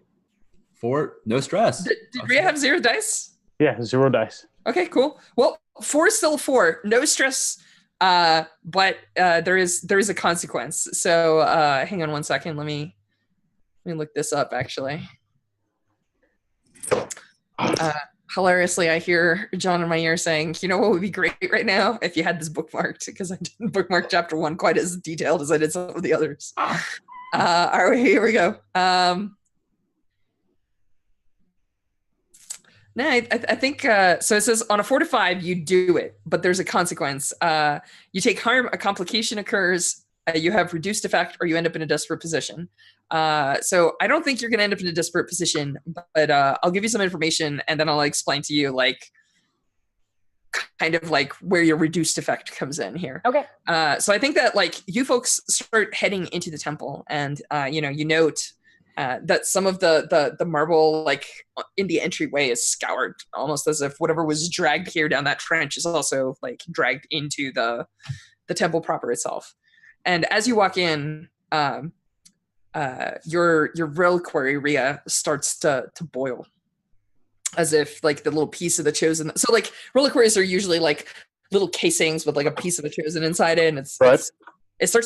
Speaker 1: 4, no stress.
Speaker 5: Did Rhea have 0 dice?
Speaker 3: Yeah, 0 dice.
Speaker 5: Okay, cool. Well, 4 is still 4. No stress. But there is a consequence. So hang on one second. Let me look this up actually. Hilariously, I hear John in my ear saying, "You know what would be great right now if you had this bookmarked?" Because I didn't bookmark chapter 1 quite as detailed as I did some of the others. All right, here we go. No, I think so. It says on a 4 to 5, you do it, but there's a consequence. You take harm, a complication occurs, you have reduced effect, or you end up in a desperate position. So I don't think you're going to end up in a desperate position, but I'll give you some information, and then I'll explain to you like kind of like where your reduced effect comes in here.
Speaker 2: Okay.
Speaker 5: So I think that like you folks start heading into the temple, and you note that some of the marble like in the entryway is scoured, almost as if whatever was dragged here down that trench is also like dragged into the temple proper itself. And as you walk in, your reliquary, Rhea, starts to boil, as if like the little piece of the chosen. So like reliquaries are usually like little casings with like a piece of the chosen inside it, and it starts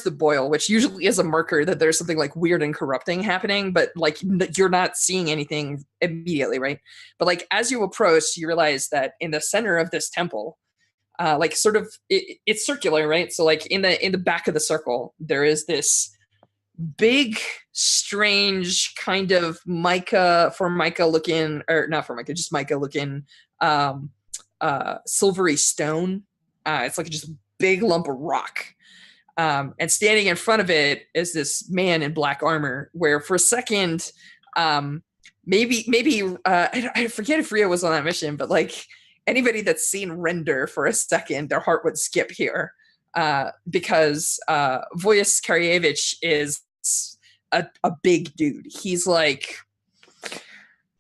Speaker 5: to boil, which usually is a marker that there's something like weird and corrupting happening, but like you're not seeing anything immediately, right? But like as you approach, you realize that in the center of this temple, like sort of it's circular, right? So like in the back of the circle, there is this big, strange kind of mica looking, or not for mica, just mica looking silvery stone. It's like just a big lump of rock. And standing in front of it is this man in black armor, where for a second, maybe I forget if Rhea was on that mission, but like anybody that's seen Render for a second, their heart would skip here, because Voyas Karyevich is a big dude. He's like,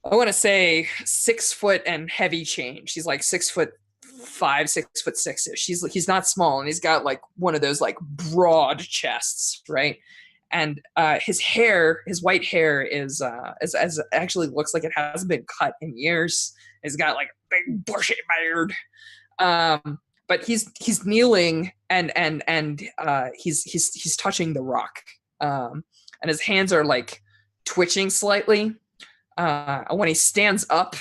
Speaker 5: I want to say 6 foot and heavy change. He's like 6'5", 6'6". He's not small, and he's got like one of those like broad chests, right? And his white hair is as actually looks like it hasn't been cut in years. He's got like a big bushy beard, but he's kneeling and he's touching the rock, and his hands are like twitching slightly. When he stands up,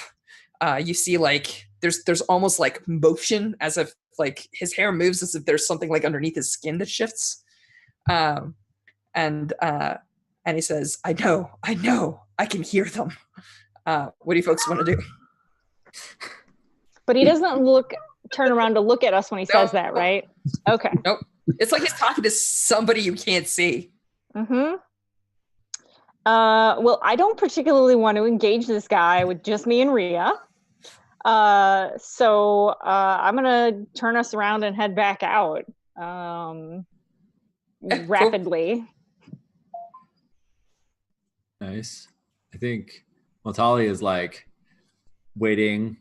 Speaker 5: you see like there's almost like motion, as if like his hair moves, as if there's something like underneath his skin that shifts. And he says, I know, I can hear them. What do you folks want to do?
Speaker 2: But he doesn't turn around to look at us when he says that, right? Okay.
Speaker 5: Nope. It's like he's talking to somebody you can't see.
Speaker 2: Mm-hmm. Well, I don't particularly want to engage this guy with just me and Rhea. So I'm gonna turn us around and head back out rapidly.
Speaker 5: Cool.
Speaker 1: Nice. I think Montali is like waiting,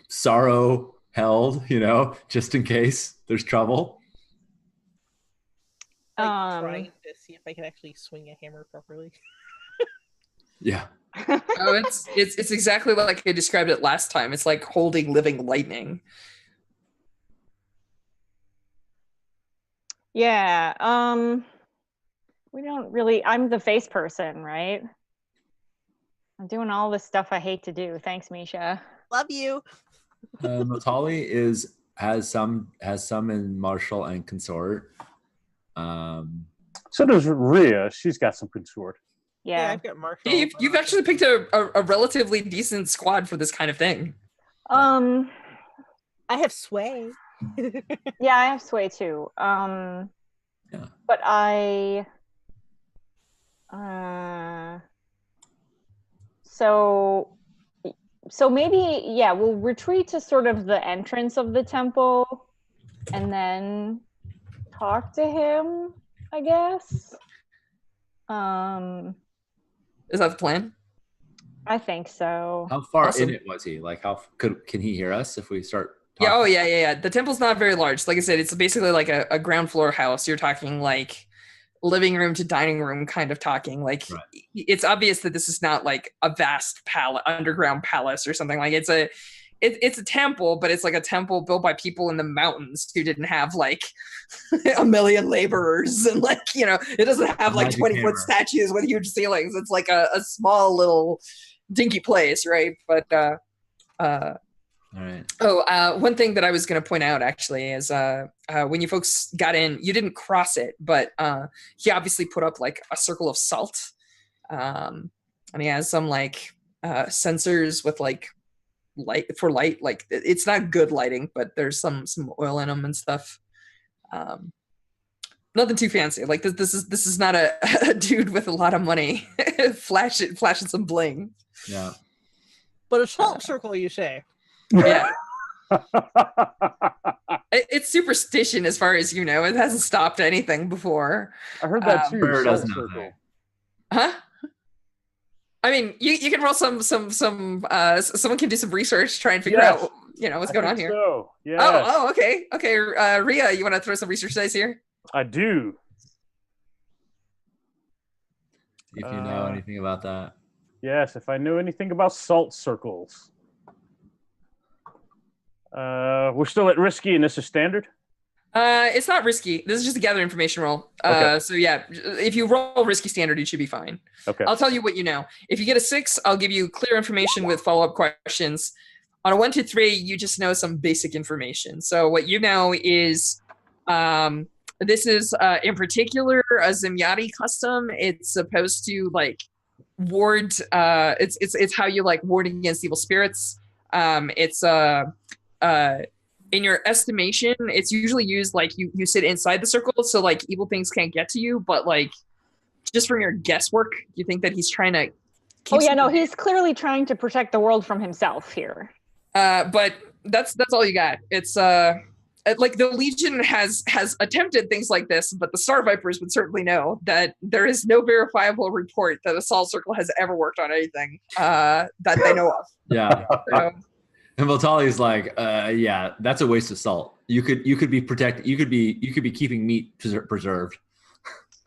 Speaker 1: sorrow held, just in case there's trouble.
Speaker 4: Trying to see if I can actually swing a hammer properly.
Speaker 1: Yeah.
Speaker 5: Oh, it's exactly like I described it last time. It's like holding living lightning.
Speaker 2: Yeah. We don't really. I'm the face person, right? I'm doing all this stuff I hate to do. Thanks, Misha.
Speaker 4: Love you.
Speaker 1: Montali has some in martial and consort.
Speaker 3: So does Rhea. She's got some consort.
Speaker 2: Yeah,
Speaker 4: I've got martial.
Speaker 5: You've actually picked a relatively decent squad for this kind of thing.
Speaker 4: I have sway.
Speaker 2: Yeah, I have sway too.
Speaker 1: Yeah.
Speaker 2: But so maybe, yeah, we'll retreat to sort of the entrance of the temple, and then talk to him, I guess.
Speaker 5: Is that the plan?
Speaker 2: I think so.
Speaker 1: How far
Speaker 5: Awesome.
Speaker 1: in it was he? Like, can he hear us if we start
Speaker 5: Yeah.
Speaker 1: talking?
Speaker 5: Oh, yeah. The temple's not very large. Like I said, it's basically like a ground floor house. You're talking like living room to dining room kind of talking. Like
Speaker 1: Right.
Speaker 5: It's obvious that this is not like a vast underground palace or something. Like it's a temple, but it's like a temple built by people in the mountains who didn't have like a million laborers, and like, you know, it doesn't have like
Speaker 1: Magic
Speaker 5: 20-foot
Speaker 1: hammer.
Speaker 5: statues with huge ceilings. It's like a small little dinky place, right? But
Speaker 1: All right.
Speaker 5: one thing that I was going to point out actually is when you folks got in, you didn't cross it, but he obviously put up like a circle of salt, and he has some like sensors with like light. Like it's not good lighting, but there's some oil in them and stuff. Nothing too fancy. Like this is not a dude with a lot of money flashing some bling.
Speaker 1: Yeah.
Speaker 4: But a salt circle, you say?
Speaker 5: Yeah. It's superstition as far as you know. It hasn't stopped anything before.
Speaker 3: I heard that too.
Speaker 1: Bird
Speaker 3: Salt
Speaker 1: does
Speaker 3: circle.
Speaker 1: nothing.
Speaker 5: Huh? I mean, you can roll some someone can do some research, try and figure
Speaker 3: Yes.
Speaker 5: out, you know, what's
Speaker 3: I
Speaker 5: going on
Speaker 3: think
Speaker 5: here.
Speaker 3: So, yes.
Speaker 5: Oh, okay. Rhea, you want to throw some research dice here?
Speaker 3: I do.
Speaker 1: If you know anything about that.
Speaker 3: Yes, if I know anything about salt circles. We're still at risky, and this is standard?
Speaker 5: It's not risky. This is just a gather information roll.
Speaker 3: Okay.
Speaker 5: So yeah, if you roll risky standard, you should be fine.
Speaker 3: Okay.
Speaker 5: I'll tell you what you know. If you get a 6, I'll give you clear information with follow-up questions. On a 1 to 3, you just know some basic information. So what you know is this is in particular a Zemyati custom. It's supposed to like ward. It's how you like ward against evil spirits. In your estimation, it's usually used like you sit inside the circle, so like evil things can't get to you. But like, just from your guesswork, you think that he's trying to.
Speaker 2: Oh yeah, no, he's clearly trying to protect the world from himself here.
Speaker 5: But that's all you got. It's like the Legion has attempted things like this, but the Star Vipers would certainly know that there is no verifiable report that Assault Circle has ever worked on anything that they know of.
Speaker 1: Yeah.
Speaker 5: So,
Speaker 1: And Voltali's like, yeah, that's a waste of salt. You could be protected. You could be keeping meat preserved.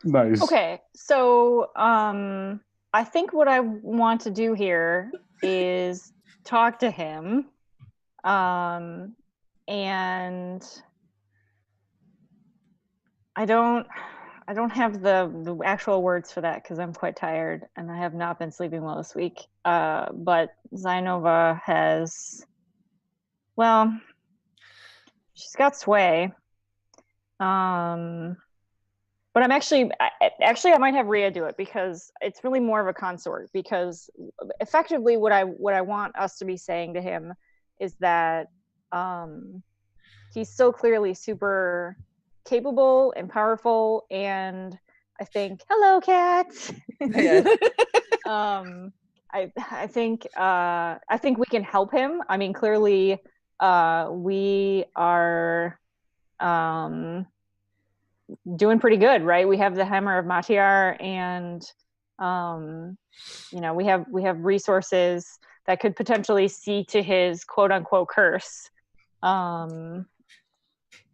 Speaker 3: Nice.
Speaker 2: Okay, so I think what I want to do here is talk to him, and I don't have the actual words for that because I'm quite tired and I have not been sleeping well this week. But Zainova has, well, she's got sway. But I'm actually I might have Rhea do it because it's really more of a consort, because effectively what I want us to be saying to him is that he's so clearly super capable and powerful, and I think, hello cat.
Speaker 5: Yeah.
Speaker 2: I think we can help him. I mean, clearly we are doing pretty good, right? We have the Hammer of Matiar, and we have resources that could potentially see to his quote unquote curse.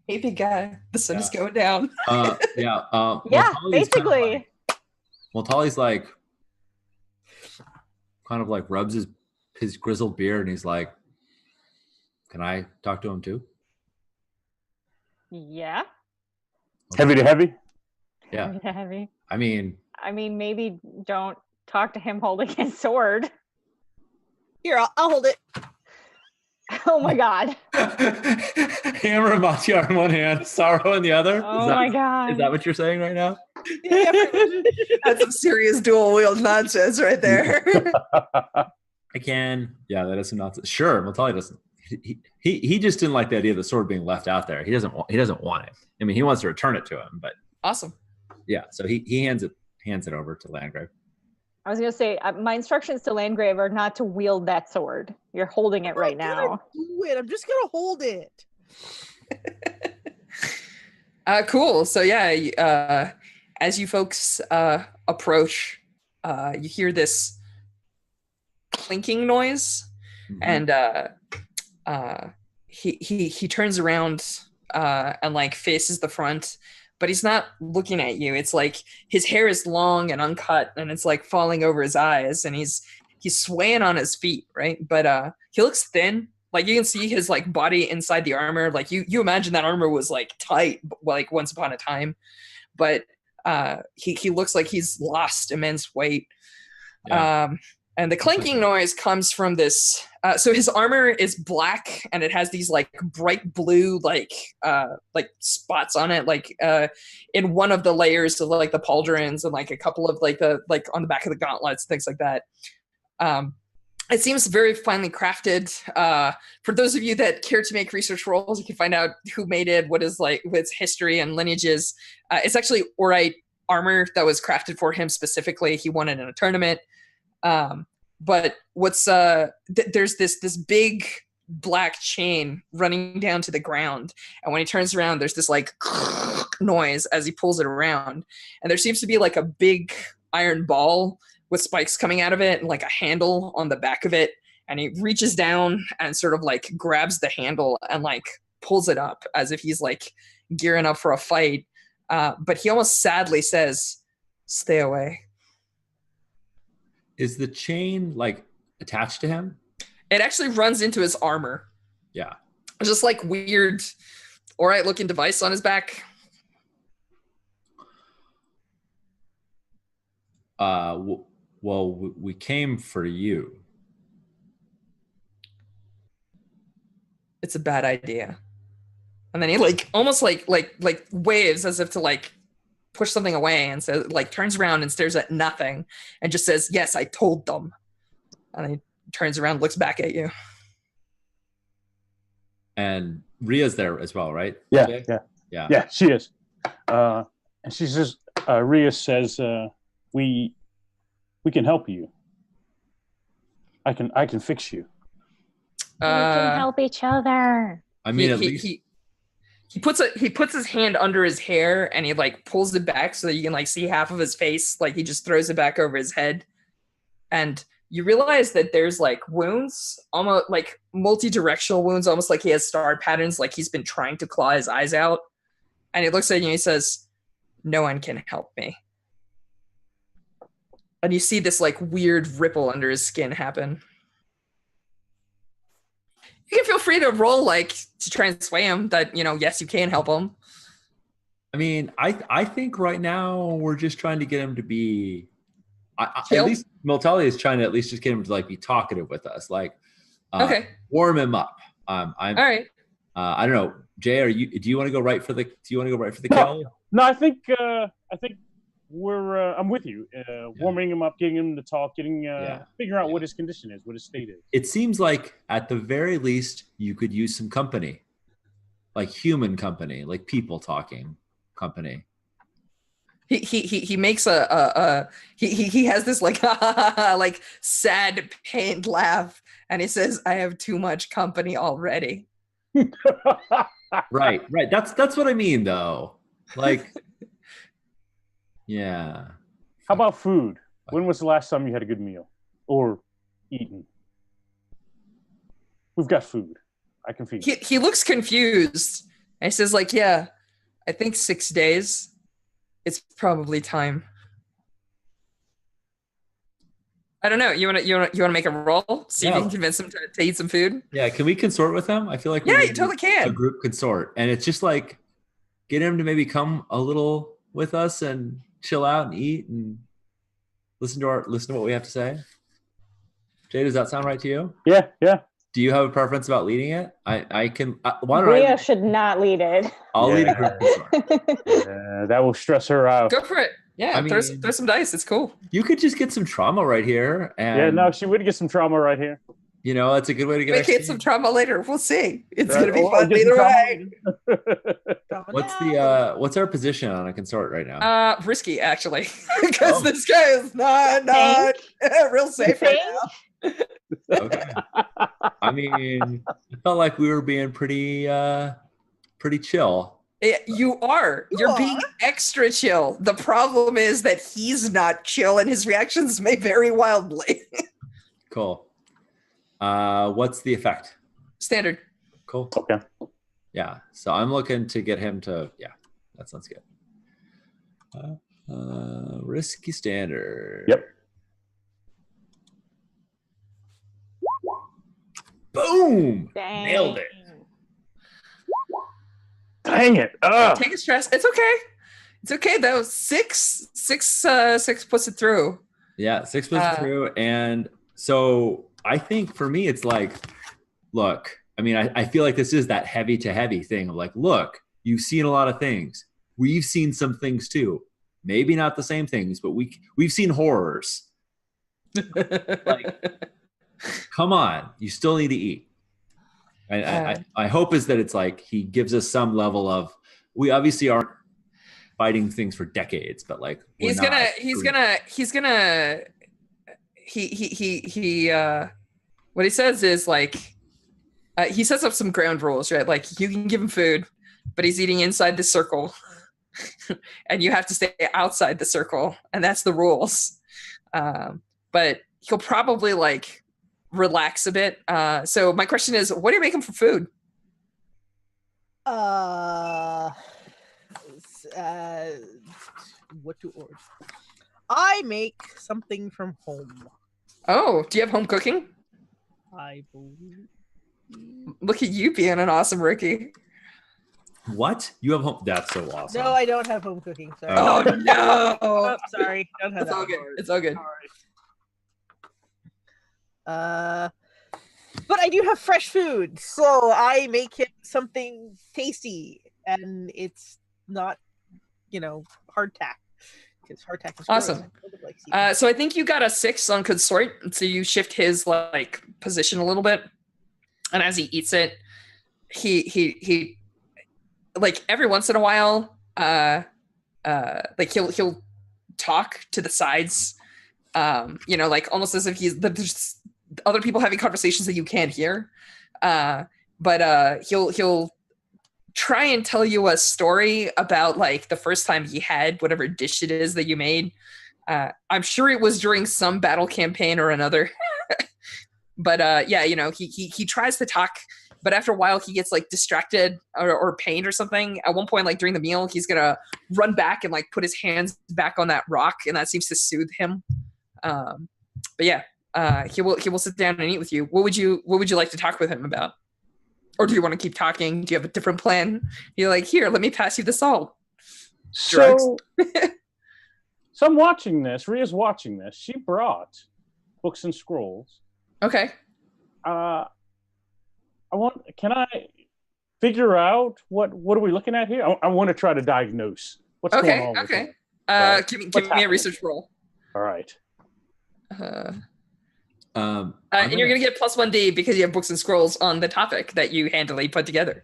Speaker 5: hey, big guy, the sun is going down.
Speaker 1: Yeah.
Speaker 2: Yeah, basically.
Speaker 1: Tali's like kind of like rubs his grizzled beard and he's like, "Can I talk to him too?"
Speaker 2: Yeah.
Speaker 3: Heavy to heavy?
Speaker 1: Yeah.
Speaker 2: Heavy.
Speaker 1: I mean,
Speaker 2: maybe don't talk to him holding his sword.
Speaker 4: Here, I'll hold it.
Speaker 2: Oh my god.
Speaker 1: Hammer and Matiar in one hand, sorrow in the other.
Speaker 2: Oh my god.
Speaker 1: Is that what you're saying right now?
Speaker 4: Yeah,
Speaker 6: That's some serious dual wield nonsense right there.
Speaker 1: I can. Yeah, that is some nonsense. Sure, Tali doesn't. He just didn't like the idea of the sword being left out there. He doesn't want it. I mean, he wants to return it to him, but
Speaker 5: Awesome.
Speaker 1: yeah. So he hands it over to Landgrave.
Speaker 2: I was gonna say my instructions to Landgrave are not to wield that sword. You're holding it right now.
Speaker 4: Do it. I'm just gonna hold it.
Speaker 5: Cool. So as you folks approach, you hear this clinking noise, and he turns around and like faces the front, but he's not looking at you. It's like his hair is long and uncut, and it's like falling over his eyes, and he's swaying on his feet, right? But he looks thin. Like you can see his like body inside the armor. Like you imagine that armor was like tight, like once upon a time, but he looks like he's lost immense weight.
Speaker 1: Yeah.
Speaker 5: And the clinking noise comes from this. So his armor is black, and it has these like bright blue like spots on it, like in one of the layers of like the pauldrons, and like a couple of like the like on the back of the gauntlets, things like that. It seems very finely crafted. For those of you that care to make research rolls, you can find out who made it, what is like its history and lineages. It's actually Orite armor that was crafted for him specifically. He won it in a tournament. But what's there's this big black chain running down to the ground, and when he turns around, there's this like noise as he pulls it around, and there seems to be like a big iron ball with spikes coming out of it and like a handle on the back of it, and he reaches down and sort of like grabs the handle and like pulls it up as if he's like gearing up for a fight, but he almost sadly says, "Stay away."
Speaker 1: Is the chain like attached to him?
Speaker 5: It actually runs into his armor.
Speaker 1: Yeah.
Speaker 5: It's just like weird, Orite looking device on his back.
Speaker 1: Well, we came for you.
Speaker 5: It's a bad idea. And then he like almost like waves as if to like push something away, and so like turns around and stares at nothing and just says, "Yes, I told them." And he turns around, looks back at you.
Speaker 1: And Ria's there as well, right?
Speaker 3: Yeah,
Speaker 1: Okay.
Speaker 3: yeah, she is. And she says, Ria says, we can help you. I can fix you.
Speaker 2: We can help each other.
Speaker 1: I mean, at least
Speaker 5: he puts his hand under his hair and he like pulls it back so that you can like see half of his face. Like he just throws it back over his head, and you realize that there's like wounds, almost like multi-directional wounds, almost like he has star patterns, like he's been trying to claw his eyes out. And he looks at you and he says, "No one can help me." And you see this like weird ripple under his skin happen. You can feel free to roll like to try and sway him that, yes, you can help him.
Speaker 1: I mean, I think right now we're just trying to get him to be at least Miltali is trying to at least just get him to like be talkative with us, like
Speaker 5: okay,
Speaker 1: warm him up. I'm
Speaker 5: all right.
Speaker 1: I don't know, Jay, do you want to go right for the
Speaker 3: No.
Speaker 1: kill?
Speaker 3: No, I think we're I'm with you. Warming him up, getting him to talk, figuring out what his condition is, what his state is.
Speaker 1: It seems like at the very least you could use some company, like human company, like people talking company.
Speaker 5: He makes he has this like like sad pained laugh, and he says, "I have too much company already."
Speaker 1: Right. That's what I mean though. Like, yeah.
Speaker 3: How about food? When was the last time you had a good meal or eaten? We've got food. I can feed you.
Speaker 5: He looks confused, and he says, like, "Yeah, I think 6 days. It's probably time." I don't know. You want to make a roll? See if you can convince him to eat some food?
Speaker 1: Yeah, can we consort with him? I feel like
Speaker 5: you totally can.
Speaker 1: A group consort. And it's just like get him to maybe come a little with us and chill out and eat and listen to what we have to say. Jay, does that sound right to you?
Speaker 3: Yeah.
Speaker 1: Do you have a preference about leading it? I can. Why don't
Speaker 2: Ria should not lead it.
Speaker 1: I'll lead a group consort.
Speaker 3: That will stress her out.
Speaker 5: Go for it. Yeah, throw some dice. It's cool.
Speaker 1: You could just get some trauma right here. And,
Speaker 3: she would get some trauma right here.
Speaker 1: That's a good way to get
Speaker 5: some trauma later. We'll see. It's gonna be fun either way.
Speaker 1: What's our position on a consort right now?
Speaker 5: Risky actually, because this guy is not real safe right now.
Speaker 1: Okay. I mean, I felt like we were being pretty chill.
Speaker 5: You are. You're being extra chill. The problem is that he's not chill and his reactions may vary wildly.
Speaker 1: Cool. What's the effect?
Speaker 5: Standard.
Speaker 1: Cool.
Speaker 3: Okay.
Speaker 1: Yeah. So I'm looking to get him to. Yeah, that sounds good. Risky standard.
Speaker 3: Yep.
Speaker 1: Boom!
Speaker 2: Dang.
Speaker 1: Nailed it.
Speaker 3: Dang it.
Speaker 5: Take a stress. It's okay. It's okay though. Six puts it through.
Speaker 1: Yeah, 6 puts it through. And so I think for me, it's like, look, I mean, I feel like this is that heavy to heavy thing of like, look, you've seen a lot of things. We've seen some things too. Maybe not the same things, but we've seen horrors. Like, come on, you still need to eat. I hope is that it's like he gives us some level of, we obviously aren't fighting things for decades, but like
Speaker 5: he's gonna what he says is like he sets up some ground rules, right? Like you can give him food, but he's eating inside the circle. And you have to stay outside the circle, and that's the rules. But he'll probably like relax a bit. So my question is, what do you make him for food?
Speaker 4: What to order? I make something from home.
Speaker 5: Oh, do you have home cooking?
Speaker 4: I believe.
Speaker 5: Look at you being an awesome rookie.
Speaker 1: What? You have home? That's so awesome.
Speaker 4: No, I don't have home cooking. Sorry.
Speaker 5: Oh no!
Speaker 4: Oh, sorry. Don't have
Speaker 5: It's all good. It's all good.
Speaker 4: But I do have fresh food, so I make him something tasty, and it's not, hardtack. Because hardtack is
Speaker 5: awesome. So I think you got a 6 on consort, so you shift his like position a little bit, and as he eats it, he like every once in a while, like he'll talk to the sides, like almost as if there's other people having conversations that you can't hear, but he'll try and tell you a story about like the first time he had whatever dish it is that you made. I'm sure it was during some battle campaign or another. But he tries to talk, but after a while he gets like distracted or pained or something. At one point, like during the meal, he's gonna run back and like put his hands back on that rock, and that seems to soothe him. But yeah, he will sit down and eat with you. What would you like to talk with him about? Or do you want to keep talking? Do you have a different plan? You're like, here, let me pass you the salt.
Speaker 3: So I'm watching this. Rhea's watching this. She brought books and scrolls.
Speaker 5: Okay.
Speaker 3: Can I figure out what are we looking at here? I want to try to diagnose what's going on.
Speaker 5: Okay.
Speaker 3: Right?
Speaker 5: Give me a research roll.
Speaker 3: All right.
Speaker 5: And you're gonna get +1D because you have books and scrolls on the topic that you handily put together.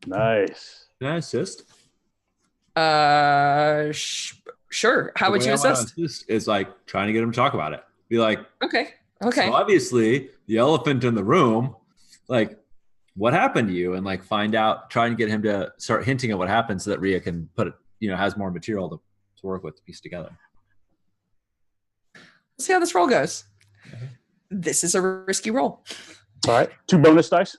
Speaker 3: Nice.
Speaker 1: Can I assist?
Speaker 5: Sure. How would you assist?
Speaker 1: Is like trying to get him to talk about it. Be like,
Speaker 5: okay.
Speaker 1: So obviously, the elephant in the room, like, what happened to you? And like find out, try and get him to start hinting at what happened so that Rhea can put it, has more material to work with to piece together.
Speaker 5: Let's see how this roll goes. Okay. This is a risky roll.
Speaker 3: All right. 2 bonus dice.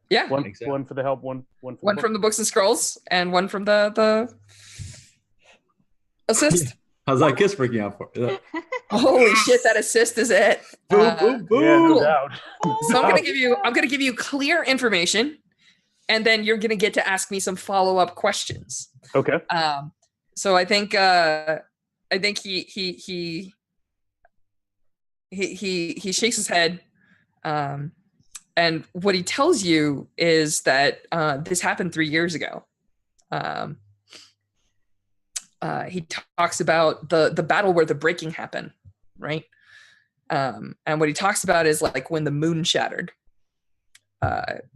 Speaker 5: Yeah.
Speaker 3: One for the help, one
Speaker 5: from the books and scrolls, and one from the assist.
Speaker 1: How's that kiss freaking out for?
Speaker 5: Holy shit, that assist is it.
Speaker 1: Boom.
Speaker 3: Yeah, no doubt.
Speaker 5: So I'm gonna give you clear information, and then you're gonna get to ask me some follow-up questions.
Speaker 3: Okay.
Speaker 5: So I think he shakes his head, and what he tells you is that this happened 3 years ago. He talks about the battle where the breaking happened, right? And what he talks about is like when the moon shattered.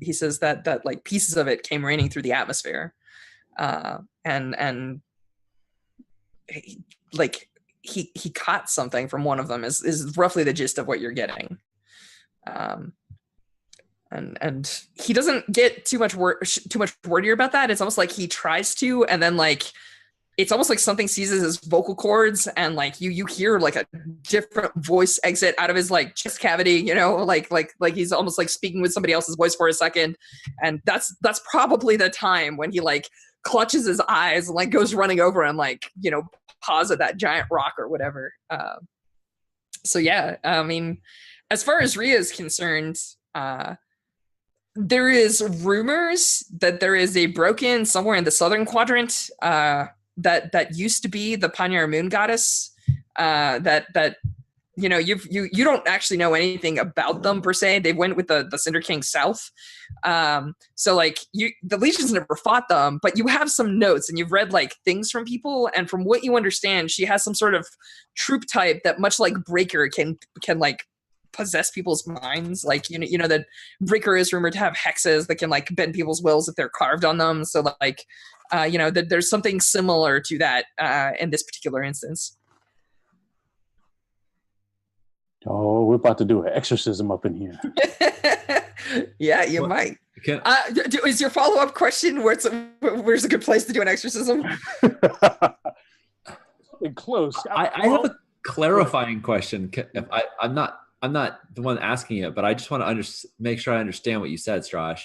Speaker 5: He says that like pieces of it came raining through the atmosphere, and he caught something from one of them is roughly the gist of what you're getting. and he doesn't get too much wordier about that. It's almost like he tries to, and then like it's almost like something seizes his vocal cords, and like you hear like a different voice exit out of his like chest cavity, you know, like he's almost like speaking with somebody else's voice for a second, and that's probably the time when he like clutches his eyes and like goes running over and like, you know, paws at that giant rock or whatever. So yeah, I mean, as far as Rhea is concerned, there is rumors that there is a broken somewhere in the southern quadrant that used to be the Panyar moon goddess. That you know, you don't actually know anything about them per se. They went with the Cinder King south. So like the Legions never fought them, but you have some notes and you've read like things from people, and from what you understand, she has some sort of troop type that, much like Breaker, can like possess people's minds. Like, you know that Breaker is rumored to have hexes that can like bend people's wills if they're carved on them. So like, you know, that there's something similar to that in this particular instance.
Speaker 3: Oh, we're about to do an exorcism up in here.
Speaker 5: Yeah, you might. Is your follow-up question where's a good place to do an exorcism?
Speaker 3: Close.
Speaker 1: I have a clarifying question. I'm not the one asking it, but I just want to make sure I understand what you said, Strash.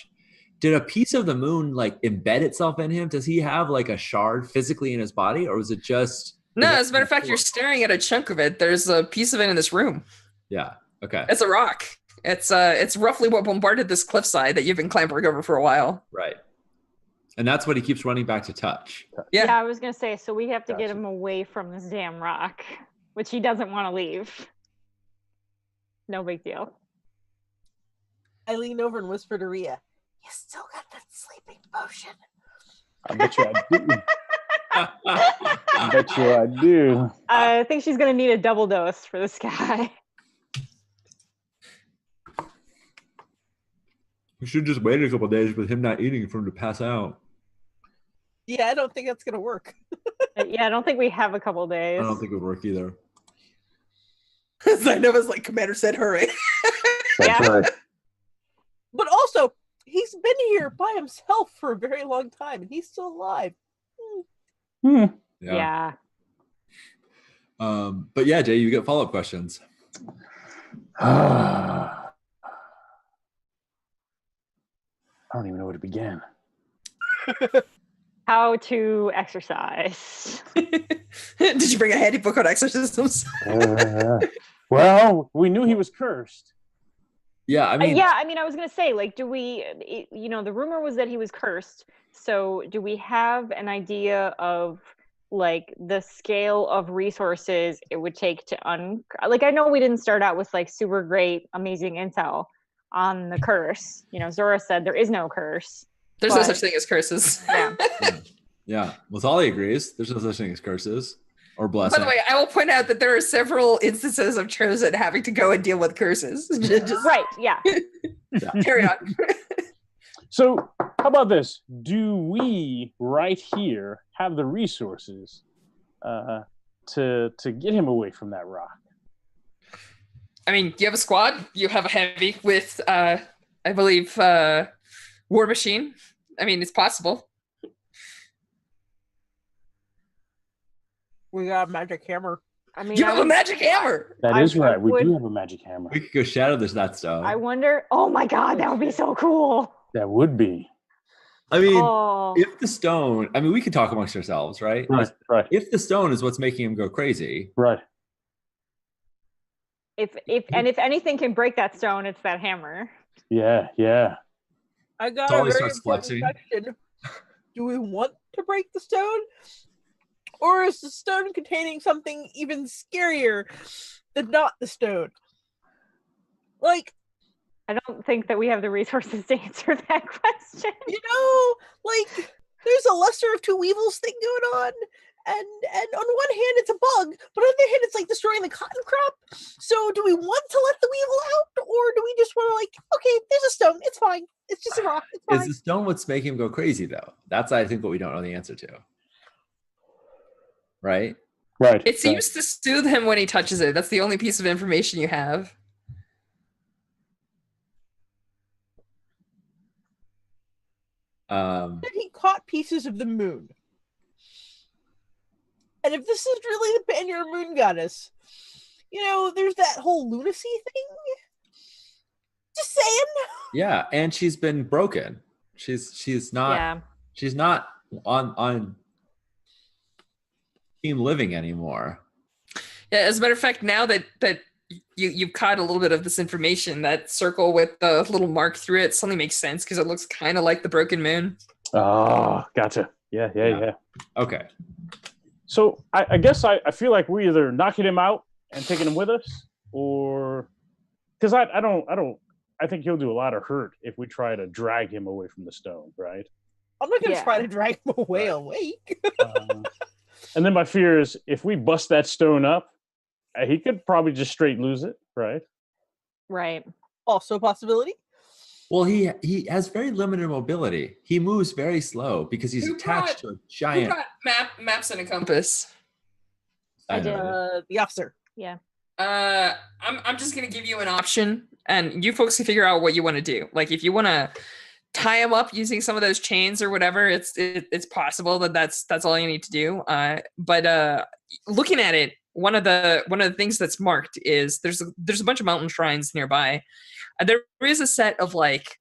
Speaker 1: Did a piece of the moon like embed itself in him? Does he have like a shard physically in his body, or was it just?
Speaker 5: No, as a matter of fact, you're staring at a chunk of it. There's a piece of it in this room.
Speaker 1: Yeah. Okay.
Speaker 5: It's a rock. It's roughly what bombarded this cliffside that you've been clambering over for a while.
Speaker 1: Right. And that's what he keeps running back to touch.
Speaker 5: Yeah,
Speaker 2: I was gonna say, so we have to get him away from this damn rock, which he doesn't want to leave. No big deal.
Speaker 4: I lean over and whisper to Rhea, "You still got that sleeping potion."
Speaker 3: I bet you I do. I bet you I do.
Speaker 2: I think she's gonna need a double dose for this guy.
Speaker 1: We should just wait a couple days with him not eating for him to pass out.
Speaker 4: Yeah, I don't think that's gonna work.
Speaker 2: Yeah, I don't think we have a couple days.
Speaker 1: I don't think it would work either.
Speaker 6: Zainova's like, Commander said hurry.
Speaker 3: That's
Speaker 2: Yeah.
Speaker 3: right.
Speaker 4: But also, he's been here by himself for a very long time, and he's still alive.
Speaker 2: Yeah.
Speaker 1: But yeah, Jay, you get follow-up questions.
Speaker 3: I don't even know where to begin.
Speaker 2: How to exercise.
Speaker 6: Did you bring a handy book on exorcisms?
Speaker 3: Well, we knew he was cursed.
Speaker 1: Yeah, I mean,
Speaker 2: I was gonna say, like, do we? You know, the rumor was that he was cursed. So, do we have an idea of like the scale of resources it would take to like? I know we didn't start out with like super great, amazing intel on the curse. You know, Zora said there is no curse.
Speaker 5: There's no such thing as curses.
Speaker 2: Yeah.
Speaker 1: yeah. Well, Thalia agrees. There's no such thing as curses or blessings.
Speaker 5: By the way, I will point out that there are several instances of Chosen having to go and deal with curses. Just
Speaker 2: Right. Yeah.
Speaker 5: carry on.
Speaker 3: So, how about this? Do we right here have the resources to get him away from that rock?
Speaker 5: I mean, you have a squad. You have a heavy with, I believe, War Machine. I mean, it's possible.
Speaker 4: We got a magic hammer.
Speaker 2: I mean,
Speaker 5: You have a magic hammer.
Speaker 3: That
Speaker 2: I
Speaker 3: is right. We do
Speaker 2: would-
Speaker 3: have a magic hammer.
Speaker 1: We could go shadow that stone.
Speaker 2: I wonder. Oh my God, that would be so cool.
Speaker 3: That would be.
Speaker 1: I mean,
Speaker 2: Oh.
Speaker 1: if the stone, I mean, we could talk amongst ourselves, right?
Speaker 3: Right.
Speaker 1: If the stone is what's making him go crazy,
Speaker 3: Right.
Speaker 2: If anything can break that stone, it's that hammer.
Speaker 3: Yeah.
Speaker 4: I got
Speaker 1: Totally
Speaker 4: a very
Speaker 1: starts
Speaker 4: important
Speaker 1: flexing.
Speaker 4: question. Do we want to break the stone? Or is the stone containing something even scarier than not the stone? Like,
Speaker 2: I don't think that we have the resources to answer that question.
Speaker 4: you know, like there's a lesser of two evils thing going on. And on one hand it's a bug, but on the other hand it's like destroying the cotton crop. So do we want to let the weevil out, or do we just want to like, okay, there's a stone, it's fine. It's just a rock. It's fine.
Speaker 1: is the stone what's making him go crazy, though? That's, I think, what we don't know the answer to. Right?
Speaker 3: Right.
Speaker 5: It seems to soothe him when he touches it. That's the only piece of information you have.
Speaker 4: pieces of the moon. And if this is really the Pan-Your Moon Goddess, there's that whole lunacy thing. Just saying.
Speaker 1: Yeah, and she's been broken. She's not on Team Living anymore.
Speaker 5: Yeah, as a matter of fact, now that you've caught a little bit of this information, that circle with the little mark through it suddenly makes sense because it looks kind of like the broken moon.
Speaker 3: Oh, gotcha. Yeah.
Speaker 1: Okay.
Speaker 3: So I guess I feel like we're either knocking him out and taking him with us, or because I think he'll do a lot of hurt if we try to drag him away from the stone, right?
Speaker 4: I'm not going to try to drag him away awake.
Speaker 3: And then my fear is if we bust that stone up, he could probably just straight lose it, right?
Speaker 2: Right.
Speaker 4: Also a possibility.
Speaker 1: Well, he has very limited mobility. He moves very slow because he's attached to a giant.
Speaker 5: Who got maps and a compass?
Speaker 2: I did.
Speaker 4: The officer.
Speaker 2: Yeah.
Speaker 5: I'm just gonna give you an option, and you folks can figure out what you want to do. Like, if you want to tie him up using some of those chains or whatever, it's possible that's all you need to do. But looking at it, one of the things that's marked is there's a bunch of mountain shrines nearby. There is a set of like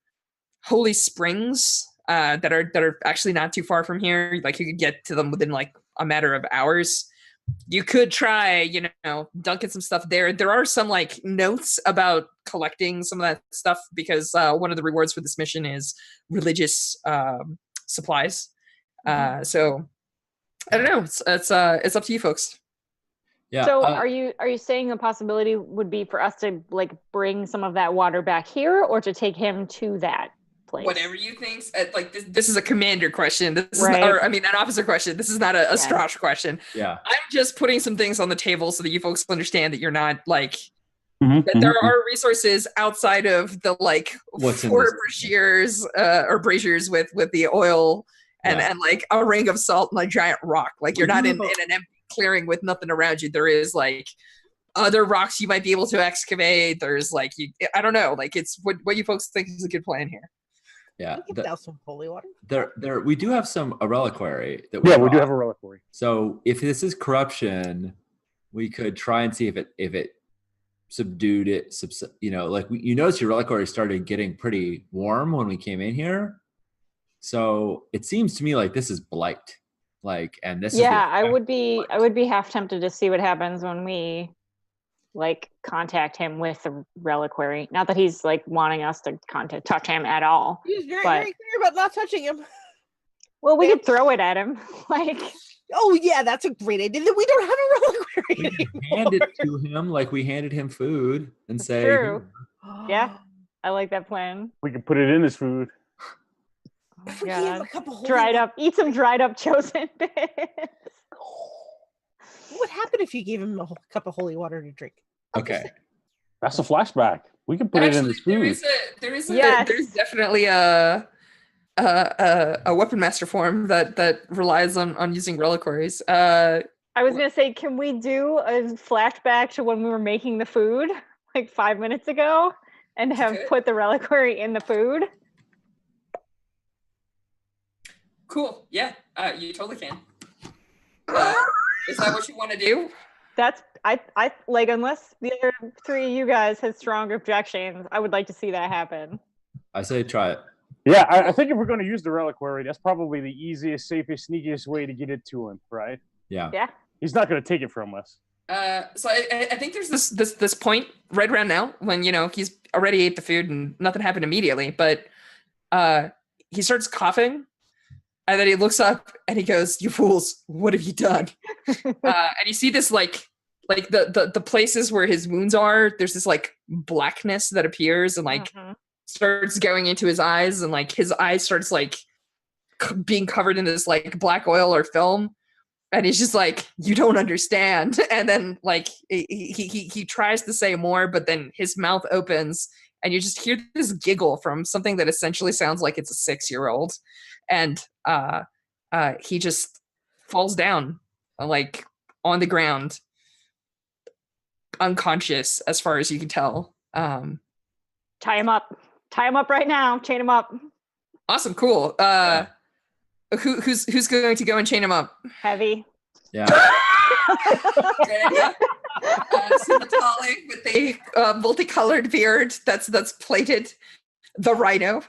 Speaker 5: holy springs that are actually not too far from here. Like, you could get to them within like a matter of hours. You could try, dunking some stuff there. There are some like notes about collecting some of that stuff because one of the rewards for this mission is religious supplies. So I don't know. It's up to you folks.
Speaker 1: Yeah.
Speaker 2: So are you saying the possibility would be for us to like bring some of that water back here, or to take him to that place?
Speaker 5: Whatever you think. Like this is a commander question. This is
Speaker 2: Right.
Speaker 5: an officer question. This is not a Strash question.
Speaker 1: Yeah.
Speaker 5: I'm just putting some things on the table so that you folks understand that you're not like that there are resources outside of the like four braziers or braziers with the oil and like a ring of salt and a giant rock. Like, you're not in an empty clearing with nothing around you. There is like other rocks you might be able to excavate. There's like I don't know. Like, it's what you folks think is a good plan here.
Speaker 1: Yeah,
Speaker 4: We can douse some holy water.
Speaker 1: There. We do have a reliquary that
Speaker 3: we do have a reliquary.
Speaker 1: So if this is corruption, we could try and see if it subdued it. Like you notice your reliquary started getting pretty warm when we came in here. So it seems to me like this is blight. Like, and this.
Speaker 2: Yeah, I would be half tempted to see what happens when we like contact him with the reliquary. Not that he's like wanting us to touch him at all.
Speaker 4: He's very clear about not touching him.
Speaker 2: Well, we could throw it at him. Like,
Speaker 4: oh yeah, that's a great idea. We don't have a reliquary.
Speaker 1: We hand it to him like we handed him food and say,
Speaker 2: true. Yeah, I like that plan.
Speaker 3: We can put it in his food.
Speaker 2: Oh, God. Eat some dried up chosen bits.
Speaker 4: What would happen if you gave him a cup of holy water to drink?
Speaker 1: Okay.
Speaker 3: That's a flashback. We can put it in his food.
Speaker 5: There's definitely a weapon master form that relies on using reliquaries.
Speaker 2: I was gonna say, can we do a flashback to when we were making the food like 5 minutes ago and have put the reliquary in the food?
Speaker 5: Cool. Yeah, you totally can. Is that what you want to do?
Speaker 2: That's I like, unless the other three of you guys have strong objections, I would like to see that happen.
Speaker 1: I say try it.
Speaker 3: Yeah, I think if we're going to use the reliquary, that's probably the easiest, safest, sneakiest way to get it to him, right?
Speaker 1: Yeah.
Speaker 2: Yeah.
Speaker 3: He's not going to take it from us.
Speaker 5: So I think there's this point right around now when he's already ate the food and nothing happened immediately, but he starts coughing. And then he looks up and he goes, "You fools, what have you done?" And you see this like the places where his wounds are. There's this like blackness that appears and like starts going into his eyes, and like his eyes starts like being covered in this like black oil or film. And he's just like, "You don't understand." And then like he tries to say more, but then his mouth opens and you just hear this giggle from something that essentially sounds like it's a 6-year-old. And he just falls down like on the ground, unconscious as far as you can tell.
Speaker 2: Tie him up right now. Chain him up.
Speaker 5: Awesome. Cool. Who's going to go and chain him up?
Speaker 2: Heavy.
Speaker 1: Yeah.
Speaker 5: Great idea. So Natalie with a multicolored beard that's plated, the Rhino.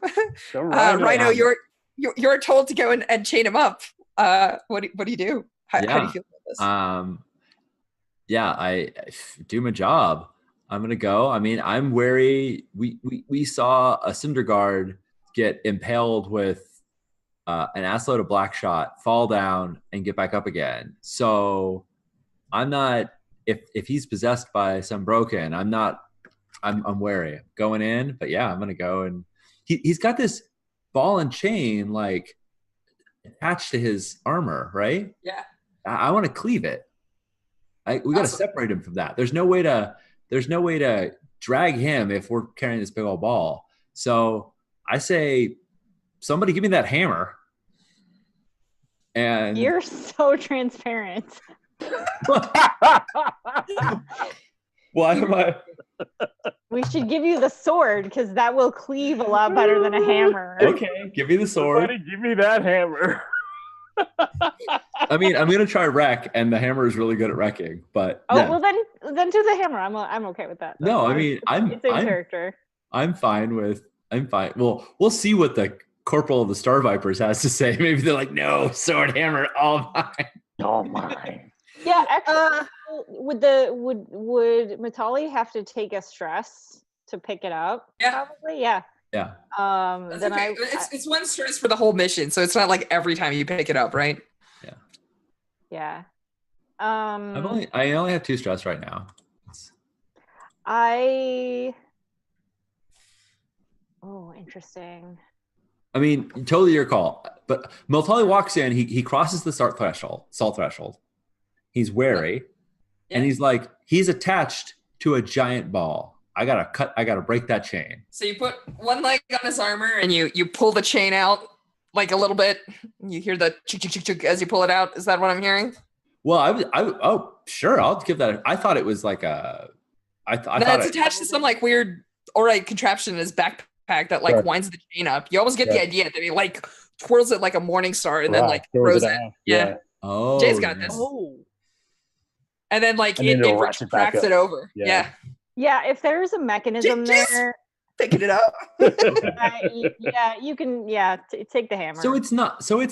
Speaker 5: Rhino, you're told to go and chain him up. What do you do? How do you feel about this?
Speaker 1: Yeah, I do my job. I'm gonna go. I mean, I'm wary. We saw a Cinder Guard get impaled with an assload of black shot, fall down, and get back up again. So I'm not. If he's possessed by some broken, I'm not. I'm wary going in. But yeah, I'm gonna go, and he's got this ball and chain like attached to his armor, right?
Speaker 5: Yeah.
Speaker 1: I want to cleave it. We got to separate him from that. There's no way to drag him if we're carrying this big old ball. So I say, somebody give me that hammer. And
Speaker 2: You're so transparent.
Speaker 1: Why am I?
Speaker 2: We should give you the sword because that will cleave a lot better than a hammer.
Speaker 1: Okay, give me the sword.
Speaker 3: Somebody give me that hammer.
Speaker 1: I mean, I'm gonna try wreck, and the hammer is really good at wrecking. But
Speaker 2: oh, well then do the hammer. I'm okay with that.
Speaker 1: No, I mean
Speaker 2: it's in character.
Speaker 1: I'm fine. Well, we'll see what the corporal of the Star Vipers has to say. Maybe they're like, no, sword, hammer, all mine.
Speaker 3: All mine.
Speaker 2: Yeah, actually, would Matali have to take a stress to pick it up?
Speaker 5: Yeah.
Speaker 2: Probably, yeah.
Speaker 1: Yeah.
Speaker 2: Then
Speaker 5: okay. It's one stress for the whole mission, so it's not like every time you pick it up, right?
Speaker 1: Yeah.
Speaker 2: Yeah.
Speaker 1: I only have 2 stress right now.
Speaker 2: Oh, interesting.
Speaker 1: I mean, totally your call. But Multali walks in, he crosses the salt threshold. He's wary, and he's like, he's attached to a giant ball. I gotta break that chain.
Speaker 5: So you put one leg on his armor and you pull the chain out like a little bit. You hear the chick chick chick chick as you pull it out. Is that what I'm hearing?
Speaker 1: Well, oh sure, I'll give that. I thought it was like I thought
Speaker 5: it's attached to some like weird contraption in his backpack that like winds the chain up. You almost get the idea that he like twirls it like a morning star and then like throws it. Yeah.
Speaker 1: Oh,
Speaker 5: Jay's got this.
Speaker 4: Oh.
Speaker 5: And then like it retracts it over. Yeah.
Speaker 2: Yeah, if there's a mechanism there,
Speaker 6: picking it up.
Speaker 2: yeah, you can. Yeah, take the hammer.
Speaker 1: So it's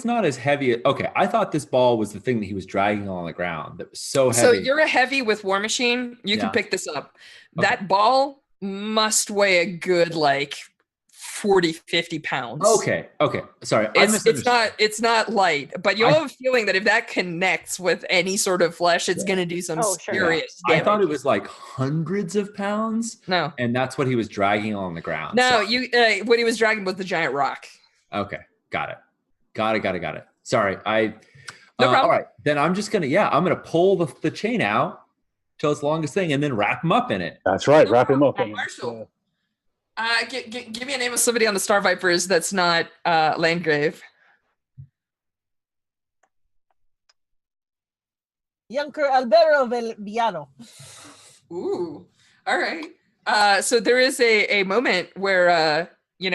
Speaker 1: not as heavy. Okay, I thought this ball was the thing that he was dragging on the ground. That was so heavy.
Speaker 5: So you're a heavy with War Machine. You can pick this up.
Speaker 1: Okay.
Speaker 5: That ball must weigh a good like 40, 50 pounds.
Speaker 1: Okay. Sorry,
Speaker 5: it's not light, but you have a feeling that if that connects with any sort of flesh, it's going to do some serious damage.
Speaker 1: I thought it was like hundreds of pounds.
Speaker 5: No,
Speaker 1: and that's what he was dragging on the ground.
Speaker 5: No, what he was dragging was the giant rock.
Speaker 1: Okay, got it. Sorry,
Speaker 5: no problem.
Speaker 1: All right, then I'm just gonna pull the chain out till it's the longest thing, and then wrap him up in it.
Speaker 3: That's right, wrap him up.
Speaker 5: Marshall. Give me a name of somebody on the Star Vipers that's not Landgrave.
Speaker 4: Junker Albero Villano.
Speaker 5: Ooh, all right. So there is a moment where you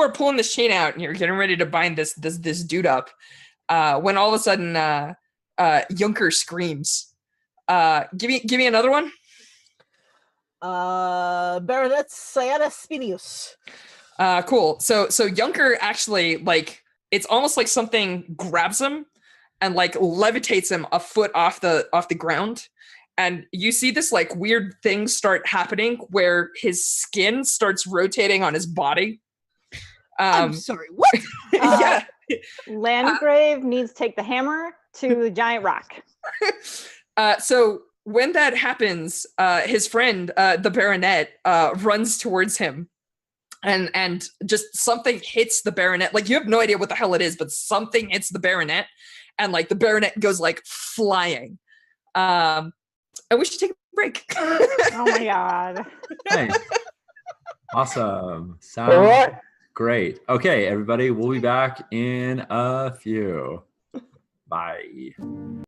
Speaker 5: are pulling this chain out and you're getting ready to bind this dude up, when all of a sudden Junker screams. Give me another one.
Speaker 4: Baronet Sayana Spinius.
Speaker 5: Cool. So Junker actually, like, it's almost like something grabs him and like levitates him a foot off the ground. And you see this like weird thing start happening where his skin starts rotating on his body.
Speaker 4: I'm sorry, what?
Speaker 5: Yeah.
Speaker 2: Landgrave needs to take the hammer to the giant rock.
Speaker 5: So when that happens, his friend, the Baronet, runs towards him, and just something hits the Baronet. Like, you have no idea what the hell it is, but something hits the Baronet, and like the Baronet goes like flying. And we should take a break.
Speaker 2: Oh my god!
Speaker 1: Thanks. Awesome. Sounds great. Okay, everybody, we'll be back in a few. Bye.